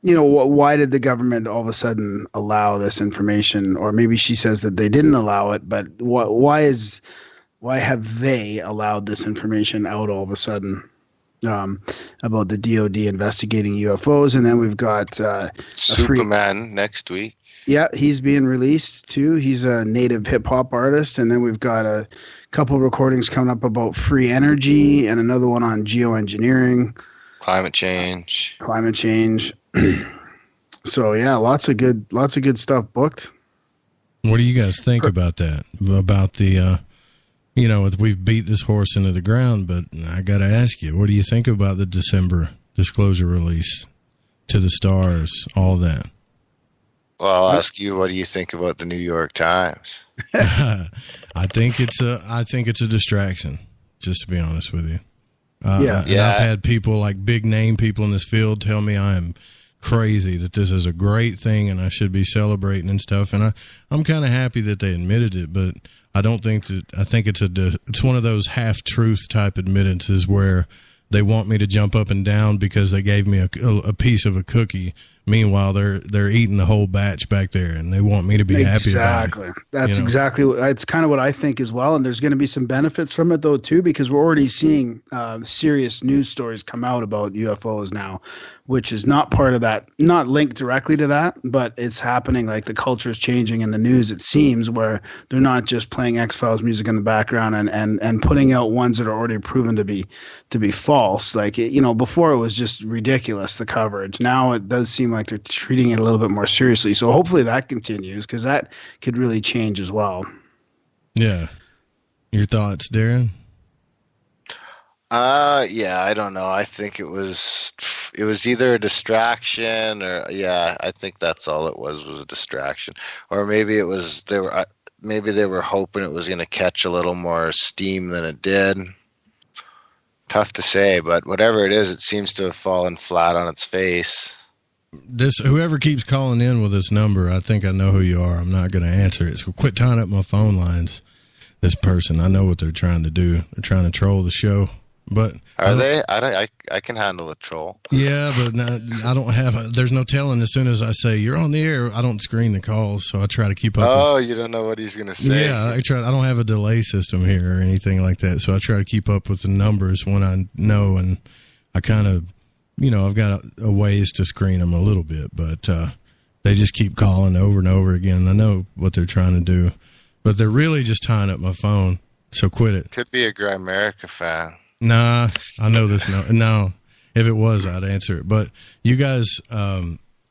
Speaker 9: why did the government all of a sudden allow this information? Or maybe she says that they didn't allow it, but why have they allowed this information out all of a sudden about the DOD investigating UFOs? And then we've got
Speaker 10: Superman next week.
Speaker 9: Yeah, he's being released too. He's a native hip hop artist. And then we've got a couple recordings coming up about free energy and another one on geoengineering.
Speaker 10: Climate change.
Speaker 9: So yeah, lots of good stuff booked.
Speaker 2: What do you guys think about that? About the, we've beat this horse into the ground, but I got to ask you, what do you think about the December disclosure release to the stars, all that?
Speaker 10: Well, I'll ask you, what do you think about the New York Times?
Speaker 2: I think it's a distraction, just to be honest with you. And I've had people, like big name people in this field, tell me I am crazy, that this is a great thing and I should be celebrating and stuff. And I'm kind of happy that they admitted it, but I think it's one of those half-truth type admittances where they want me to jump up and down because they gave me a piece of a cookie. Meanwhile, they're eating the whole batch back there, and they want me to be happy about it. That's kind of what I think as well. And there's going to be some benefits from it, though, too, because we're already seeing serious news stories come out about UFOs now, which is not part of that, not linked directly to that, but it's happening. Like the culture is changing in the news, it seems, where they're not just playing X-Files music in the background and putting out ones that are already proven to be false. Like, before it was just ridiculous, the coverage. Now it does seem like they're treating it a little bit more seriously. So hopefully that continues, because that could really change as well. Yeah. Your thoughts, Darren?
Speaker 10: Yeah, I don't know. I think it was either a distraction or, I think that's all it was a distraction. Or maybe they were hoping it was going to catch a little more steam than it did. Tough to say, but whatever it is, it seems to have fallen flat on its face.
Speaker 2: Whoever keeps calling in with this number, I think I know who you are. I'm not going to answer it. So quit tying up my phone lines. This person, I know what they're trying to do. They're trying to troll the show. But
Speaker 10: are they? I can handle a troll.
Speaker 2: Yeah, but I don't have. There's no telling. As soon as I say you're on the air, I don't screen the calls, so I try to keep up.
Speaker 10: Oh, you don't know what he's going to say.
Speaker 2: Yeah, I don't have a delay system here or anything like that, so I try to keep up with the numbers when I know, and I kind of, I've got a ways to screen them a little bit, but they just keep calling over and over again. I know what they're trying to do, but they're really just tying up my phone. So quit it.
Speaker 10: Could be a Grimerica fan.
Speaker 2: Nah, I know this. No, if it was, I'd answer it. But you guys,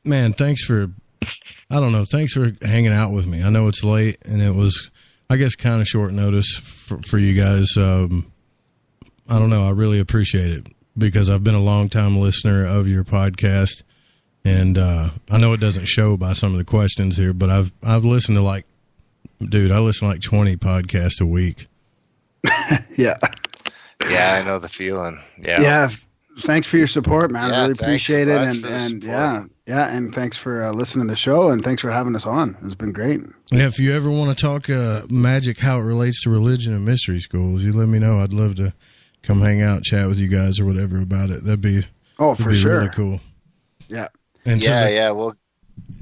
Speaker 2: man, thanks for hanging out with me. I know it's late, and it was, I guess, kind of short notice for you guys. I don't know. I really appreciate it because I've been a long-time listener of your podcast, and I know it doesn't show by some of the questions here, but I've listened to I listen to like 20 podcasts a week.
Speaker 9: Yeah.
Speaker 10: Yeah, I know the feeling. Yeah.
Speaker 9: Yeah. Thanks for your support, man. I really appreciate it.
Speaker 10: And
Speaker 9: and thanks for listening to the show, and thanks for having us on. It's been great.
Speaker 2: Yeah, if you ever want to talk magic, how it relates to religion and mystery schools, you let me know. I'd love to come hang out, chat with you guys or whatever about it. That'd be
Speaker 9: for sure.
Speaker 2: Really cool.
Speaker 9: Yeah.
Speaker 2: And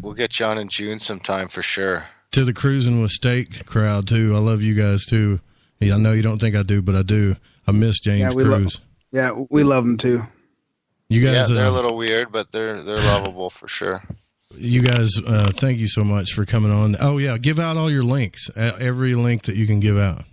Speaker 10: we'll get you on in June sometime for sure.
Speaker 2: To the Cruising with Steak crowd too. I love you guys too. I know you don't think I do, but I do. I miss James Cruz.
Speaker 9: We love them too.
Speaker 2: You guys,
Speaker 10: they're a little weird, but they're lovable for sure.
Speaker 2: You guys, thank you so much for coming on. Oh yeah, give out all your links. Every link that you can give out.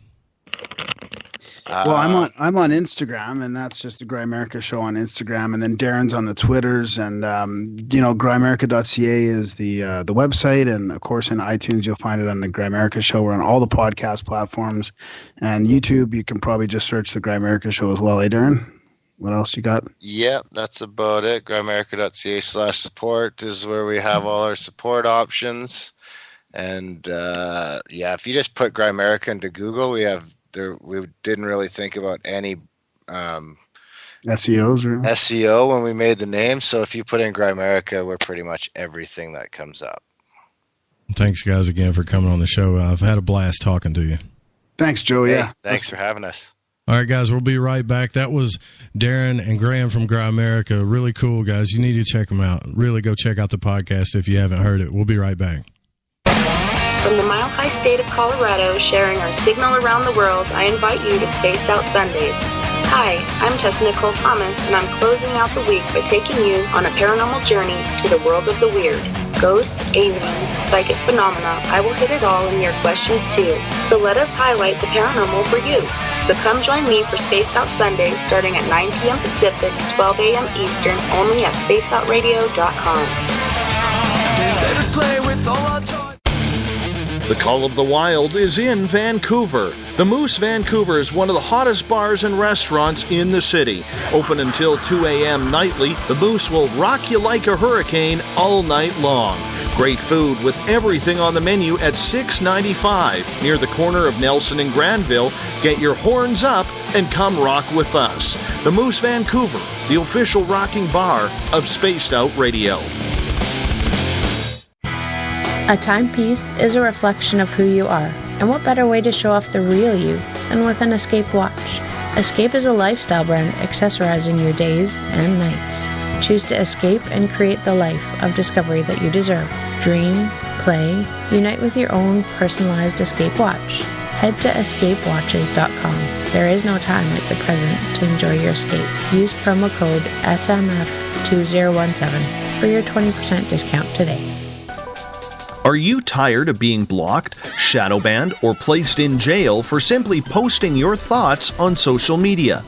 Speaker 9: Well, I'm on Instagram, and that's just the Grimerica show on Instagram, and then Darren's on the Twitters, and Grimerica.ca is the website, and of course in iTunes you'll find it on the Grimerica show. We're on all the podcast platforms, and YouTube you can probably just search the Grimerica show as well. Hey, Darren, what else you got?
Speaker 10: Yeah, that's about it. Grimerica.ca/support is where we have all our support options, and if you just put Grimerica into Google, we didn't really think about any SEO when we made the name. So if you put in Grimerica, we're pretty much everything that comes up.
Speaker 2: Thanks, guys, again for coming on the show. I've had a blast talking to you.
Speaker 9: Thanks, Joe.
Speaker 10: Hey, thanks for having us.
Speaker 2: All right, guys, we'll be right back. That was Darren and Graham from Grimerica. Really cool, guys. You need to check them out. Really go check out the podcast if you haven't heard it. We'll be right back.
Speaker 18: From the mile-high state of Colorado, sharing our signal around the world, I invite you to Spaced Out Sundays. Hi, I'm Tessa Nicole Thomas, and I'm closing out the week by taking you on a paranormal journey to the world of the weird. Ghosts, aliens, psychic phenomena, I will hit it all in your questions too. So let us highlight the paranormal for you. So come join me for Spaced Out Sundays starting at 9 p.m. Pacific, 12 a.m. Eastern, only at spacedoutradio.com.
Speaker 4: Let us play with all our toys.
Speaker 6: The Call of the Wild is in Vancouver. The Moose Vancouver is one of the hottest bars and restaurants in the city. Open until 2 a.m. nightly, the Moose will rock you like a hurricane all night long. Great food with everything on the menu at $6.95 near the corner of Nelson and Granville. Get your horns up and come rock with us. The Moose Vancouver, the official rocking bar of Spaced Out Radio.
Speaker 12: A timepiece is a reflection of who you are, and what better way to show off the real you than with an Escape watch? Escape is a lifestyle brand accessorizing your days and nights. Choose to escape and create the life of discovery that you deserve. Dream, play, unite with your own personalized Escape watch. Head to escapewatches.com. There is no time like the present to enjoy your escape. Use promo code SMF2017 for your 20% discount today.
Speaker 6: Are you tired of being blocked, shadow banned, or placed in jail for simply posting your thoughts on social media?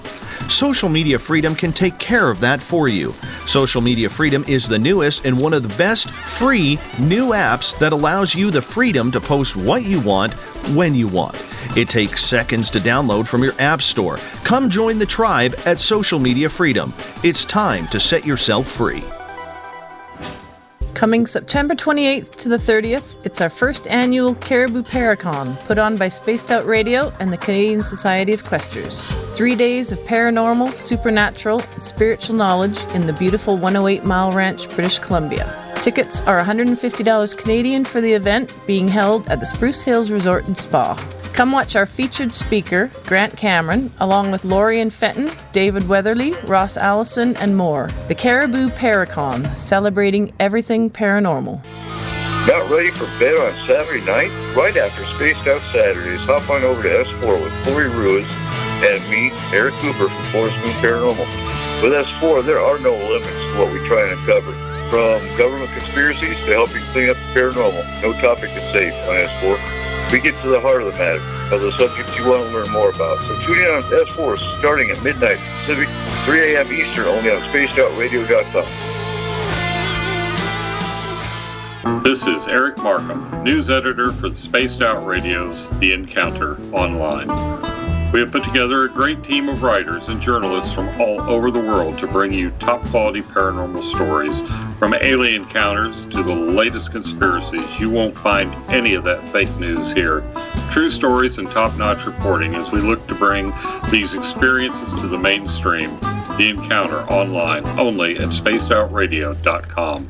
Speaker 6: Social Media Freedom can take care of that for you. Social Media Freedom is the newest and one of the best free new apps that allows you the freedom to post what you want, when you want. It takes seconds to download from your app store. Come join the tribe at Social Media Freedom. It's time to set yourself free.
Speaker 11: Coming September 28th to the 30th, it's our first annual Caribou Paracon, put on by Spaced Out Radio and the Canadian Society of Questers. 3 days of paranormal, supernatural, and spiritual knowledge in the beautiful 108 Mile Ranch, British Columbia. Tickets are $150 Canadian for the event, being held at the Spruce Hills Resort and Spa. Come watch our featured speaker, Grant Cameron, along with Lorian Fenton, David Weatherly, Ross Allison, and more. The Caribou Paracon, celebrating everything paranormal.
Speaker 15: Not ready for bed on Saturday night? Right after Spaced Out Saturdays, hop on over to S4 with Corey Ruiz and me, Eric Cooper from Forest Moon Paranormal. With S4, there are no limits to what we try and uncover. From government conspiracies to helping clean up the paranormal, no topic is safe on S4. We get to the heart of the matter, of the subjects you want to learn more about. So tune in on S4 starting at midnight Pacific, 3 a.m. Eastern, only on spacedoutradio.com.
Speaker 14: This is Eric Markham, news editor for the Spaced Out Radio's The Encounter Online. We have put together a great team of writers and journalists from all over the world to bring you top-quality paranormal stories, from alien encounters to the latest conspiracies. You won't find any of that fake news here. True stories and top-notch reporting as we look to bring these experiences to the mainstream. The Encounter Online, only at spacedoutradio.com.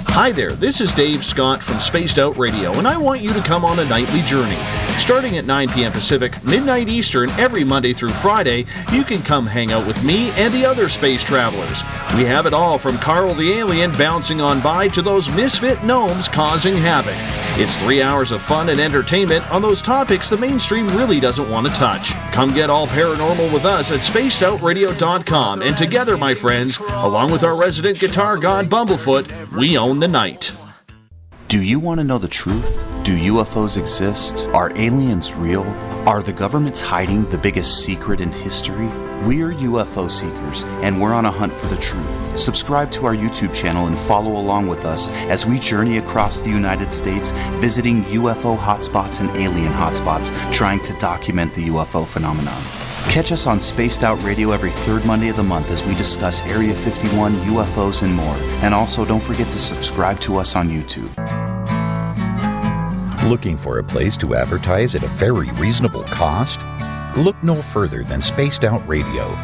Speaker 6: Hi there, this is Dave Scott from Spaced Out Radio, and I want you to come on a nightly journey. Starting at 9 p.m. Pacific, midnight Eastern, every Monday through Friday, you can come hang out with me and the other space travelers. We have it all from Carl the Alien bouncing on by to those misfit gnomes causing havoc. It's 3 hours of fun and entertainment on those topics the mainstream really doesn't want to touch. Come get all paranormal with us at spacedoutradio.com, and together, my friends, along with our resident guitar god Bumblefoot, we own the night.
Speaker 13: Do you want to know the truth? Do UFOs exist? Are aliens real? Are the governments hiding the biggest secret in history? We're UFO seekers, and we're on a hunt for the truth. Subscribe to our YouTube channel and follow along with us as we journey across the United States, visiting UFO hotspots and alien hotspots, trying to document the UFO phenomenon. Catch us on Spaced Out Radio every third Monday of the month as we discuss Area 51, UFOs, and more. And also, don't forget to subscribe to us on YouTube.
Speaker 19: Looking for a place to advertise at a very reasonable cost? Look no further than Spaced Out Radio.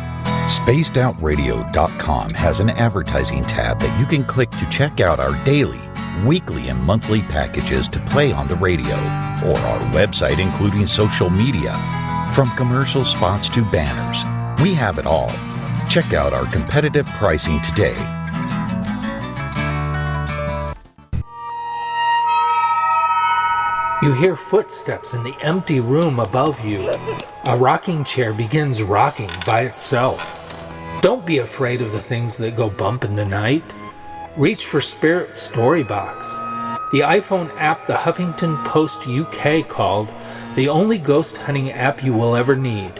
Speaker 19: SpacedOutRadio.com has an advertising tab that you can click to check out our daily, weekly, and monthly packages to play on the radio, or our website including social media. From commercial spots to banners, we have it all. Check out our competitive pricing today.
Speaker 3: You hear footsteps in the empty room above you. A rocking chair begins rocking by itself. Don't be afraid of the things that go bump in the night. Reach for Spirit Storybox, the iPhone app the Huffington Post UK called the only ghost hunting app you will ever need.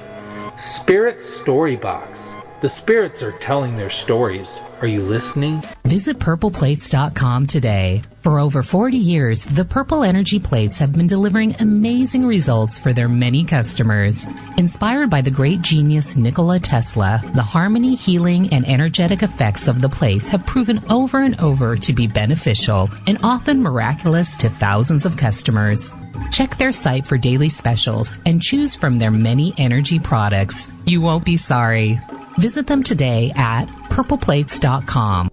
Speaker 3: Spirit Storybox. The spirits are telling their stories. Are you listening?
Speaker 22: Visit purpleplates.com today. For over 40 years, the Purple Energy Plates have been delivering amazing results for their many customers. Inspired by the great genius Nikola Tesla, the harmony, healing, and energetic effects of the plates have proven over and over to be beneficial and often miraculous to thousands of customers. Check their site for daily specials and choose from their many energy products. You won't be sorry. Visit them today at purpleplates.com.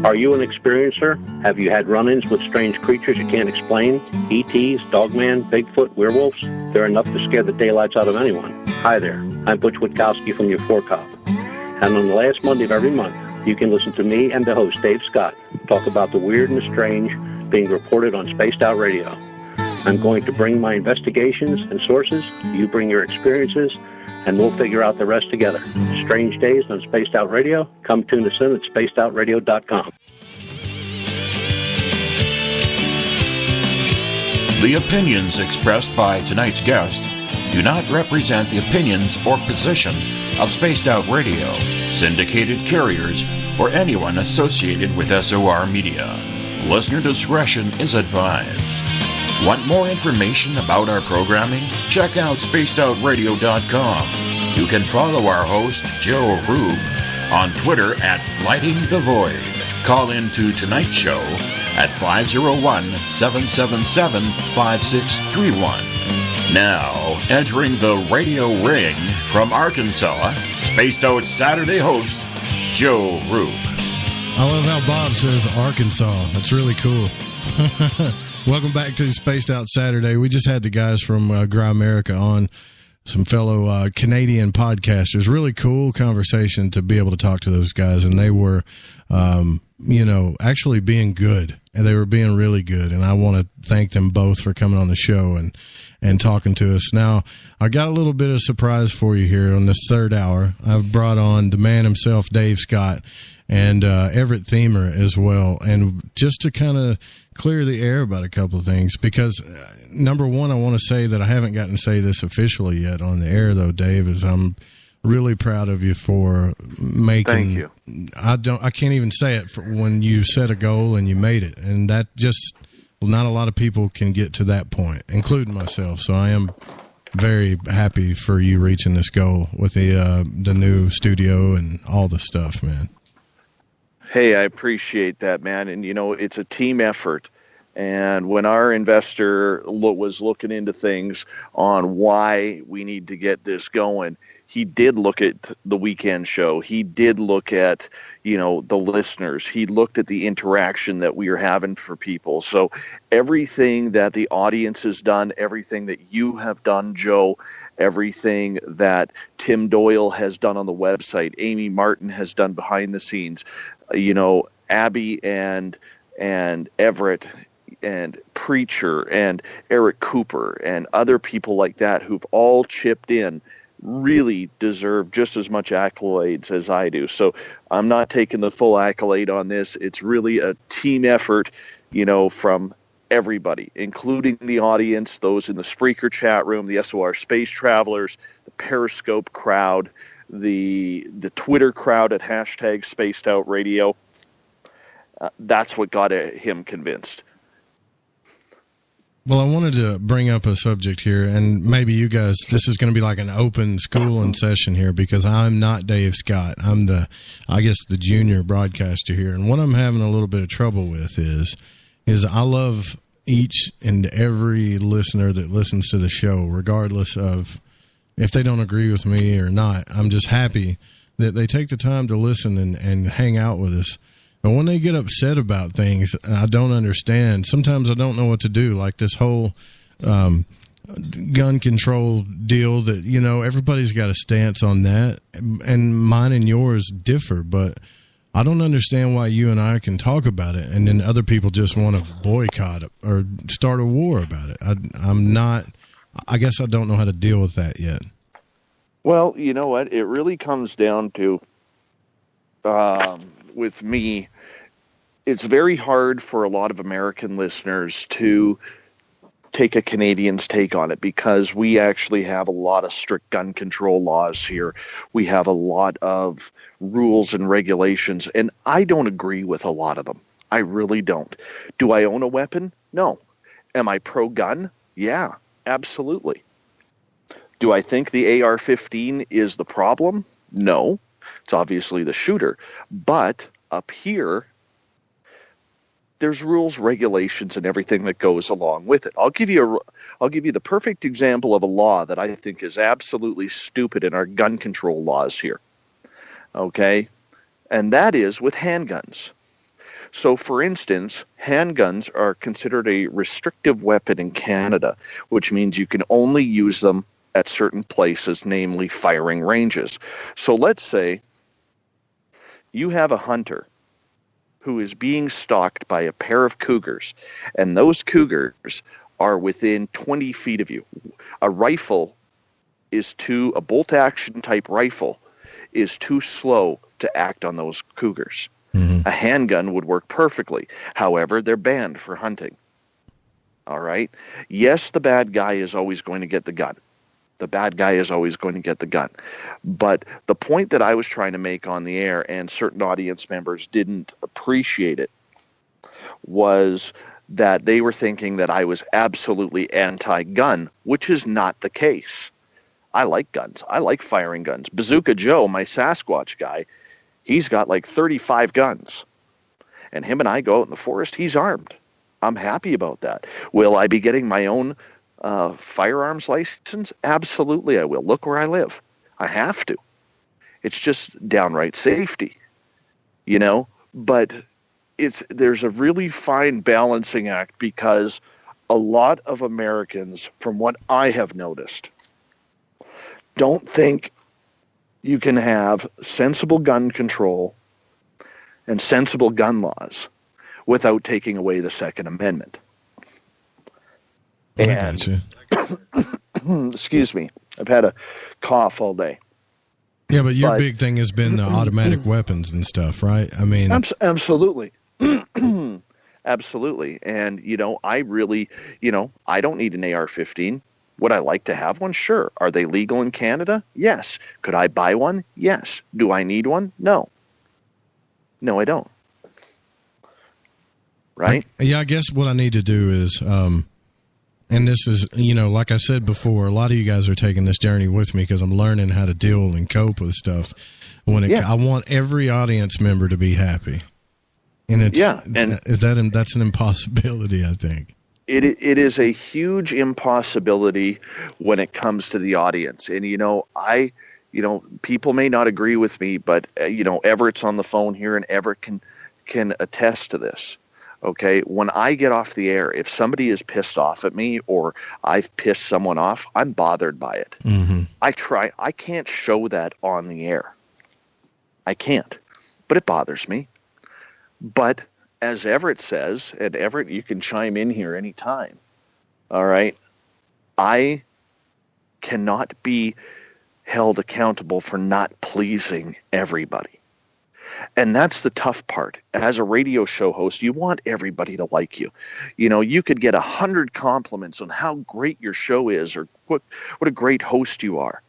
Speaker 16: Are you an experiencer? Have you had run-ins with strange creatures you can't explain? ETs, Dogman, Bigfoot, werewolves? They're enough to scare the daylights out of anyone. Hi there, I'm Butch Witkowski from Euphoria Cop. And on the last Monday of every month, you can listen to me and the host, Dave Scott, talk about the weird and the strange being reported on Spaced Out Radio. I'm going to bring my investigations and sources, you bring your experiences, and we'll figure out the rest together. Strange Days on Spaced Out Radio. Come tune us in at spacedoutradio.com.
Speaker 1: The opinions expressed by tonight's guest do not represent the opinions or position of Spaced Out Radio, syndicated carriers, or anyone associated with SOR Media. Listener discretion is advised. Want more information about our programming? Check out spacedoutradio.com. You can follow our host, Joe Rube, on Twitter at Lighting the Void. Call in to tonight's show at 501-777-5631. Now, entering the radio ring from Arkansas, Spaced Out Saturday host, Joe Rube.
Speaker 2: I love how Bob says Arkansas. That's really cool. Welcome back to Spaced Out Saturday. We just had the guys from Grimerica on, some fellow Canadian podcasters. Really cool conversation to be able to talk to those guys, and they were actually being good, and they were being really good. And I want to thank them both for coming on the show and talking to us. Now, I got a little bit of surprise for you here on this third hour. I've brought on the man himself, Dave Scott, and Everett Themer as well. And just to kind of clear the air about a couple of things, because number one, I want to say that I haven't gotten to say this officially yet on the air, though, Dave, is I'm really proud of you for making.
Speaker 6: Thank you.
Speaker 2: I can't even say it for when you set a goal and you made it, and that just not a lot of people can get to that point, including myself. So I am very happy for you reaching this goal with the new studio and all the stuff, man.
Speaker 6: Hey, I appreciate that, man. And, it's a team effort. And when our investor was looking into things on why we need to get this going, he did look at the weekend show. He did look at, the listeners. He looked at the interaction that we are having for people. So everything that the audience has done, everything that you have done, Joe, everything that Tim Doyle has done on the website, Amy Martin has done behind the scenes, Abby and Everett and Preacher and Eric Cooper and other people like that who've all chipped in really deserve just as much accolades as I do. So I'm not taking the full accolade on this. It's really a team effort, from everybody, including the audience, those in the Spreaker chat room, the SOR Space Travelers, the Periscope crowd, the Twitter crowd at hashtag Spaced Out Radio. That's what got him convinced.
Speaker 2: Well, I wanted to bring up a subject here, and maybe you guys, this is going to be like an open schooling session here, because I'm not Dave Scott. I'm the junior broadcaster here. And what I'm having a little bit of trouble with is I love each and every listener that listens to the show, regardless of if they don't agree with me or not. I'm just happy that they take the time to listen and hang out with us. But when they get upset about things, I don't understand. Sometimes I don't know what to do, like this whole gun control deal that, everybody's got a stance on that, and mine and yours differ. But I don't understand why you and I can talk about it, and then other people just want to boycott it or start a war about it. I guess I don't know how to deal with that yet.
Speaker 6: Well, you know what? It really comes down to, with me, it's very hard for a lot of American listeners to take a Canadian's take on it, because we actually have a lot of strict gun control laws here. We have a lot of rules and regulations, and I don't agree with a lot of them. I really don't. Do I own a weapon? No. Am I pro-gun? Yeah, absolutely. Do I think the AR-15 is the problem? No. It's obviously the shooter. But up here, there's rules, regulations, and everything that goes along with it. I'll give you the perfect example of a law that I think is absolutely stupid in our gun control laws here. Okay? And that is with handguns. So, for instance, handguns are considered a restrictive weapon in Canada, which means you can only use them at certain places, namely firing ranges. So let's say you have a hunter who is being stalked by a pair of cougars, and those cougars are within 20 feet of you. A bolt-action type rifle is too slow to act on those cougars. Mm-hmm. A handgun would work perfectly. However, they're banned for hunting. All right? Yes, the bad guy is always going to get the gun. The bad guy is always going to get the gun. But the point that I was trying to make on the air, and certain audience members didn't appreciate it, was that they were thinking that I was absolutely anti-gun, which is not the case. I like guns. I like firing guns. Bazooka Joe, my Sasquatch guy, he's got like 35 guns. And him and I go out in the forest, he's armed. I'm happy about that. Will I be getting my own firearms license? Absolutely I will. Look where I live. I have to. It's just downright safety, but there's a really fine balancing act, because a lot of Americans, from what I have noticed, don't think you can have sensible gun control and sensible gun laws without taking away the Second Amendment. And excuse me, I've had a cough all day.
Speaker 2: Yeah, but your big thing has been the automatic weapons and stuff, right? I mean,
Speaker 6: absolutely. Absolutely. And, I really, I don't need an AR-15. Would I like to have one? Sure. Are they legal in Canada? Yes. Could I buy one? Yes. Do I need one? No. No, I don't. Right?
Speaker 2: I guess what I need to do is, and this is, like I said before, a lot of you guys are taking this journey with me because I'm learning how to deal and cope with stuff. I want every audience member to be happy. And that's an impossibility, I think.
Speaker 6: It is a huge impossibility when it comes to the audience. And, people may not agree with me, but, Everett's on the phone here and Everett can attest to this. Okay. When I get off the air, if somebody is pissed off at me or I've pissed someone off, I'm bothered by it.
Speaker 2: Mm-hmm.
Speaker 6: I can't show that on the air. I can't, but it bothers me. But as Everett says, and Everett, you can chime in here anytime. All right. I cannot be held accountable for not pleasing everybody. And that's the tough part. As a radio show host, you want everybody to like you. You could get 100 compliments on how great your show is or what a great host you are.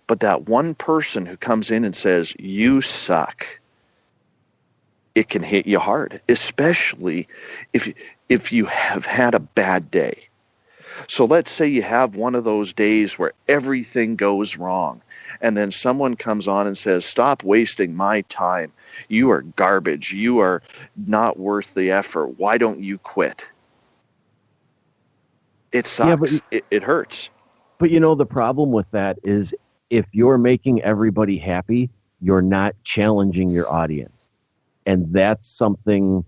Speaker 6: But that one person who comes in and says, you suck, it can hit you hard, especially if you have had a bad day. So let's say you have one of those days where everything goes wrong, and then someone comes on and says, stop wasting my time. You are garbage. You are not worth the effort. Why don't you quit? It sucks. Yeah, it hurts.
Speaker 5: But the problem with that is if you're making everybody happy, you're not challenging your audience. And that's something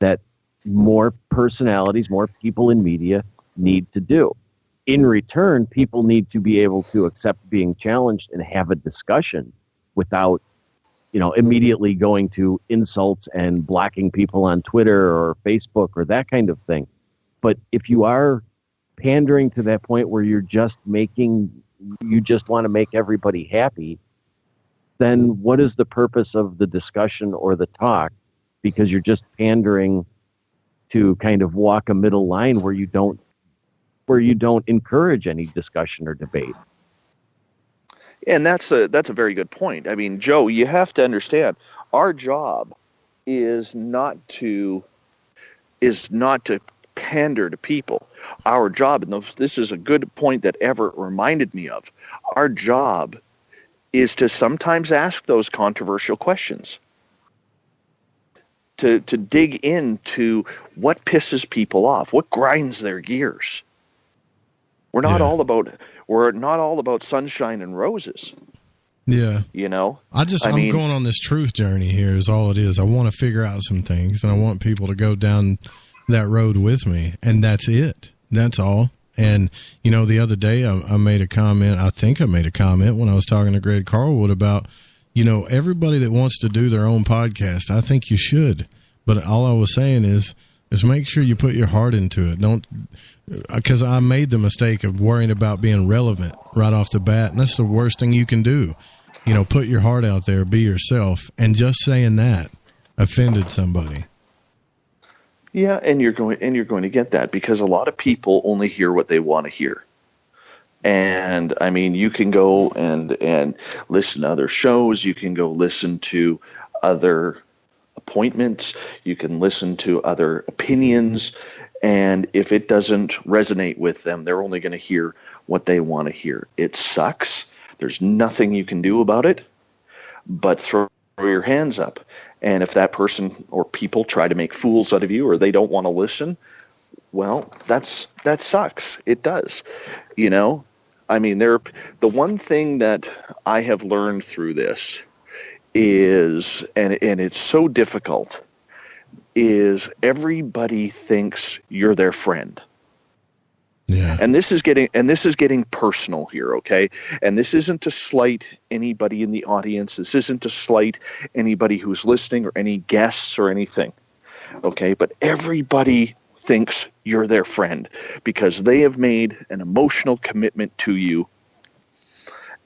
Speaker 5: that more personalities, more people in media need to do. In return, people need to be able to accept being challenged and have a discussion without, immediately going to insults and blocking people on Twitter or Facebook or that kind of thing. But if you are pandering to that point where you just want to make everybody happy, then what is the purpose of the discussion or the talk? Because you're just pandering to kind of walk a middle line where you don't encourage any discussion or debate.
Speaker 6: And that's a very good point. I mean, Joe, you have to understand, our job is not to pander to people. Our job, and this is a good point that Everett reminded me of, our job is to sometimes ask those controversial questions, to dig into what pisses people off, what grinds their gears. We're not all about sunshine and roses.
Speaker 2: Yeah.
Speaker 6: I'm
Speaker 2: going on this truth journey here is all it is. I want to figure out some things and I want people to go down that road with me, and that's it. That's all. And, the other day I made a comment, I think I made a comment when I was talking to Greg Carlwood about, everybody that wants to do their own podcast, I think you should. But all I was saying is make sure you put your heart into it. Don't, because I made the mistake of worrying about being relevant right off the bat. And that's the worst thing you can do. Put your heart out there, be yourself. And just saying that offended somebody.
Speaker 6: Yeah, and you're going to get that because a lot of people only hear what they want to hear. And I mean, you can go and listen to other shows, you can go listen to other appointments, you can listen to other opinions, and if it doesn't resonate with them, they're only going to hear what they want to hear. It sucks. There's nothing you can do about it, but throw your hands up. And if that person or people try to make fools out of you or they don't want to listen, well, that sucks. It does. I mean, the one thing that I have learned through this is, and it's so difficult, is everybody thinks you're their friend.
Speaker 2: Yeah.
Speaker 6: And this is getting personal here, okay? And this isn't to slight anybody in the audience. This isn't to slight anybody who's listening or any guests or anything. Okay? But everybody thinks you're their friend because they have made an emotional commitment to you.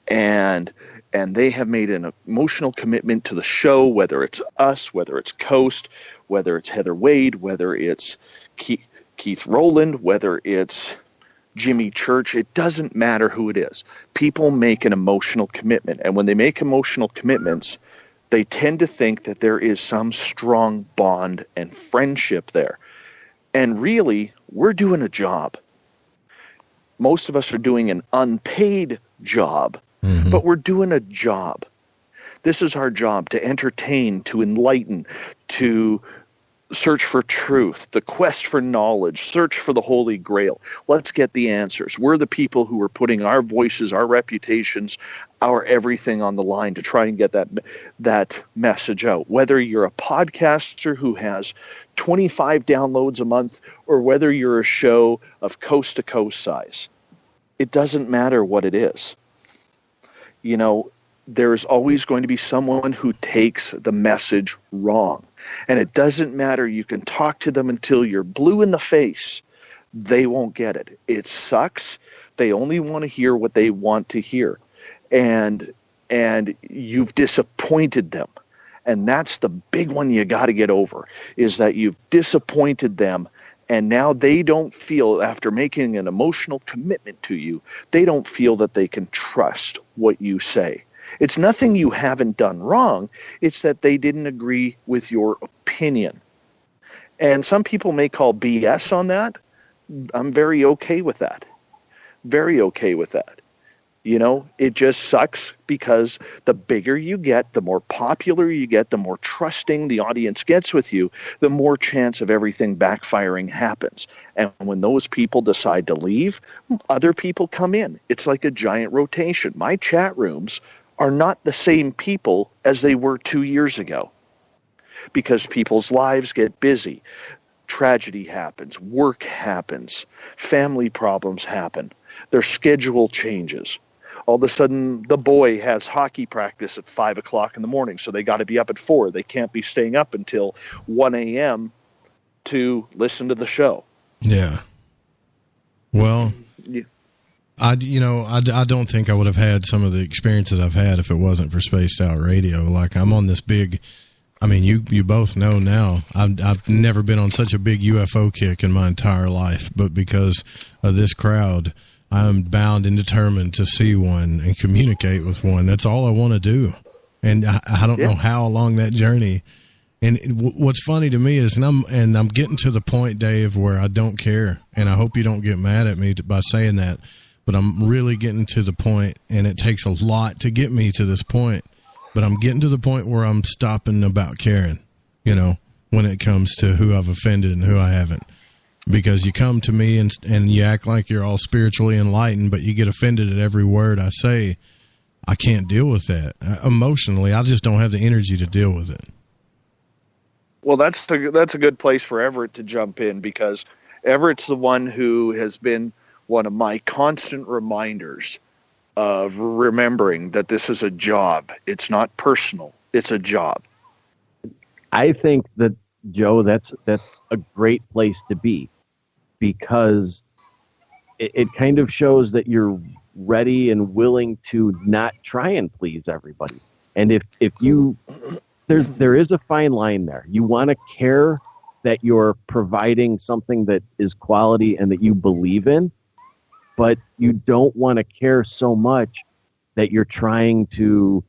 Speaker 6: And they have made an emotional commitment to the show, whether it's us, whether it's Coast, whether it's Heather Wade, whether it's Keith Rowland, whether it's Jimmy Church. It doesn't matter who it is. People make an emotional commitment. And when they make emotional commitments, they tend to think that there is some strong bond and friendship there. And really, we're doing a job. Most of us are doing an unpaid job, but we're doing a job. This is our job, to entertain, to enlighten, to search for truth, the quest for knowledge, search for the Holy Grail. Let's get the answers. We're the people who are putting our voices, our reputations, our everything on the line to try and get that message out. Whether you're a podcaster who has 25 downloads a month or whether you're a show of coast-to-coast size, it doesn't matter what it is. You know, there's always going to be someone who takes the message wrong. And it doesn't matter. You can talk to them until you're blue in the face. They won't get it. It sucks. They only want to hear what they want to hear. And you've disappointed them. And that's the big one you got to get over, is that you've disappointed them. And now they don't feel, after making an emotional commitment to you, they don't feel that they can trust what you say. It's nothing you haven't done wrong. It's that they didn't agree with your opinion. And some people may call BS on that. I'm very okay with that. Very okay with that. You know, it just sucks because the bigger you get, the more popular you get, the more trusting the audience gets with you, the more chance of everything backfiring happens. And when those people decide to leave, other people come in. It's like a giant rotation. My chat rooms are not the same people as they were 2 years ago because people's lives get busy. Tragedy happens, work happens, family problems happen, their schedule changes. All of a sudden, the boy has hockey practice at 5 o'clock in the morning, so they got to be up at 4. They can't be staying up until 1 a.m. to listen to the show.
Speaker 2: Yeah. Well, I don't think I would have had some of the experiences I've had if it wasn't for Spaced Out Radio. Like, I'm on this big, I mean, you both know now, I've never been on such a big UFO kick in my entire life, but because of this crowd, I'm bound and determined to see one and communicate with one. That's all I want to do. And I don't know how along that journey. And what's funny to me is, and I'm getting to the point, Dave, where I don't care. And I hope you don't get mad at me by saying that. But I'm really getting to the point, and it takes a lot to get me to this point. But I'm getting to the point where I'm stopping about caring, you know, when it comes to who I've offended and who I haven't. Because you come to me and you act like you're all spiritually enlightened, but you get offended at every word I say. I can't deal with that. Emotionally, I just don't have the energy to deal with it.
Speaker 6: Well, that's a good place for Everett to jump in, because Everett's the one who has been one of my constant reminders of remembering that this is a job. It's not personal. It's a job.
Speaker 5: I think that, Joe, that's a great place to be, because it kind of shows that you're ready and willing to not try and please everybody. And if you, there is a fine line there. You want to care that you're providing something that is quality and that you believe in, but you don't want to care so much that you're trying to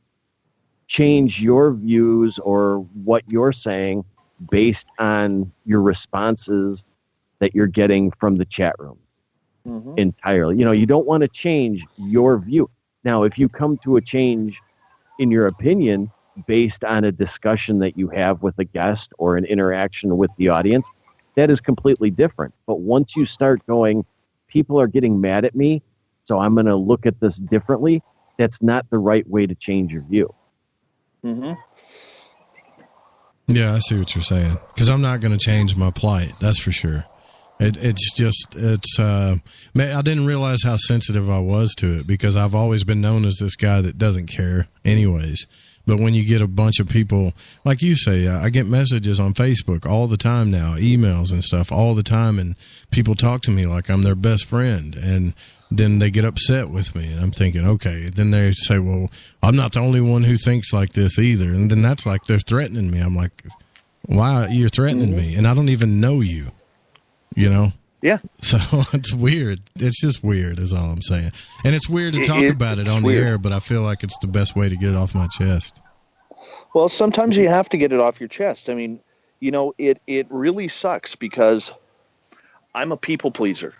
Speaker 5: change your views or what you're saying based on your responses that you're getting from the chat room entirely. You know, you don't want to change your view. Now, if you come to a change in your opinion based on a discussion that you have with a guest or an interaction with the audience, that is completely different. But once you start going, people are getting mad at me, so I'm going to look at this differently, that's not the right way to change your view.
Speaker 2: Yeah, I see what you're saying. Because I'm not going to change my plight, that's for sure. I didn't realize how sensitive I was to it because I've always been known as this guy that doesn't care anyways. But when you get a bunch of people, like you say, I get messages on Facebook all the time now, emails and stuff all the time, and people talk to me like I'm their best friend, and then they get upset with me, and I'm thinking, okay. Then they say, well, I'm not the only one who thinks like this either, and then that's like they're threatening me. I'm like, why you're threatening me? And I don't even know you, you know?
Speaker 6: Yeah.
Speaker 2: So it's weird. It's just weird is all I'm saying. And it's weird to talk about it on the air, but I feel like it's the best way to get it off my chest.
Speaker 6: Well, sometimes you have to get it off your chest. I mean, you know, it really sucks because I'm a people pleaser.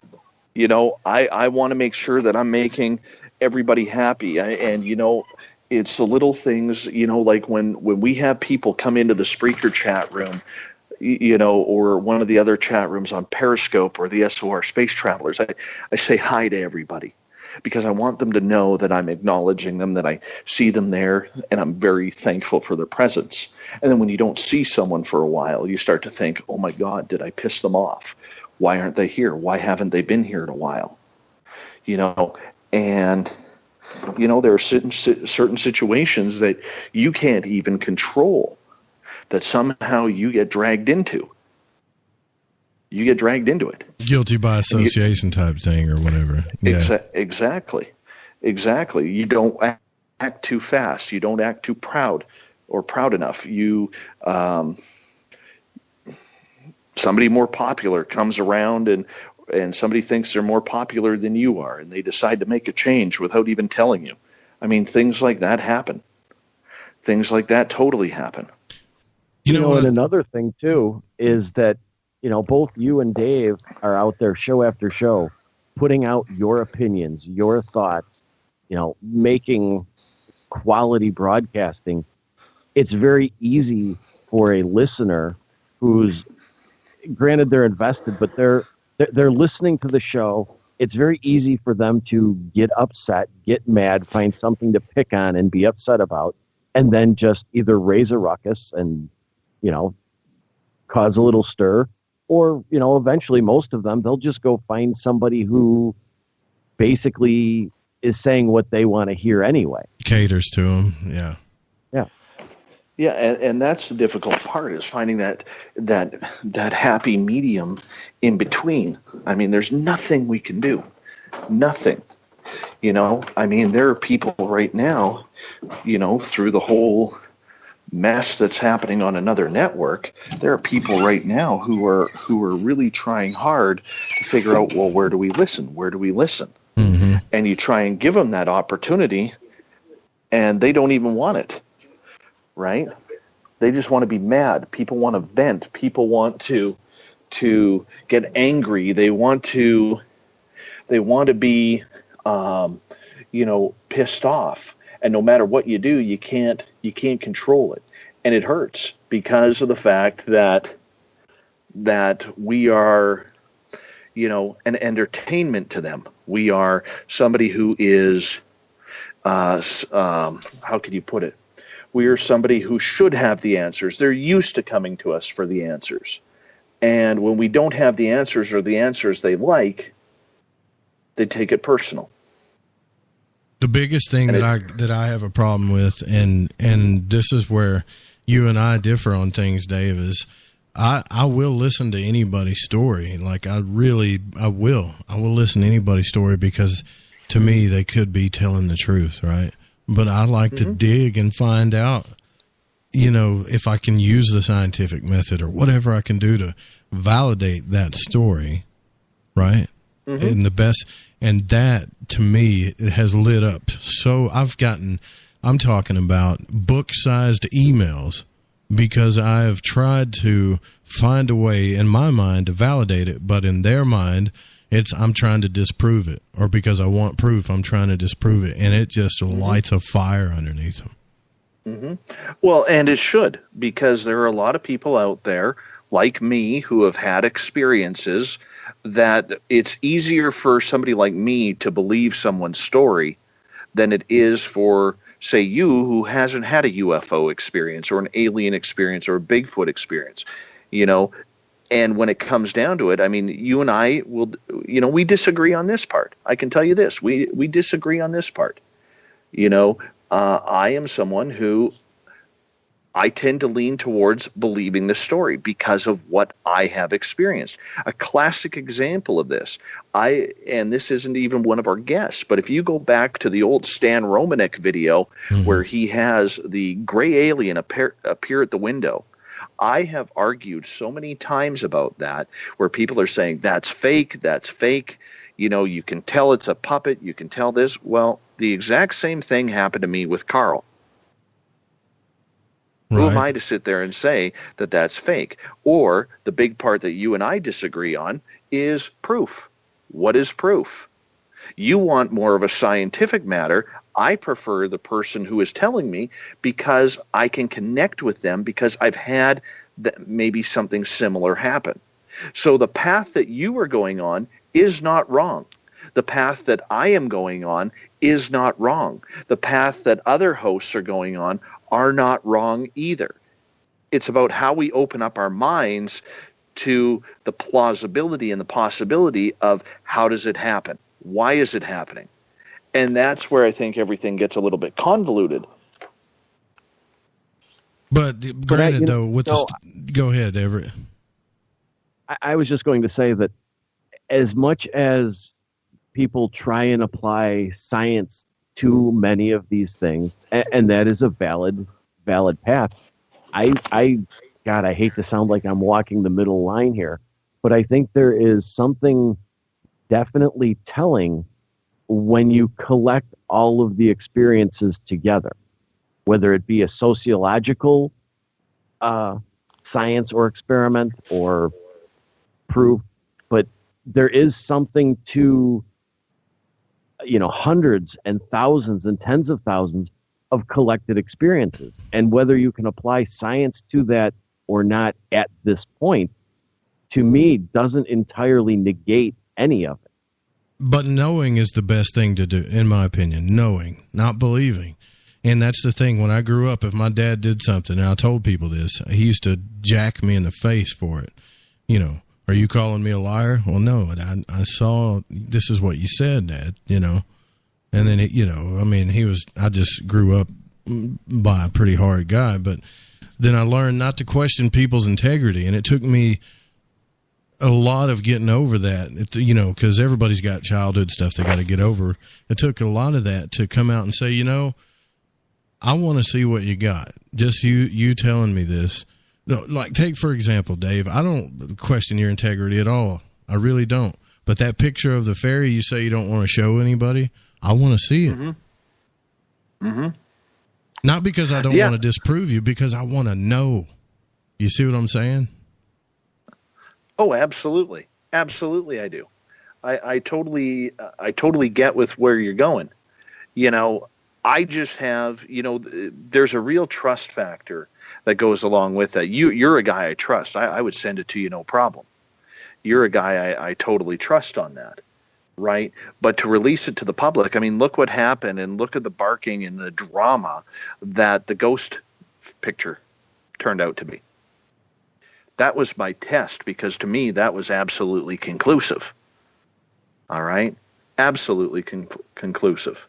Speaker 6: You know, I want to make sure that I'm making everybody happy. And, you know, it's the little things, you know, like when we have people come into the Spreaker chat room, you know, or one of the other chat rooms on Periscope or the SOR Space Travelers, I say hi to everybody because I want them to know that I'm acknowledging them, that I see them there, and I'm very thankful for their presence. And then when you don't see someone for a while, you start to think, oh my God, did I piss them off? Why aren't they here? Why haven't they been here in a while? You know, and, you know, there are certain situations that you can't even control that somehow you get dragged into. You get dragged into it.
Speaker 2: Guilty by association type thing or whatever. Yeah.
Speaker 6: Exactly. You don't act too fast. You don't act too proud or proud enough. You, somebody more popular comes around and somebody thinks they're more popular than you are, and they decide to make a change without even telling you. I mean, things like that happen. Things like that totally happen.
Speaker 5: You know, and another thing too is that, you know, both you and Dave are out there show after show, putting out your opinions, your thoughts, you know, making quality broadcasting. It's very easy for a listener who's, granted they're invested, but they're listening to the show. It's very easy for them to get upset, get mad, find something to pick on and be upset about, and then just either raise a ruckus and, you know, cause a little stir, or, you know, eventually most of them, they'll just go find somebody who basically is saying what they want to hear anyway.
Speaker 2: Caters to them. Yeah.
Speaker 5: Yeah.
Speaker 6: Yeah. And that's the difficult part, is finding that happy medium in between. I mean, there's nothing we can do. Nothing. You know, I mean, there are people right now, you know, through the whole mess that's happening on another network, there are people right now who are really trying hard to figure out, well, where do we listen? Mm-hmm. And you try and give them that opportunity, and they don't even want it, right? They just want to be mad. People want to vent. People want to get angry. They want to be, you know, pissed off. And no matter what you do, you can't control it. And it hurts because of the fact that we are, you know, an entertainment to them. We are somebody who is, how could you put it? We are somebody who should have the answers. They're used to coming to us for the answers. And when we don't have the answers or the answers they like, they take it personal.
Speaker 2: The biggest thing that I have a problem with, and this is where you and I differ on things, Dave, is I will listen to anybody's story. Like I will listen to anybody's story because to me they could be telling the truth, right? But I like to dig and find out, you know, if I can use the scientific method or whatever I can do to validate that story, right? Mm-hmm. And the best. And that, to me, it has lit up. So I'm talking about book-sized emails because I have tried to find a way in my mind to validate it, but in their mind, I'm trying to disprove it. Or because I want proof, I'm trying to disprove it. And it just lights a fire underneath them.
Speaker 6: Mm-hmm. Well, and it should, because there are a lot of people out there like me who have had experiences that it's easier for somebody like me to believe someone's story than it is for, say, you who hasn't had a UFO experience or an alien experience or a Bigfoot experience. You know, And when it comes down to it, I mean, you and I will, we disagree on this part. I can tell you this, we disagree on this part. I am someone who I tend to lean towards believing the story because of what I have experienced. A classic example of this, and this isn't even one of our guests, but if you go back to the old Stan Romanek video where he has the gray alien appear at the window, I have argued so many times about that, where people are saying, that's fake. You can tell it's a puppet. You can tell this. Well, the exact same thing happened to me with Carl. Right. Who am I to sit there and say that that's fake? Or the big part that you and I disagree on is proof. What is proof? You want more of a scientific matter. I prefer the person who is telling me because I can connect with them because I've had maybe something similar happen. So the path that you are going on is not wrong. The path that I am going on is not wrong. The path that other hosts are going on are not wrong either. It's about how we open up our minds to the plausibility and the possibility of how does it happen? Why is it happening? And that's where I think everything gets a little bit convoluted.
Speaker 2: But granted, go ahead, Everett.
Speaker 5: I was just going to say that as much as people try and apply science to many of these things, and that is a valid path. I hate to sound like I'm walking the middle line here, but I think there is something definitely telling when you collect all of the experiences together, whether it be a sociological science or experiment or proof, but there is something to hundreds and thousands and tens of thousands of collected experiences. And whether you can apply science to that or not at this point, to me, doesn't entirely negate any of it.
Speaker 2: But knowing is the best thing to do, in my opinion. Knowing, not believing. And that's the thing. When I grew up, if my dad did something, and I told people this, he used to jack me in the face for it. Are you calling me a liar? Well, no, I saw, this is what you said, Dad, And then, I just grew up by a pretty hard guy, but then I learned not to question people's integrity. And it took me a lot of getting over that, because everybody's got childhood stuff they got to get over. It took a lot of that to come out and say, I want to see what you got. Just you telling me this. Like, take, for example, Dave, I don't question your integrity at all. I really don't. But that picture of the fairy you say you don't want to show anybody, I want to see it. Mm-hmm. Mm-hmm. Not because I don't want to disprove you, because I want to know. You see what I'm saying?
Speaker 6: Oh, absolutely. Absolutely, I do. I totally get with where you're going. I just have, there's a real trust factor that goes along with that. You're a guy I trust. I would send it to you, no problem. You're a guy I totally trust on that, right? But to release it to the public, look what happened, and look at the barking and the drama that the ghost picture turned out to be. That was my test, because to me, that was absolutely conclusive. All right? Absolutely conclusive.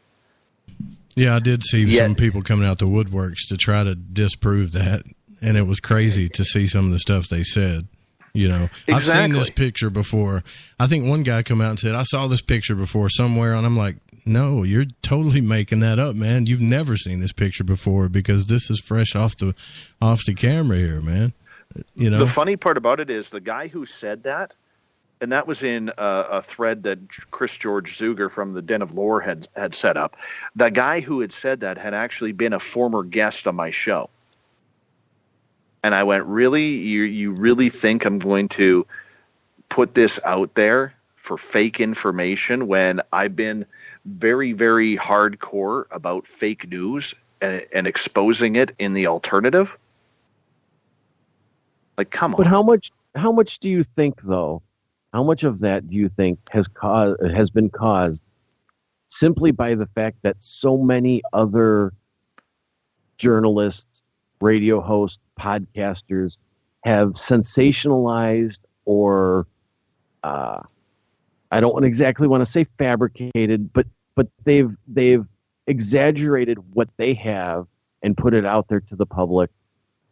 Speaker 2: Yeah, I did see some people coming out the woodworks to try to disprove that, and it was crazy to see some of the stuff they said.
Speaker 6: Exactly.
Speaker 2: I've seen this picture before. I think one guy come out and said, I saw this picture before somewhere, and I'm like, no, you're totally making that up, man. You've never seen this picture before, because this is fresh off the camera here, man.
Speaker 6: The funny part about it is the guy who said that, and that was in a thread that Chris George Zuger from the Den of Lore had set up. The guy who had said that had actually been a former guest on my show. And I went, really? You really think I'm going to put this out there for fake information when I've been very, very hardcore about fake news and exposing it in the alternative? Like, come on.
Speaker 5: But how much do you think, though? How much of that do you think has been caused simply by the fact that so many other journalists, radio hosts, podcasters have sensationalized or I don't exactly want to say fabricated, but they've exaggerated what they have and put it out there to the public,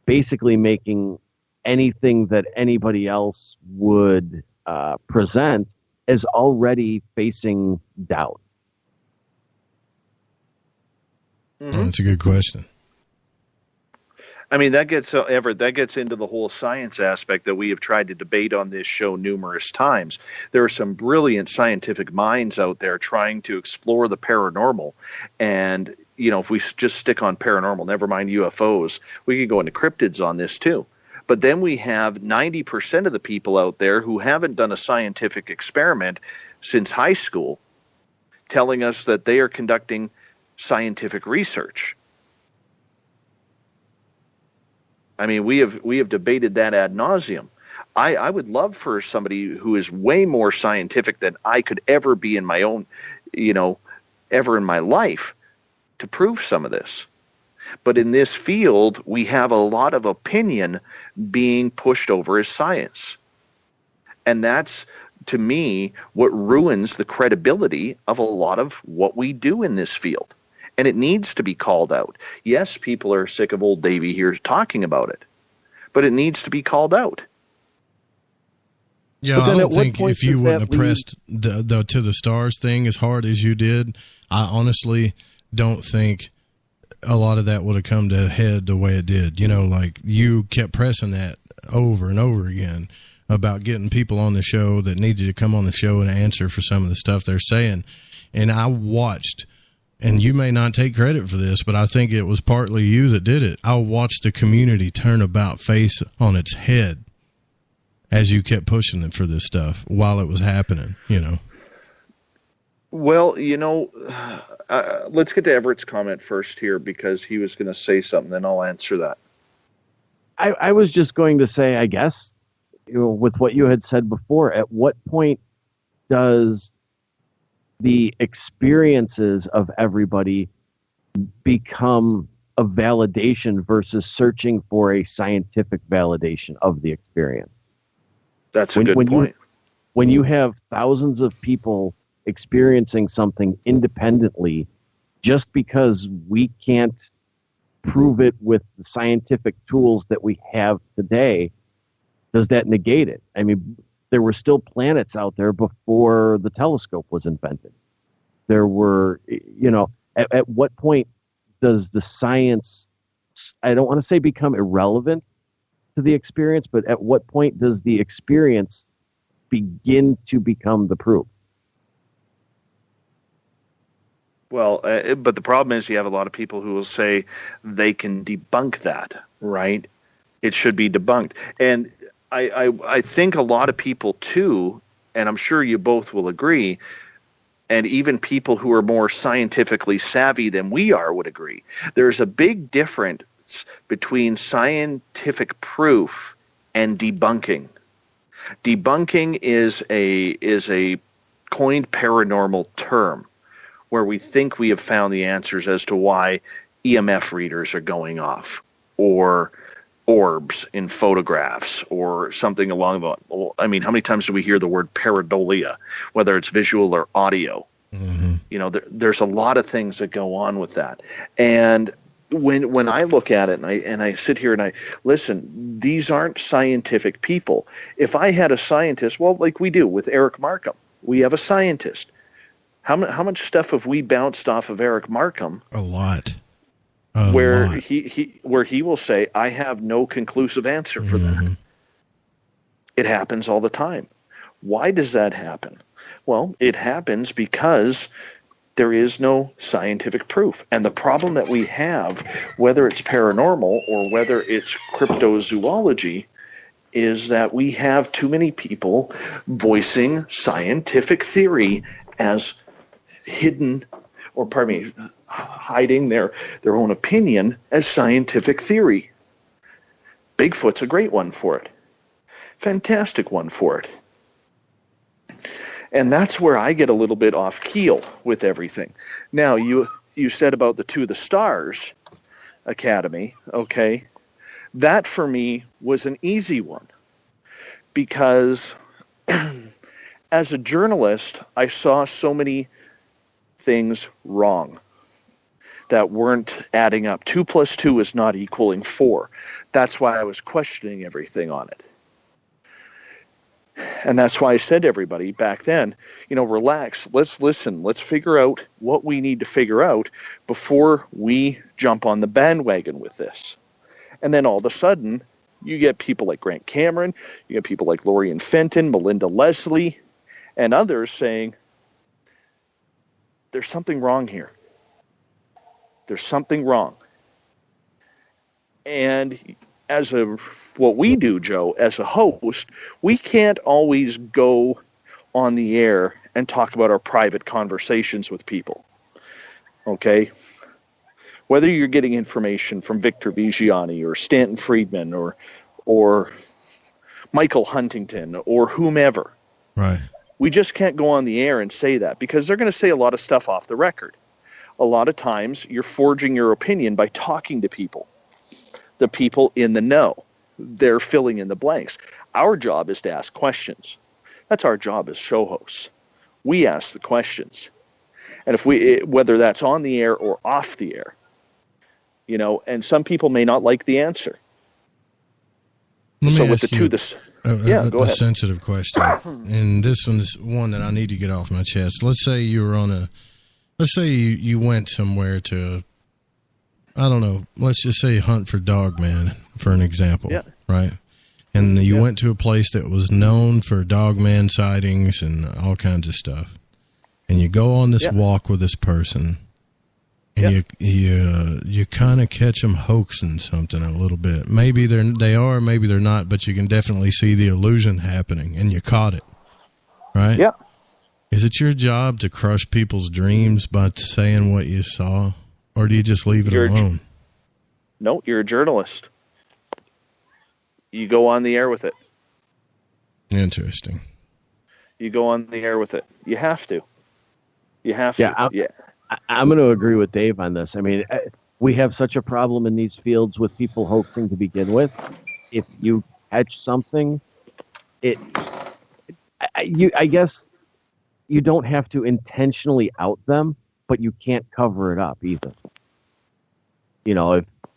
Speaker 5: basically making anything that anybody else would present as already facing doubt.
Speaker 2: Oh, that's a good question.
Speaker 6: I mean, that gets into the whole science aspect that we have tried to debate on this show numerous times. There are some brilliant scientific minds out there trying to explore the paranormal. And, you know, if we just stick on paranormal, never mind UFOs, we could go into cryptids on this too. But then we have 90% of the people out there who haven't done a scientific experiment since high school telling us that they are conducting scientific research. I mean, we have debated that ad nauseum. I would love for somebody who is way more scientific than I could ever be in my own, ever in my life to prove some of this. But in this field, we have a lot of opinion being pushed over as science. And that's, to me, what ruins the credibility of a lot of what we do in this field. And it needs to be called out. Yes, people are sick of old Davey here talking about it, but it needs to be called out.
Speaker 2: Yeah, I don't think if you wouldn't have pressed the to the stars thing as hard as you did, I honestly don't think a lot of that would have come to a head the way it did. You know, like you kept pressing that over and over again about getting people on the show that needed to come on the show and answer for some of the stuff they're saying. And I watched, and you may not take credit for this, but I think it was partly you that did it. I watched the community turn about face on its head as you kept pushing it for this stuff while it was happening, you know.
Speaker 6: Well, let's get to Everett's comment first here because he was going to say something, then I'll answer that.
Speaker 5: I was just going to say, I guess, with what you had said before, at what point does the experiences of everybody become a validation versus searching for a scientific validation of the experience?
Speaker 6: That's a good point.
Speaker 5: When you have thousands of people experiencing something independently, just because we can't prove it with the scientific tools that we have today, does that negate it? I mean, there were still planets out there before the telescope was invented. There were, at what point does the science, I don't want to say become irrelevant to the experience, but at what point does the experience begin to become the proof?
Speaker 6: Well, but the problem is you have a lot of people who will say they can debunk that, right? It should be debunked. And I think a lot of people too, and I'm sure you both will agree, and even people who are more scientifically savvy than we are would agree, there's a big difference between scientific proof and debunking. Debunking is a coined paranormal term where we think we have found the answers as to why EMF readers are going off, or orbs in photographs, or something along the. I mean, how many times do we hear the word pareidolia, whether it's visual or audio? Mm-hmm. There's a lot of things that go on with that. And when I look at it and I sit here and I listen, these aren't scientific people. If I had a scientist, well, like we do with Eric Markham, we have a scientist. How much stuff have we bounced off of Eric Markham?
Speaker 2: A lot.
Speaker 6: Where he will say, I have no conclusive answer for that. It happens all the time. Why does that happen? Well, it happens because there is no scientific proof. And the problem that we have, whether it's paranormal or whether it's cryptozoology, is that we have too many people voicing scientific theory as hiding their own opinion as scientific theory. Bigfoot's a great one for it. Fantastic one for it. And that's where I get a little bit off keel with everything. Now, you said about the To the Stars Academy, okay? That for me was an easy one. because as a journalist, I saw so many things wrong that weren't adding up. 2 + 2 is not equaling 4. That's why I was questioning everything on it. And that's why I said to everybody back then, relax, let's listen, let's figure out what we need to figure out before we jump on the bandwagon with this. And then all of a sudden, you get people like Grant Cameron, you get people like Lorian Fenton, Melinda Leslie, and others saying, there's something wrong here. There's something wrong. And what we do, Joe, as a host, we can't always go on the air and talk about our private conversations with people. Okay? Whether you're getting information from Victor Vigiani or Stanton Friedman or Michael Huntington or whomever.
Speaker 2: Right.
Speaker 6: We just can't go on the air and say that because they're going to say a lot of stuff off the record. A lot of times you're forging your opinion by talking to people. The people in the know. They're filling in the blanks. Our job is to ask questions. That's our job as show hosts. We ask the questions. And whether that's on the air or off the air, and some people may not like the answer.
Speaker 2: Let
Speaker 6: so
Speaker 2: me
Speaker 6: with
Speaker 2: ask
Speaker 6: the
Speaker 2: you
Speaker 6: two, go ahead.
Speaker 2: A sensitive question. And this one is one that I need to get off my chest. Let's say you went somewhere to, I don't know, let's just say hunt for Dogman, for an example, right? And you went to a place that was known for Dogman sightings and all kinds of stuff. And you go on this walk with this person, and you kind of catch them hoaxing something a little bit. Maybe they are, maybe they're not, but you can definitely see the illusion happening, and you caught it, right?
Speaker 6: Yeah.
Speaker 2: Is it your job to crush people's dreams by saying what you saw? Or do you just leave it alone?
Speaker 6: No, you're a journalist. You go on the air with it.
Speaker 2: Interesting.
Speaker 6: You go on the air with it. You have to. You have to.
Speaker 5: I'm going to agree with Dave on this. I mean, we have such a problem in these fields with people hoaxing to begin with. If you catch something, I guess you don't have to intentionally out them, but you can't cover it up either.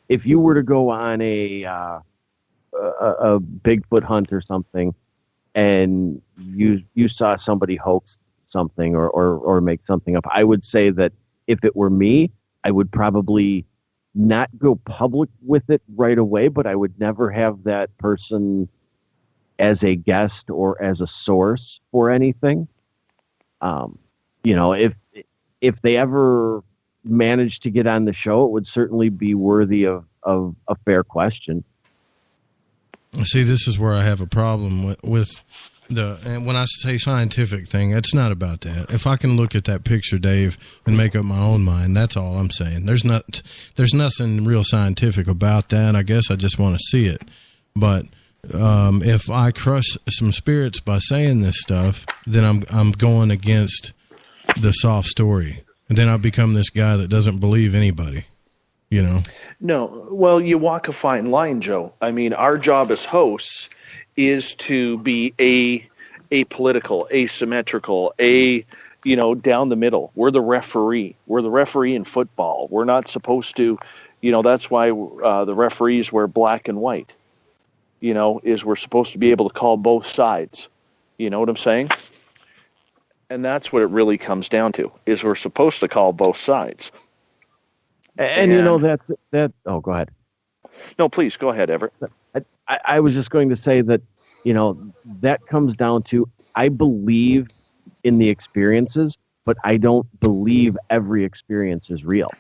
Speaker 5: If you were to go on a Bigfoot hunt or something, and you saw somebody hoax something or make something up, I would say that if it were me, I would probably not go public with it right away, but I would never have that person as a guest or as a source for anything. If they ever managed to get on the show, it would certainly be worthy of a fair question.
Speaker 2: See, this is where I have a problem with and when I say scientific thing, it's not about that. If I can look at that picture, Dave, and make up my own mind, that's all I'm saying. There's nothing real scientific about that. I guess I just want to see it. But if I crush some spirits by saying this stuff, then I'm going against the soft story, and then I become this guy that doesn't believe anybody.
Speaker 6: No, well, you walk a fine line, Joe. I mean, our job as hosts is to be apolitical, asymmetrical, down the middle. We're the referee. We're the referee in football. We're not supposed to, that's why the referees wear black and white. Is we're supposed to be able to call both sides. You know what I'm saying? And that's what it really comes down to, is we're supposed to call both sides.
Speaker 5: And that. Oh, go ahead.
Speaker 6: No, please go ahead, Everett.
Speaker 5: I was just going to say that, that comes down to, I believe in the experiences, but I don't believe every experience is real.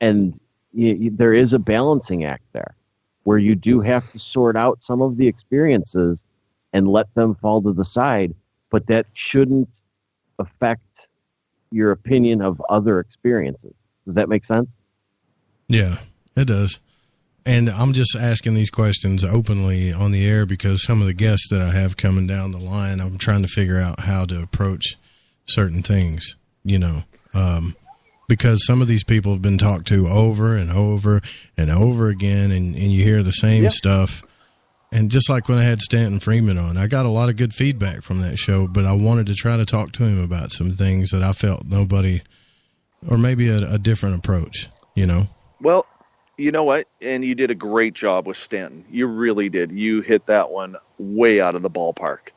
Speaker 5: And there is a balancing act there, where you do have to sort out some of the experiences and let them fall to the side, but that shouldn't affect your opinion of other experiences. Does that make sense?
Speaker 2: Yeah, it does. And I'm just asking these questions openly on the air because some of the guests that I have coming down the line, I'm trying to figure out how to approach certain things, because some of these people have been talked to over and over and over again, and you hear the same stuff. And just like when I had Stanton Freeman on, I got a lot of good feedback from that show, but I wanted to try to talk to him about some things that I felt nobody, or maybe a different approach, you know?
Speaker 6: Well, you know what? And you did a great job with Stanton. You really did. You hit that one way out of the ballpark.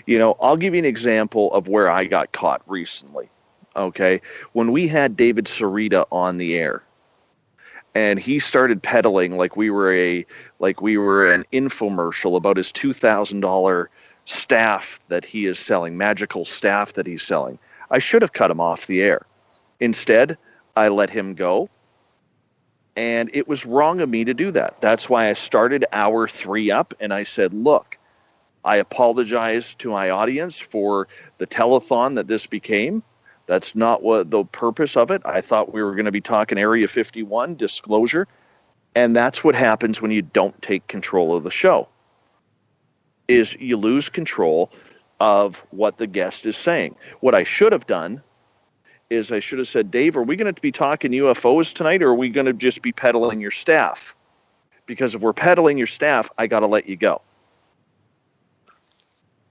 Speaker 6: You know, I'll give you an example of where I got caught recently. Okay. When we had David Sarita on the air, and he started peddling like we were an infomercial about his $2,000 staff that he is selling, magical staff that he's selling. I should have cut him off the air. Instead, I let him go. And it was wrong of me to do that. That's why I started hour 3 up, and I said, look, I apologize to my audience for the telethon that this became. That's not what the purpose of it. I thought we were going to be talking Area 51, disclosure. And that's what happens when you don't take control of the show, is you lose control of what the guest is saying. What I should have done is I should have said, Dave, are we going to be talking UFOs tonight, or are we going to just be peddling your staff? Because if we're peddling your staff, I got to let you go.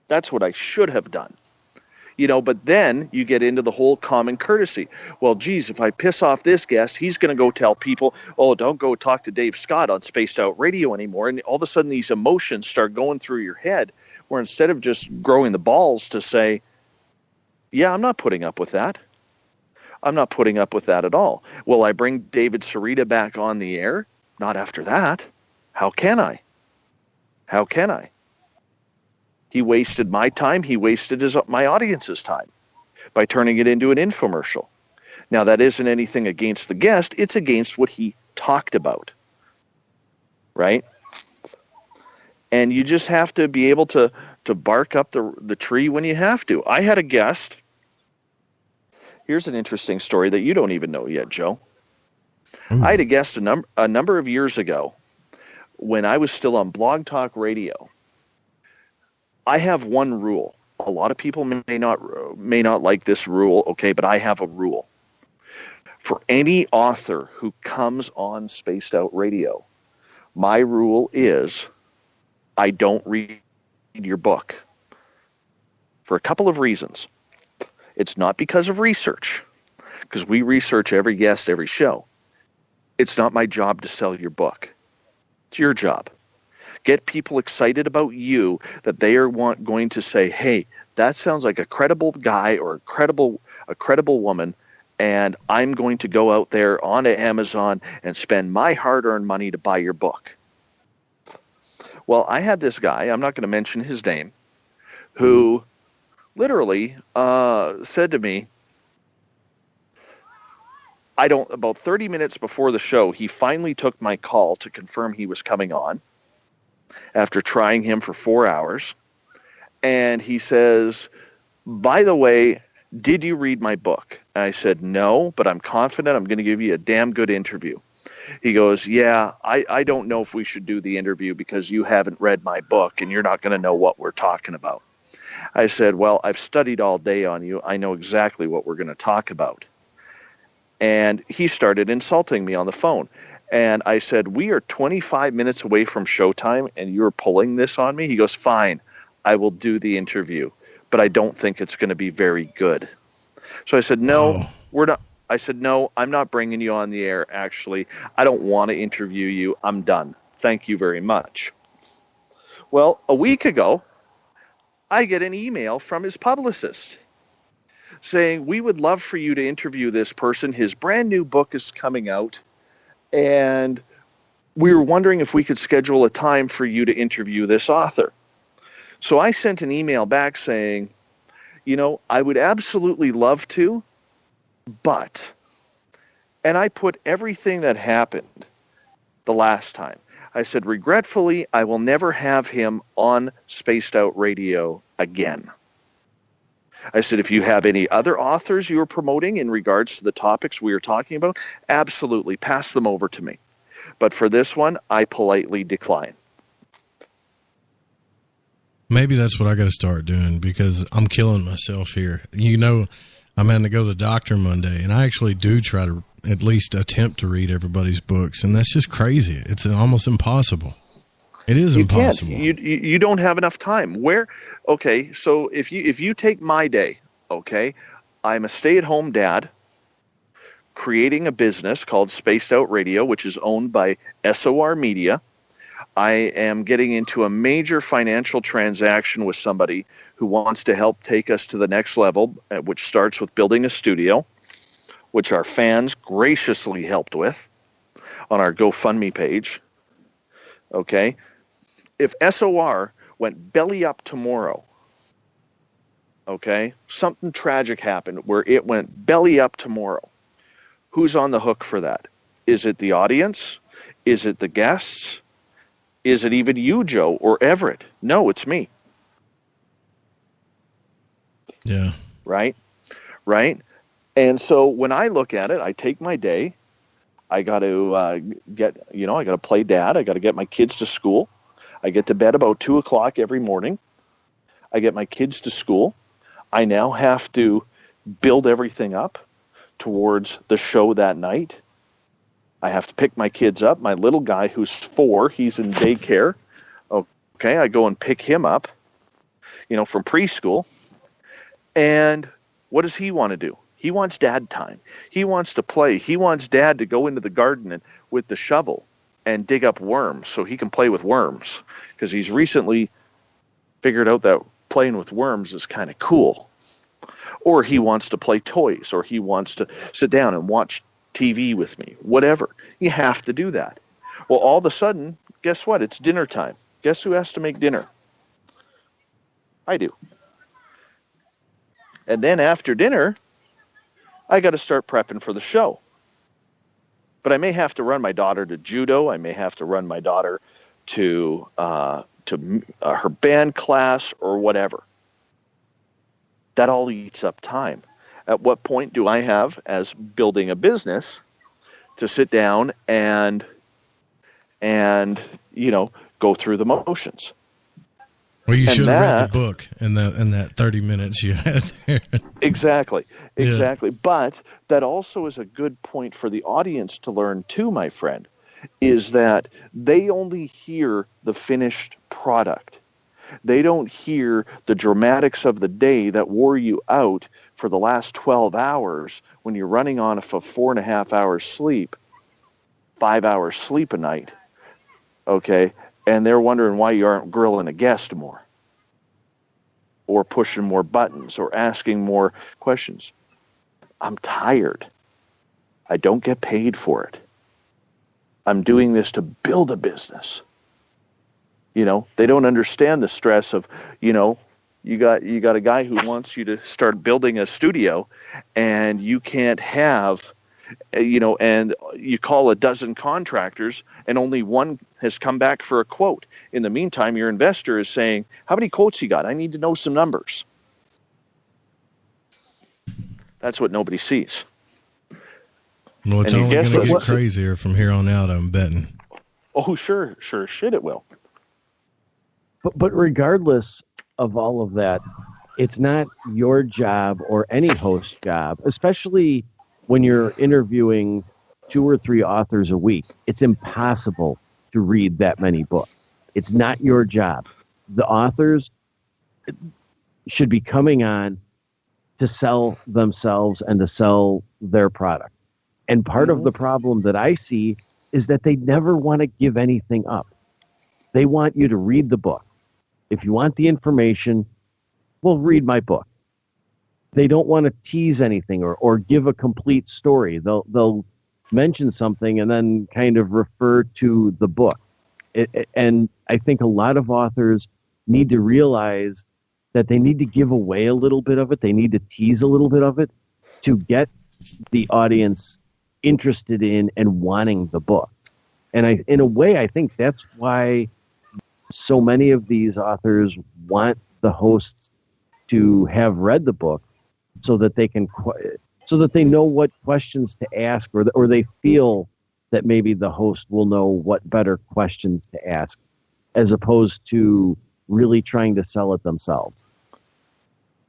Speaker 6: That's what I should have done. You know, but then you get into the whole common courtesy. Well, geez, if I piss off this guest, he's going to go tell people, oh, don't go talk to Dave Scott on Spaced Out Radio anymore. And all of a sudden these emotions start going through your head, where instead of just growing the balls to say, yeah, I'm not putting up with that. I'm not putting up with that at all. Will I bring David Sarita back on the air? Not after that. How can I? How can I? He wasted my time. He wasted my audience's time by turning it into an infomercial. Now, that isn't anything against the guest. It's against what he talked about, right? And you just have to be able to bark up the tree when you have to. I had a guest. Here's an interesting story that you don't even know yet, Joe. I had a guest a number of years ago when I was still on Blog Talk Radio. I have one rule. A lot of people may not like this rule, okay, but I have a rule. For any author who comes on Spaced Out Radio, my rule is I don't read your book for a couple of reasons. It's not because of research, because we research every guest, every show. It's not my job to sell your book. It's your job. Get people excited about you, that they are going to say, hey, that sounds like a credible guy or a credible woman, and I'm going to go out there onto Amazon and spend my hard-earned money to buy your book. Well, I had this guy, I'm not going to mention his name, who literally said to me, about 30 minutes before the show, he finally took my call to confirm he was coming on after trying him for 4 hours. And he says, by the way, did you read my book? And I said, no, but I'm confident I'm going to give you a damn good interview. He goes, yeah, I don't know if we should do the interview because you haven't read my book and you're not going to know what we're talking about. I said, well, I've studied all day on you. I know exactly what we're going to talk about. And he started insulting me on the phone. And I said, we are 25 minutes away from showtime and you're pulling this on me? He goes, fine, I will do the interview, but I don't think it's going to be very good. So I said, no, we're not. I said, no, I'm not bringing you on the air, actually. I don't want to interview you. I'm done. Thank you very much. Well, a week ago, I get an email from his publicist saying, we would love for you to interview this person. His brand new book is coming out, and we were wondering if we could schedule a time for you to interview this author. So I sent an email back saying, I would absolutely love to, but, and I put everything that happened the last time. I said, regretfully, I will never have him on Spaced Out Radio again. I said, if you have any other authors you are promoting in regards to the topics we are talking about, absolutely, pass them over to me. But for this one, I politely decline.
Speaker 2: Maybe that's what I got to start doing, because I'm killing myself here. I'm having to go to the doctor Monday, and I actually do try to at least attempt to read everybody's books, and that's just crazy. It's almost impossible. It is impossible.
Speaker 6: You don't have enough time. Okay, so if you take my day, okay, I'm a stay-at-home dad creating a business called Spaced Out Radio, which is owned by SOR Media. I am getting into a major financial transaction with somebody who wants to help take us to the next level, which starts with building a studio, which our fans graciously helped with on our GoFundMe page. Okay? If SOR went belly up tomorrow, okay, something tragic happened where it went belly up tomorrow, who's on the hook for that? Is it the audience? Is it the guests? Is it even you, Joe, or Everett? No, it's me.
Speaker 2: Yeah.
Speaker 6: Right? And so when I look at it, I take my day. I got to I got to play dad. I got to get my kids to school. I get to bed about 2 o'clock every morning. I get my kids to school. I now have to build everything up towards the show that night. I have to pick my kids up. My little guy, who's 4, he's in daycare. Okay, I go and pick him up, from preschool. And what does he want to do? He wants dad time. He wants to play. He wants dad to go into the garden and with the shovel and dig up worms so he can play with worms, because he's recently figured out that playing with worms is kind of cool. Or he wants to play toys, or he wants to sit down and watch TV with me, whatever. You have to do that. Well, all of a sudden, guess what? It's dinner time. Guess who has to make dinner? I do. And then after dinner, I got to start prepping for the show. But I may have to run my daughter to judo. I may have to run my daughter to her band class or whatever. That all eats up time. At what point do I have, as building a business, to sit down and go through the motions?
Speaker 2: Well, you should have read the book in that 30 minutes you had there. Exactly.
Speaker 6: Yeah. But that also is a good point for the audience to learn too, my friend, is that they only hear the finished product. They don't hear the dramatics of the day that wore you out for the last 12 hours when you're running on a 4.5 hours sleep, 5 hours sleep a night, okay? And they're wondering why you aren't grilling a guest more, or pushing more buttons, or asking more questions. I'm tired. I don't get paid for it. I'm doing this to build a business. They don't understand the stress of, you got a guy who wants you to start building a studio, and you can't have, and you call a dozen contractors and only one has come back for a quote. In the meantime, your investor is saying, how many quotes you got? I need to know some numbers. That's what nobody sees.
Speaker 2: Well, it's only going to get crazier from here on out, I'm betting.
Speaker 6: Oh, sure shit it will.
Speaker 5: But regardless of all of that, it's not your job or any host's job, especially when you're interviewing 2 or 3 authors a week. It's impossible to read that many books. It's not your job. The authors should be coming on to sell themselves and to sell their product. And part of the problem that I see is that they never want to give anything up. They want you to read the book. If you want the information, well, read my book. They don't want to tease anything or give a complete story. They'll mention something and then kind of refer to the book. And I think a lot of authors need to realize that they need to give away a little bit of it. They need to tease a little bit of it to get the audience interested in and wanting the book. And in a way, I think that's why so many of these authors want the hosts to have read the book so that they know what questions to ask, or they feel that maybe the host will know what better questions to ask, as opposed to really trying to sell it themselves.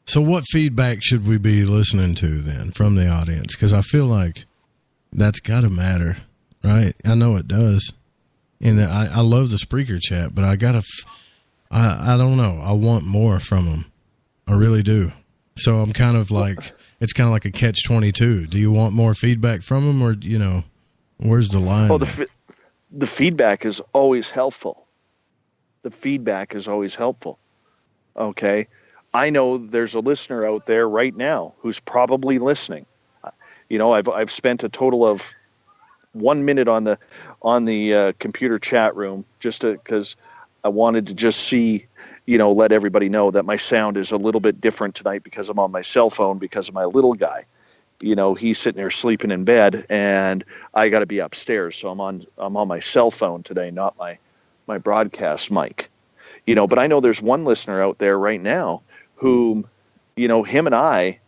Speaker 2: So what feedback should we be listening to then from the audience? Because I feel like that's got to matter, right? I know it does. And I love the Spreaker chat, but I don't know. I want more from them. I really do. So I'm kind of like, it's kind of like a catch-22. Do you want more feedback from them, or, you know, where's the line?
Speaker 6: Oh, the feedback is always helpful. The feedback is always helpful. Okay. I know there's a listener out there right now who's probably listening. You know, I've spent a total of 1 minute on the computer chat room just because I wanted to just see, you know, let everybody know that my sound is a little bit different tonight because I'm on my cell phone because of my little guy. You know, he's sitting there sleeping in bed, and I got to be upstairs, so I'm on my cell phone today, not my broadcast mic. You know, but I know there's one listener out there right now whom, you know, him and I,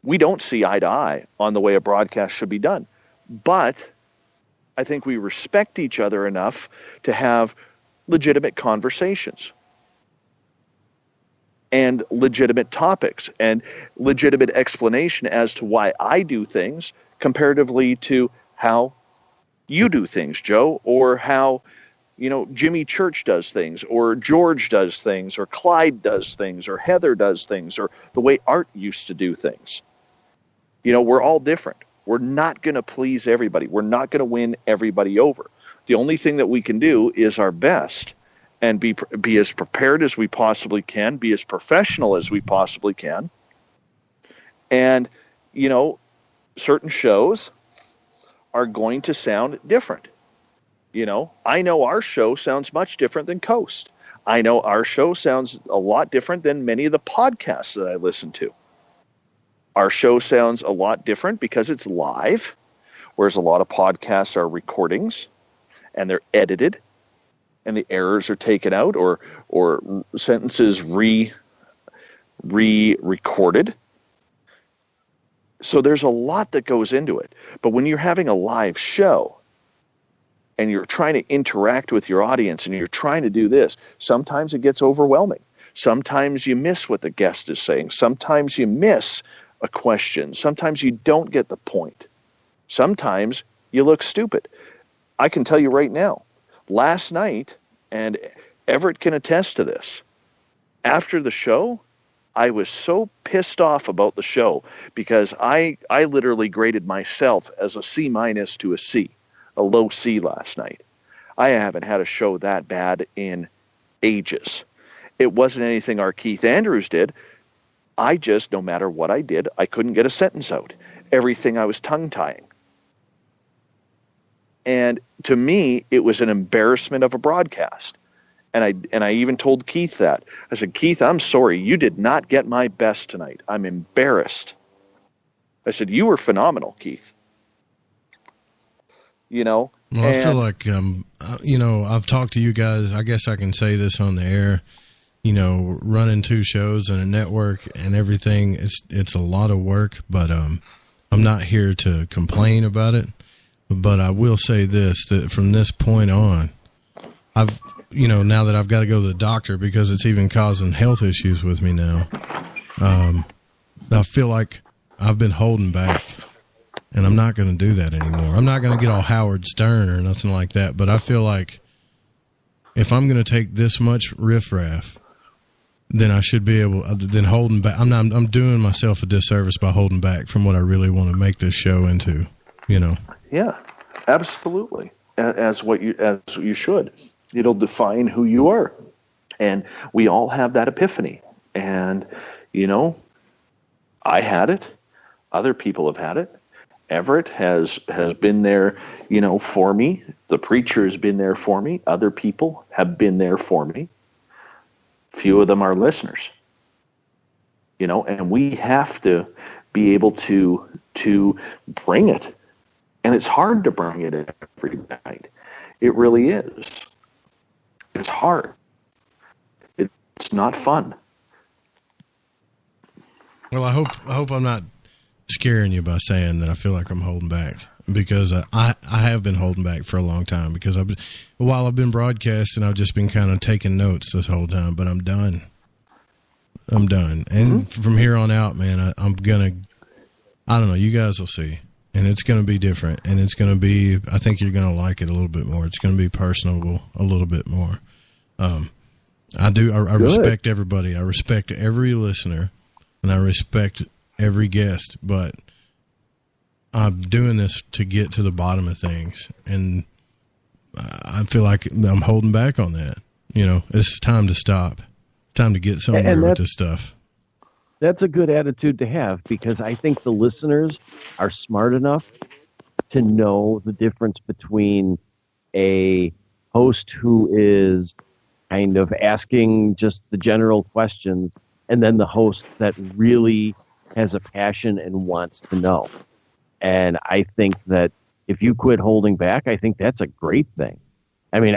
Speaker 6: we don't see eye to eye on the way a broadcast should be done. But I think we respect each other enough to have legitimate conversations and legitimate topics and legitimate explanation as to why I do things comparatively to how you do things, Joe, or how, you know, Jimmy Church does things, or George does things, or Clyde does things, or Heather does things, or the way Art used to do things. You know, we're all different. We're not going to please everybody. We're not going to win everybody over. The only thing that we can do is our best and be as prepared as we possibly can, be as professional as we possibly can. And, you know, certain shows are going to sound different. You know, I know our show sounds much different than Coast. I know our show sounds a lot different than many of the podcasts that I listen to. Our show sounds a lot different because it's live, whereas a lot of podcasts are recordings and they're edited and the errors are taken out or sentences re-recorded. So there's a lot that goes into it. But when you're having a live show and you're trying to interact with your audience and you're trying to do this, sometimes it gets overwhelming. Sometimes you miss what the guest is saying. Sometimes you miss a question. Sometimes you don't get the point. Sometimes you look stupid. I can tell you right now, last night, and Everett can attest to this, after the show, I was so pissed off about the show because I literally graded myself as a C- to a C, a low C last night. I haven't had a show that bad in ages. It wasn't anything our Keith Andrews did. I just, no matter what I did, I couldn't get a sentence out. Everything I was tongue-tying. And to me, it was an embarrassment of a broadcast. And I even told Keith that. I said, Keith, I'm sorry. You did not get my best tonight. I'm embarrassed. I said, you were phenomenal, Keith. You know?
Speaker 2: Well, I feel like, you know, I've talked to you guys. I guess I can say this on the air. You know, running 2 shows and a network and everything, it's a lot of work, but I'm not here to complain about it. But I will say this, that from this point on, I've, you know, now that I've got to go to the doctor because it's even causing health issues with me now, I feel like I've been holding back, and I'm not going to do that anymore. I'm not going to get all Howard Stern or nothing like that, but I feel like if I'm going to take this much riffraff, then I should be able, then holding back. I'm doing myself a disservice by holding back from what I really want to make this show into, you know?
Speaker 6: Yeah, absolutely. As you should. It'll define who you are. And we all have that epiphany. And, you know, I had it. Other people have had it. Everett has been there, you know, for me. The preacher has been there for me. Other people have been there for me. Few of them are listeners, you know, and we have to be able to bring it. And it's hard to bring it every night. It really is. It's hard. It's not fun.
Speaker 2: Well, I hope I'm not scaring you by saying that I feel like I'm holding back, because I have been holding back for a long time, because while I've been broadcasting, I've just been kind of taking notes this whole time, but I'm done. And from here on out, man, I don't know, you guys will see. and it's going to be different, and it's going to be, I think you're going to like it a little bit more. It's going to be personable a little bit more. I respect everybody. I respect every listener, and I respect every guest, but I'm doing this to get to the bottom of things, and I feel like I'm holding back on that. It's time to stop. It's time to get somewhere with this stuff.
Speaker 5: That's a good attitude to have, because I think the listeners are smart enough to know the difference between a host who is kind of asking just the general questions and then the host that really has a passion and wants to know. And I think that if you quit holding back, I think that's a great thing. I mean,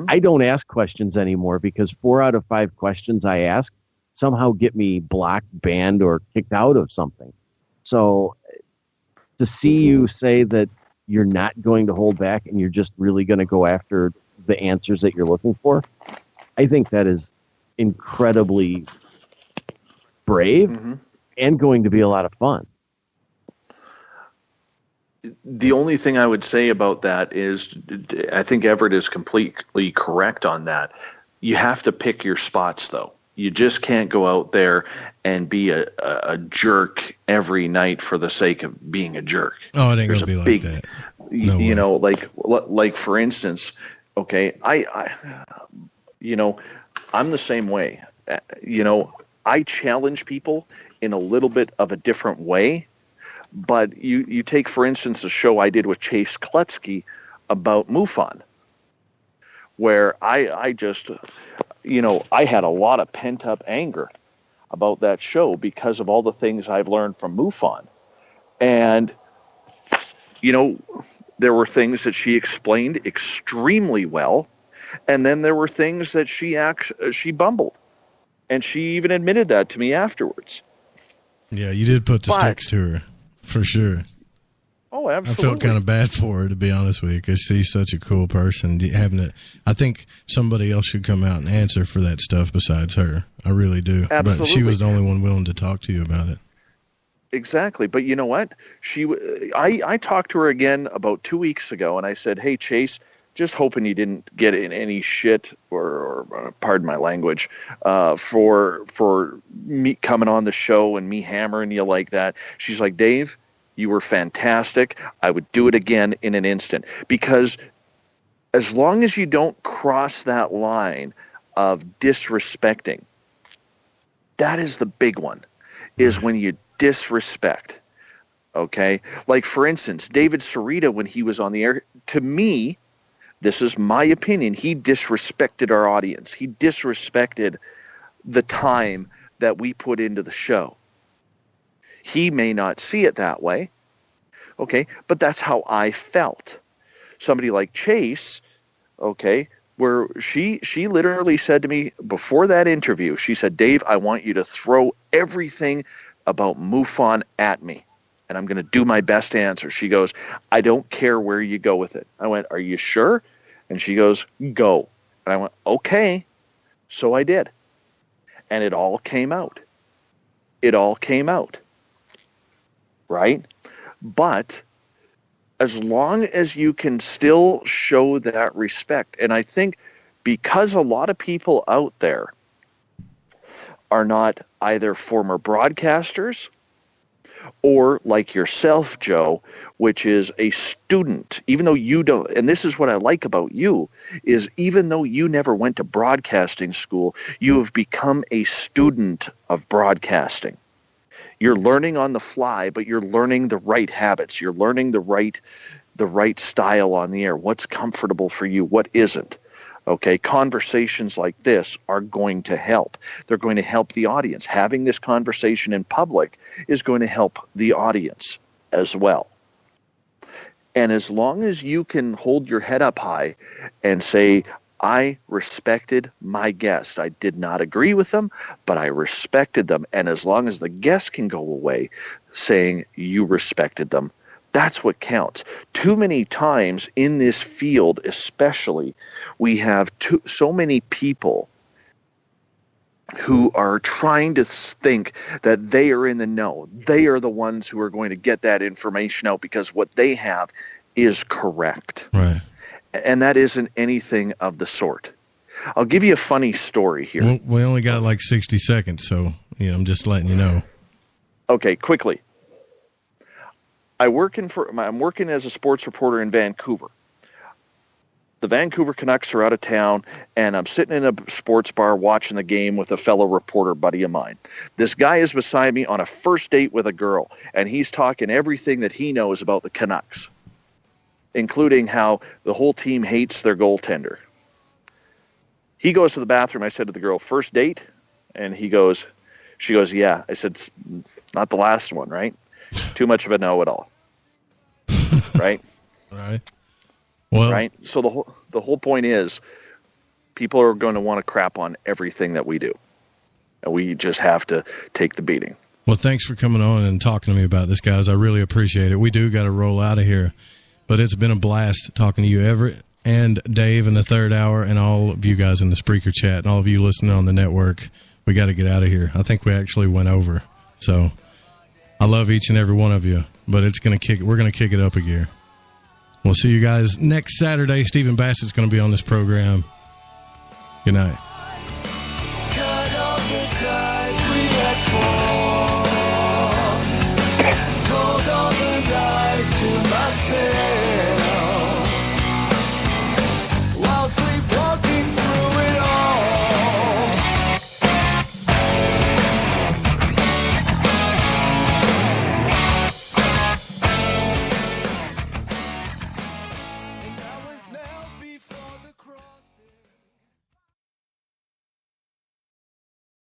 Speaker 5: I don't ask questions anymore, because 4 out of 5 questions I ask somehow get me blocked, banned, or kicked out of something. So to see you say that you're not going to hold back and you're just really going to go after the answers that you're looking for, I think that is incredibly brave and going to be a lot of fun.
Speaker 6: The only thing I would say about that is I think Everett is completely correct on that. You have to pick your spots, though. You just can't go out there and be a jerk every night for the sake of being a jerk.
Speaker 2: Oh, it ain't going to be like that. No
Speaker 6: you
Speaker 2: way.
Speaker 6: know, like for instance, okay, I'm the same way. I challenge people in a little bit of a different way. But you take, for instance, a show I did with Chase Klutsky about MUFON, where I just, I had a lot of pent-up anger about that show because of all the things I've learned from MUFON. And, there were things that she explained extremely well, and then there were things that she bumbled. And she even admitted that to me afterwards.
Speaker 2: Yeah, you did put the sticks to her. For sure.
Speaker 6: Oh, absolutely.
Speaker 2: I felt kind of bad for her, to be honest with you, because she's such a cool person. I think somebody else should come out and answer for that stuff besides her. I really do.
Speaker 6: Absolutely.
Speaker 2: But she was the only one willing to talk to you about it.
Speaker 6: Exactly. But you know what? I talked to her again about 2 weeks ago, and I said, hey, Chase, just hoping you didn't get in any shit or pardon my language, for me coming on the show and me hammering you like that. She's like, Dave, you were fantastic. I would do it again in an instant. Because as long as you don't cross that line of disrespecting, that is the big one, is when you disrespect. Okay? Like, for instance, David Sarita, when he was on the air, to me, this is my opinion, he disrespected our audience. He disrespected the time that we put into the show. He may not see it that way, okay, but that's how I felt. Somebody like Chase, okay, where she literally said to me before that interview, she said, Dave, I want you to throw everything about MUFON at me, and I'm going to do my best to answer. She goes, I don't care where you go with it. I went, are you sure? And she goes, go. And I went, okay. So I did. And it all came out. It all came out. Right? But as long as you can still show that respect, and I think because a lot of people out there are not either former broadcasters or like yourself, Joe, which is a student, even though you don't, and this is what I like about you, is even though you never went to broadcasting school, you have become a student of broadcasting. You're learning on the fly, but you're learning the right habits. You're learning the right style on the air. What's comfortable for you? What isn't? Okay, conversations like this are going to help. They're going to help the audience. Having this conversation in public is going to help the audience as well. And as long as you can hold your head up high and say, I respected my guest. I did not agree with them, but I respected them. And as long as the guest can go away saying you respected them, that's what counts. Too many times in this field, especially, we have so many people who are trying to think that they are in the know. They are the ones who are going to get that information out because what they have is correct.
Speaker 2: Right.
Speaker 6: And that isn't anything of the sort. I'll give you a funny story here.
Speaker 2: We only got like 60 seconds, so I'm just letting you know.
Speaker 6: Okay, quickly. I'm working as a sports reporter in Vancouver. The Vancouver Canucks are out of town, and I'm sitting in a sports bar watching the game with a fellow reporter buddy of mine. This guy is beside me on a first date with a girl, and he's talking everything that he knows about the Canucks, including how the whole team hates their goaltender. He goes to the bathroom. I said to the girl, "First date?" And she goes, "Yeah." I said, "Not the last one, right? Too much of a know-it-all." Right?
Speaker 2: Right. Well,
Speaker 6: right. So the whole point is, people are going to want to crap on everything that we do, and we just have to take the beating.
Speaker 2: Well, thanks for coming on and talking to me about this, guys. I really appreciate it. We do got to roll out of here, but it's been a blast talking to you, Everett and Dave, in the third hour, and all of you guys in the Spreaker chat, and all of you listening on the network. We got to get out of here. I think we actually went over, so I love each and every one of you, but we're going to kick it up a gear. We'll see you guys next Saturday. Stephen Bassett's going to be on this program. Good night.
Speaker 4: Cut off the ties we had formed. Told all the lies to myself.